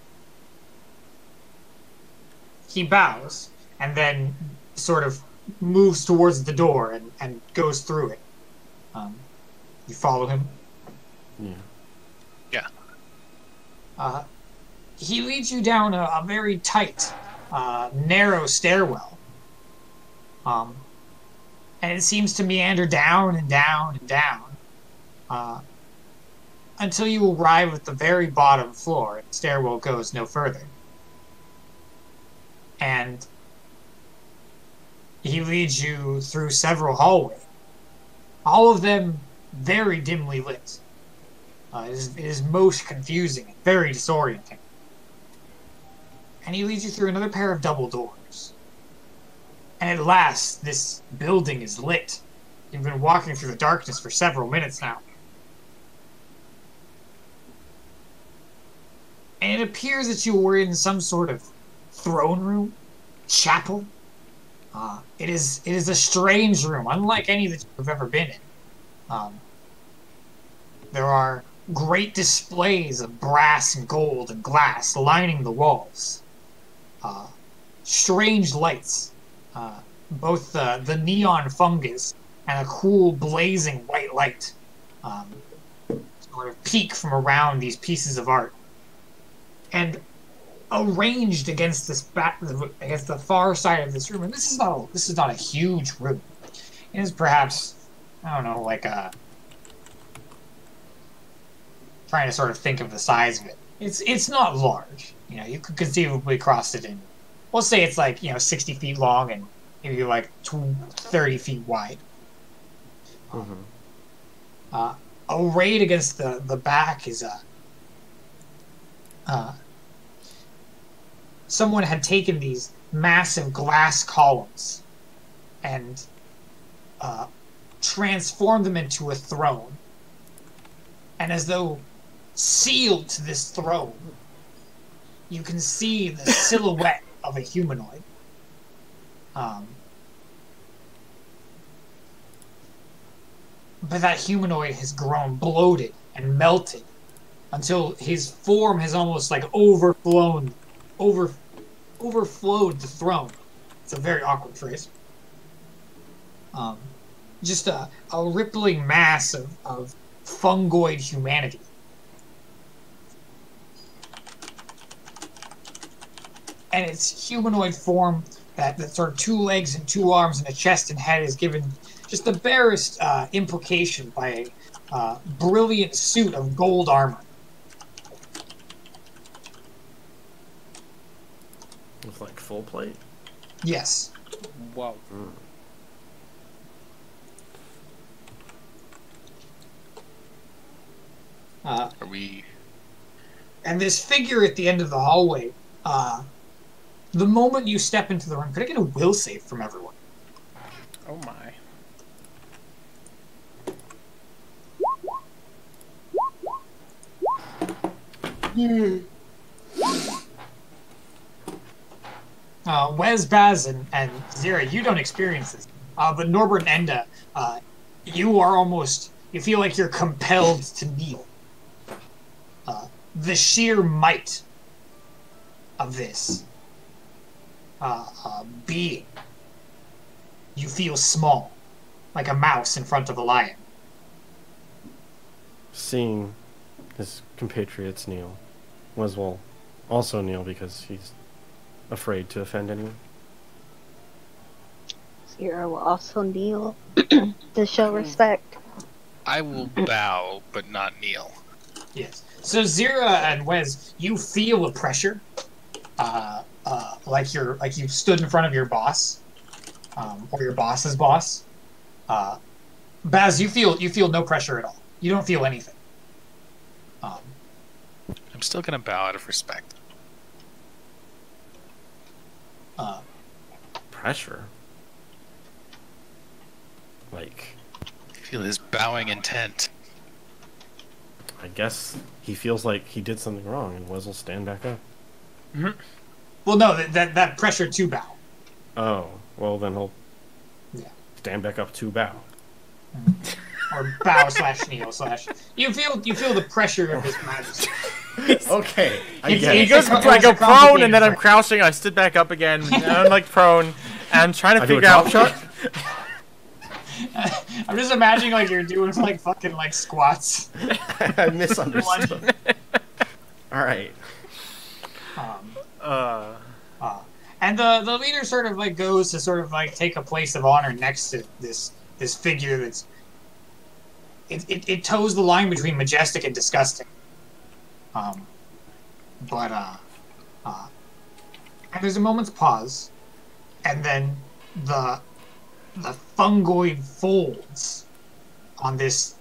He bows and then sort of moves towards the door and goes through it. You follow him? Yeah. He leads you down a very tight, narrow stairwell. And it seems to meander down and down and down until you arrive at the very bottom floor, and the stairwell goes no further. And he leads you through several hallways, all of them very dimly lit. It is most confusing and very disorienting. And he leads you through another pair of double doors. And at last, this building is lit. You've been walking through the darkness for several minutes now. And it appears that you were in some sort of throne room, chapel. It is a strange room, unlike any that you've ever been in. There are great displays of brass and gold and glass lining the walls. Strange lights, both the neon fungus and a cool blazing white light sort of peek from around these pieces of art. And arranged against against the far side of this room, and this is not a huge room. It is perhaps, I don't know, like trying to sort of think of the size of it. It's not large. You know, you could conceivably cross it in. We'll say it's like 60 feet long and maybe like 30 feet wide. Arrayed against the back is someone had taken these massive glass columns and transformed them into a throne. And as though sealed to this throne, you can see the silhouette of a humanoid. But that humanoid has grown bloated and melted until his form has almost like overflowed the throne. It's a very awkward phrase. Just a rippling mass of fungoid humanity. And its humanoid form, that sort of 2 legs and 2 arms and a chest and head, is given just the barest implication by a brilliant suit of gold armor. With like full plate? Yes. Whoa. Are we... And this figure at the end of the hallway, the moment you step into the room, could I get a will save from everyone? Oh my. Wes, Baz, and Zira, you don't experience this. But Norbert and Enda, you feel like you're compelled to kneel. The sheer might of this being. You feel small, like a mouse in front of a lion. Seeing his compatriots kneel, Wes will also kneel because he's afraid to offend anyone. Zero will also kneel to show respect. I will bow, but not kneel. Yes. So Zira and Wes, you feel a pressure, like you stood in front of your boss, or your boss's boss, Baz, you feel no pressure at all. You don't feel anything. I'm still gonna bow out of respect. Pressure? Like, Feel his bowing intent. I guess he feels like he did something wrong and Wes will stand back up. Well, no, that pressure to bow. Oh, well then he'll Yeah. stand back up to bow. Or bow / kneel / you feel the pressure of his majesty. Okay, I It's- get He it. goes, It's a- I it's go a prone, and then I'm complicated crouching. I sit back up again, and I'm like prone, and I'm trying to I do a figure top out. shot? I'm just imagining like you're doing like fucking like squats. I misunderstood. Alright. And the leader sort of like goes to sort of like take a place of honor next to this figure that's it toes the line between majestic and disgusting. And there's a moment's pause, and then the fungoid folds on this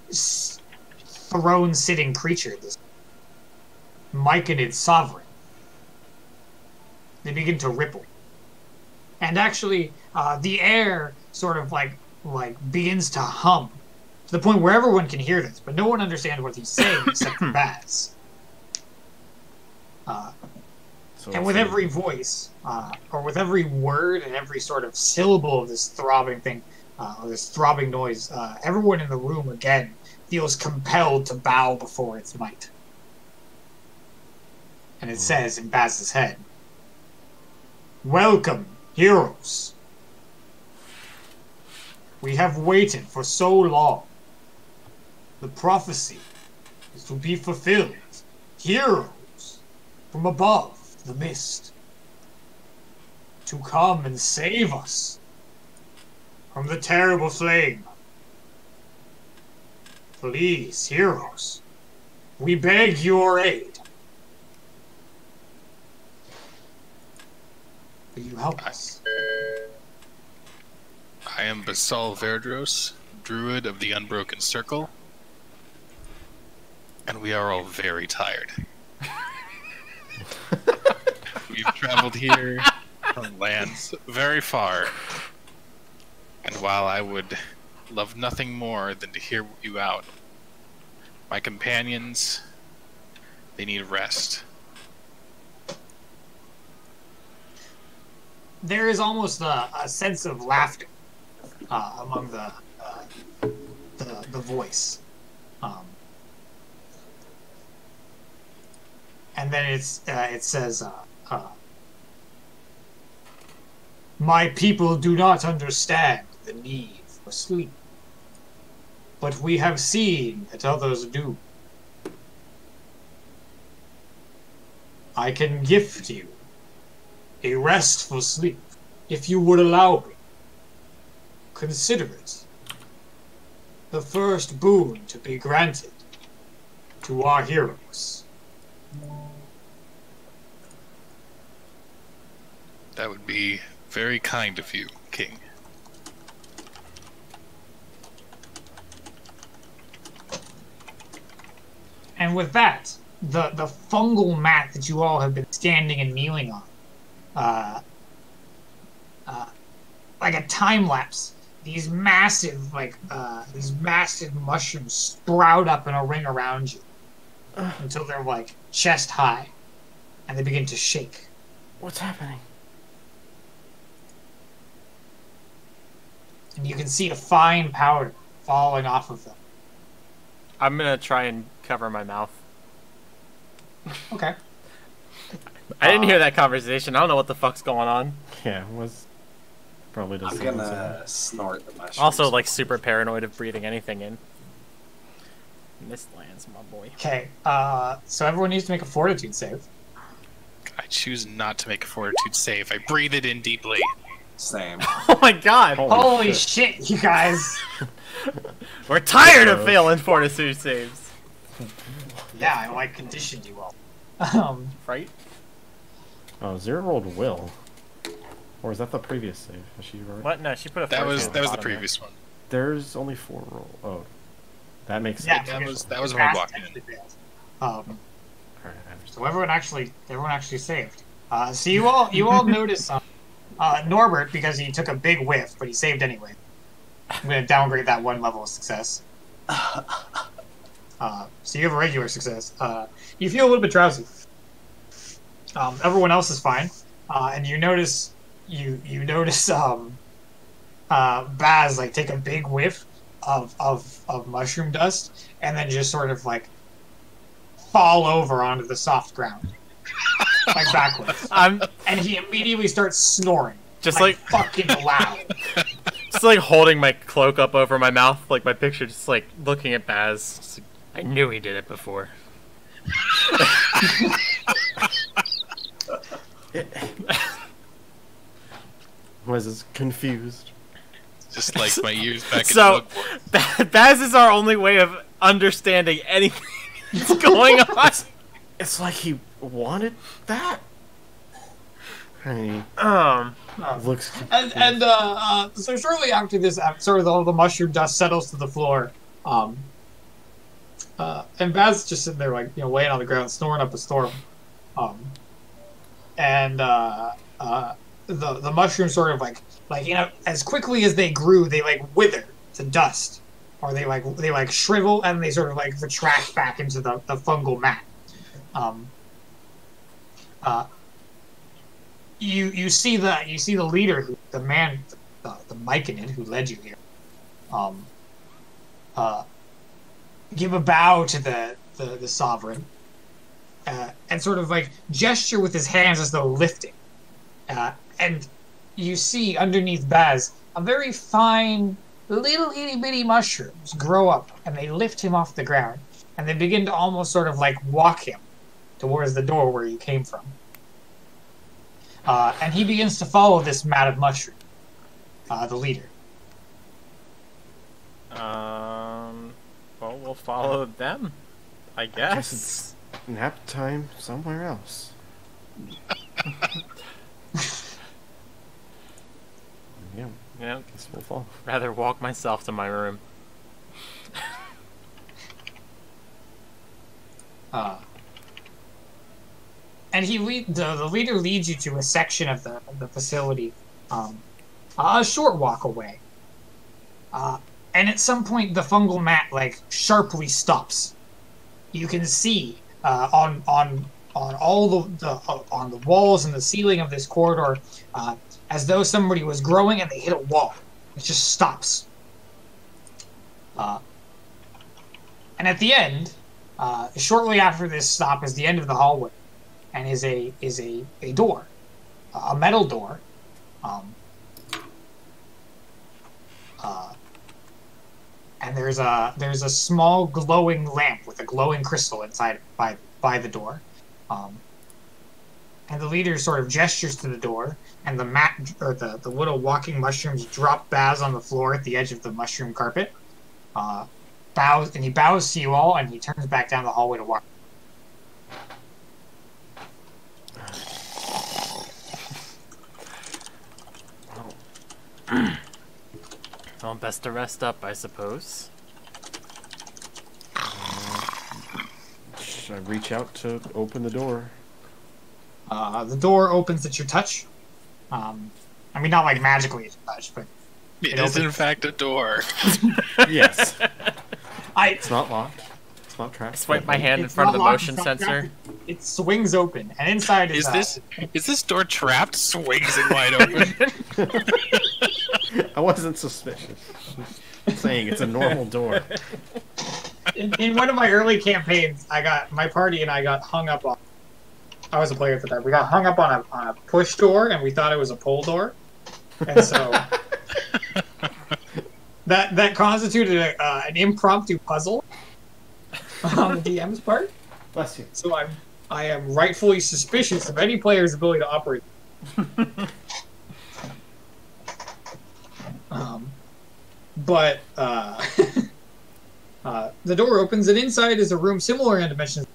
throne-sitting creature, this myconid sovereign. They begin to ripple. And actually, the air sort of like begins to hum to the point where everyone can hear this, but no one understands what he's saying except for Baz. So And with every voice, or with every word and every sort of syllable of this throbbing thing, or this throbbing noise, everyone in the room again feels compelled to bow before its might. And it says in Baz's head, "Welcome, heroes. We have waited for so long. The prophecy is to be fulfilled. Heroes from above the mist, to come and save us from the terrible flame. Please, heroes, we beg your aid. Will you help us?" I am Basal Verdros, druid of the Unbroken Circle, and we are all very tired. We've traveled here from lands very far, and while I would love nothing more than to hear you out, my companions, they need rest. There is almost a sense of laughter among the voice, and then it says, "My people do not understand the need for sleep, but we have seen that others do. I can gift you a restful sleep, if you would allow me. Consider it the first boon to be granted to our heroes." That would be very kind of you, King. And with that, the fungal mat that you all have been standing and kneeling on, like a time lapse, these massive mushrooms sprout up in a ring around you until they're like chest high, and they begin to shake. What's happening? And you can see a fine powder falling off of them. I'm gonna try and cover my mouth. Okay. I didn't hear that conversation. I don't know what the fuck's going on. Yeah, was probably I'm doesn't. gonna snort the mushrooms. Also, like, super paranoid of breathing anything in. Mistlands, my boy. Okay. So everyone needs to make a fortitude save. I choose not to make a fortitude save. I breathe it in deeply. Same. Oh my god! Holy shit, you guys! We're tired of failing fortitude saves. Yeah, I like conditioned you all. Right? Oh, Zero rolled will. Or is that the previous save? Has she rolled? What? No, she put a That was fortitude at the bottom there. previous one. There's only 4 roll. Oh, that makes Yeah, sense. that was my Baz block in. actually failed. Alright, So everyone actually saved. So you all notice Norbert, because he took a big whiff, but he saved anyway. I'm gonna downgrade that 1 level of success. So you have a regular success. You feel a little bit drowsy. Everyone else is fine, and you notice Baz like take a big whiff of mushroom dust, and then just sort of like fall over onto the soft ground, like backwards. I'm And he immediately starts snoring, just like like fucking loud. just like holding my cloak up over my mouth, like my picture, just like looking at Baz. Just like, I knew he did it before. Was confused. Just like my ears back So in the bookboard. Baz is our only way of understanding anything that's going on. It's like he wanted that. I mean, looks confused. So shortly after this, sort of all the mushroom dust settles to the floor, and Baz is just sitting there, like, laying on the ground, snoring up a storm. The mushrooms sort of like as quickly as they grew, they like wither to dust, or they shrivel and they sort of like retract back into the fungal mat. You see the leader, the man, the Myconid who led you here, give a bow to the sovereign, and sort of like gesture with his hands as though lifting, and you see underneath Baz a very fine little itty bitty mushrooms grow up, and they lift him off the ground, and they begin to almost sort of like walk him towards the door where you came from. And he begins to follow this mat of mushroom, the leader. Well, we'll follow them, I guess. Nap time somewhere else. Yeah, Guess we'll fall. rather walk myself to my room. And the leader leads you to a section of the facility, a short walk away. And at some point, the fungal mat like sharply stops. You can see on all on the walls and the ceiling of this corridor, as though somebody was growing and they hit a wall. It just stops. And at the end, shortly after this stop, is the end of the hallway, and is a door, a metal door. And there's a small glowing lamp with a glowing crystal inside by the door. And the leader sort of gestures to the door, and the mat, or the little walking mushrooms, drop Baz on the floor at the edge of the mushroom carpet. He bows to you all, and he turns back down the hallway to walk. Well, best to rest up, I suppose. Should I reach out to open the door? The door opens at your touch. I mean, not like magically at your touch, but It is in fact a door. Yes. I It's not locked. It's not trapped. Swipe my hand in it's front of not the locked, motion it's not sensor. trapped. It swings open, and inside Is this door trapped? Swings it wide open. I wasn't suspicious. I'm saying it's a normal door. in one of my early campaigns, my party and I got hung up on. I was a player at the time. We got hung up on a push door, and we thought it was a pull door, and so that constituted an impromptu puzzle on the DM's part. Bless you. So I am rightfully suspicious of any player's ability to operate. But the door opens, and inside is a room similar in dimensions.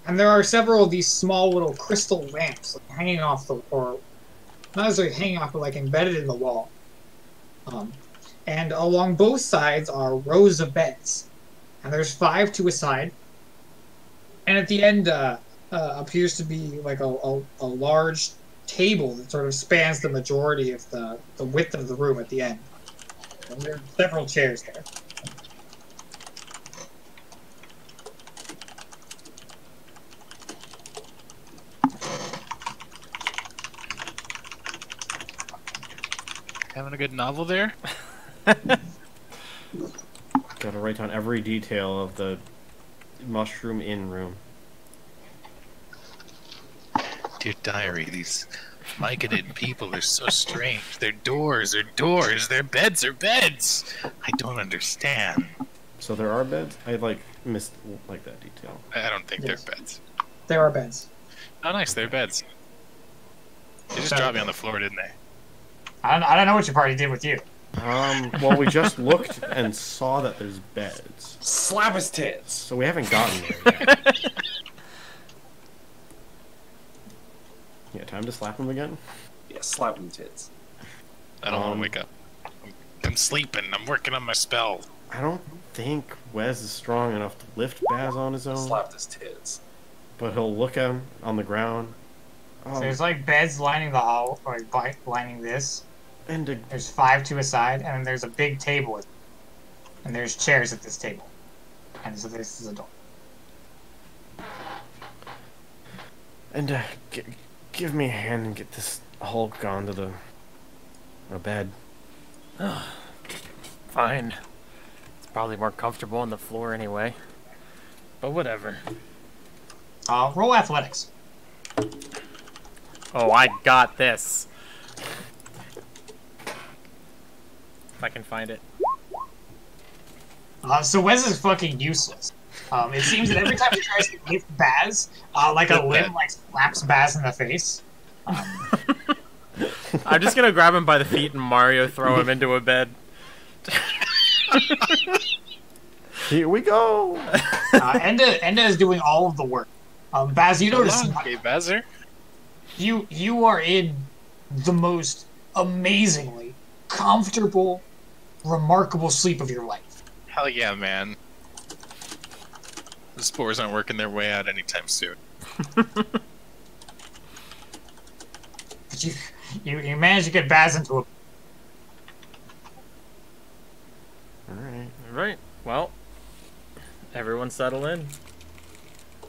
And there are several of these small little crystal lamps hanging off or not necessarily hanging off, but like embedded in the wall. and along both sides are rows of beds. And there's 5 to a side. And at the end appears to be like a large table that sort of spans the majority of the width of the room at the end. And there are several chairs there. Having a good novel there? Gotta write down every detail of the mushroom inn room. Dear diary, these Myconid people are so strange. Their doors are doors, their beds are beds. I don't understand. So there are beds? I missed that detail. I don't think Yes. they're beds. There are beds. Oh, nice, they're beds. They just dropped me on the floor, didn't they? I don't know what your party did with you. Well, we just looked and saw that there's beds. Slap his tits. So we haven't gotten there yet. Yeah, time to slap him again? Yeah, slap him tits. I don't want to wake up. I'm sleeping. I'm working on my spell. I don't think Wes is strong enough to lift Baz on his own. Slap his tits. But he'll look at him on the ground. So there's like beds lining the hall, or lining this. And There's 5 to a side, and then there's a big table. And there's chairs at this table. And so this is a door. give me a hand and get this Hulk onto the bed. Fine. It's probably more comfortable on the floor anyway. But whatever. Roll athletics. Oh, I got this. If I can find it. So Wes is fucking useless. It seems that every time he tries to lift Baz, like a limb slaps Baz in the face. I'm just gonna grab him by the feet and Mario throw him into a bed. Here we go! Enda is doing all of the work. Baz, you notice Okay, Bazzer. you are in the most amazingly comfortable, remarkable sleep of your life. Hell yeah, man. The spores aren't working their way out anytime soon. But you managed to get Baz into a... Alright. Right. Well, everyone settle in.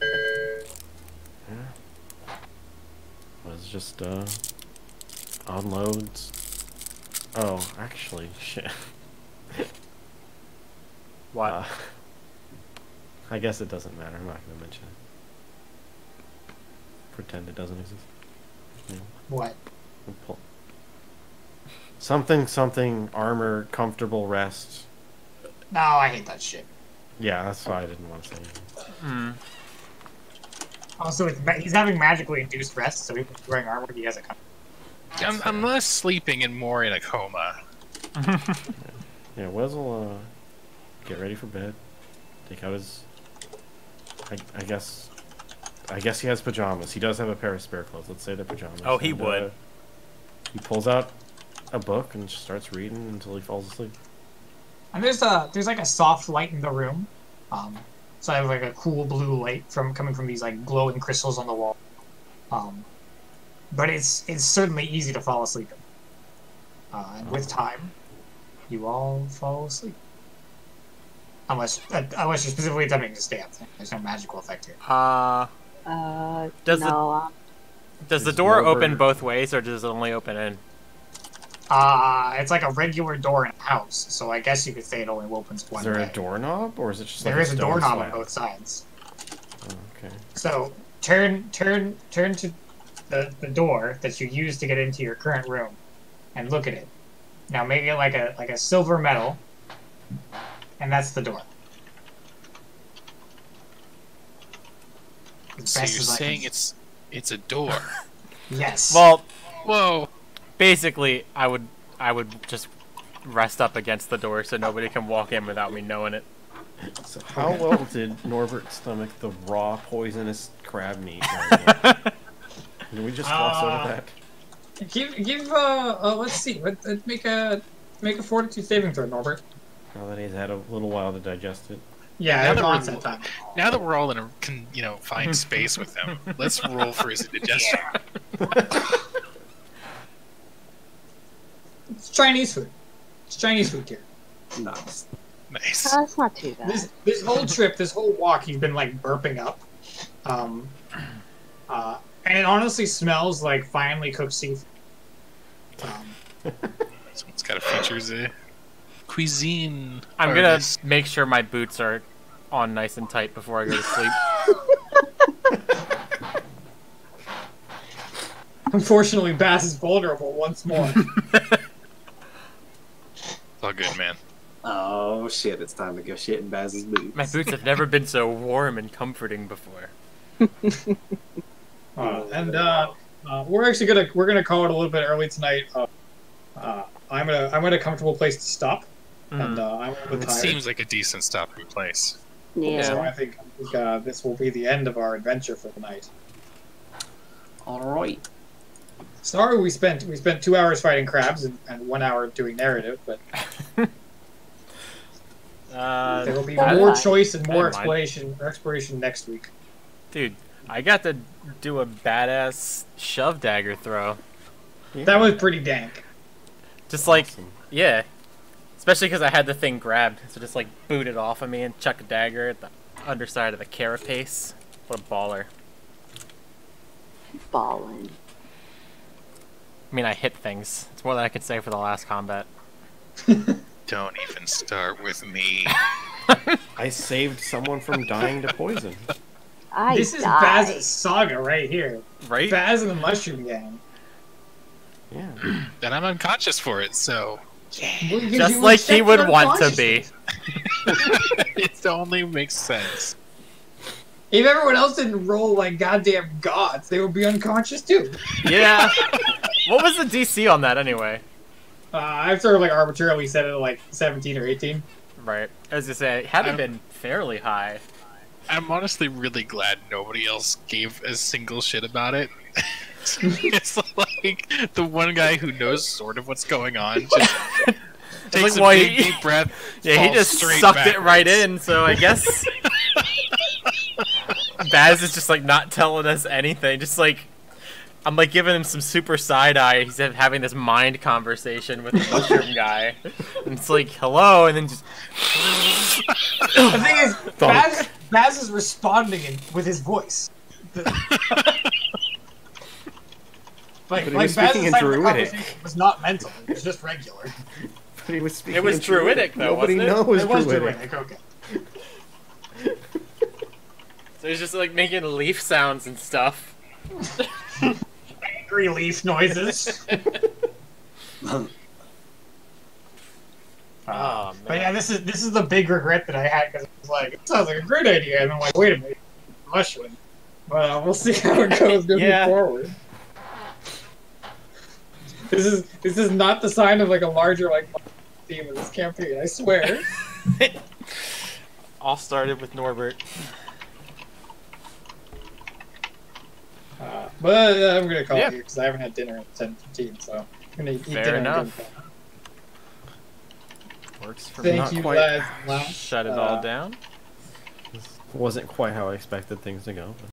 Yeah. Was just, unloads. Oh, actually, shit. What? I guess it doesn't matter. I'm not going to mention it. Pretend it doesn't exist. Yeah. What? We'll something, armor, comfortable rest. No, I hate that shit. Yeah, that's why I didn't want to say anything. Also, he's having magically induced rest, so even wearing armor, he has a... I'm less sleeping and more in a coma. Yeah, Wes will, get ready for bed. Take out his... I guess he has pajamas. He does have a pair of spare clothes. Let's say they're pajamas. Oh, he would. He pulls out a book and just starts reading until he falls asleep. And there's like a soft light in the room. So I have like a cool blue light coming from these like glowing crystals on the wall. But it's certainly easy to fall asleep in. And with time, you all fall asleep. Unless you're specifically attempting to stay up. There's no magical effect here. Does no. the door open both ways, or does it only open in? It's like a regular door in a house, so I guess you could say it only opens one way. Is there a doorknob, or is it just like There is a stone doorknob slab? on both sides. Oh, okay. So turn to the door that you use to get into your current room, and look at it. Now make it like a silver metal, and that's the door. So you're saying it's a door? Yes. Well, Whoa! basically, I would just rest up against the door so nobody can walk in without me knowing it. So how well did Norbert stomach the raw, poisonous crab meat? Did we just gloss over that? Give let's see. Make a Make a fortitude saving throw, Norbert. Now that he's had a little while to digest it. Yeah, Now it's that we're- onset time. Now that we're all in a fine space with him, let's roll for his indigestion. It's Chinese food. It's Chinese food here. Nice. Nice. That's not too bad. This whole trip, this whole walk, he's been like burping up, and it honestly smells like finely cooked seafood. Someone's got to features a cuisine. I'm gonna artist. make sure my boots are on nice and tight before I go to sleep. Unfortunately, Bass is vulnerable once more. It's all good, man. Oh shit! It's time to go shit in Baz's boots. My boots have never been so warm and comforting before. We're actually gonna call it a little bit early tonight. I'm at a comfortable place to stop, and I'm a little It tired. seems like a decent stopping place. So Yeah. I think this will be the end of our adventure for the night. All right. Sorry, we spent 2 hours fighting crabs and 1 hour doing narrative, but there will be I- more choice and I more didn't mind. exploration next week. Dude, I got to do a badass shove dagger throw. Yeah. That was pretty dank. Just like, Awesome. yeah. Especially because I had the thing grabbed. So just like boot it off of me and chuck a dagger at the underside of the carapace. What a baller. Ballin'. I mean, I hit things. It's more than I can say for the last combat. Don't even start with me. I saved someone from dying to poison. I This is died. Baz's saga right here. Right? Baz and the Mushroom Gang. Yeah. And I'm unconscious for it, so Just like he would want to be. it only makes sense. If everyone else didn't roll like goddamn gods, they would be unconscious too. Yeah. What was the DC on that anyway? I've sort of like arbitrarily set it at like 17 or 18. Right. As I say, it had been fairly high. I'm honestly really glad nobody else gave a single shit about it. It's like the one guy who knows sort of what's going on just takes like, a why big he- deep breath. Yeah, he falls just straight sucked it right backwards. in, so I guess Baz is just like not telling us anything. Just like I'm like giving him some super side eye. He's having this mind conversation with the mushroom guy. And it's like, hello, and then just The thing is, Baz is responding with his voice. Like But he was Baz's speaking in side of the Druidic. conversation was not mental; it was just regular. But he was speaking It was in Druidic, though, Nobody wasn't it? knows It was Druidic. Druidic, okay. so he's just like making leaf sounds and stuff. Angry leaf noises. Oh man. But yeah, this is the big regret that I had because it was like it sounds like a great idea, and I'm like, wait a minute, mushroom. But we'll see how it goes moving Yeah. forward. This is not the sign of like a larger like theme of this campaign. I swear. All started with Norbert. But I'm gonna call Yeah. it here because I haven't had dinner at 10:15, so I'm gonna eat Fair dinner. and enough. drink Works for that. me. Thank Not you, quite. lads. Shut it all down. Wasn't quite how I expected things to go. But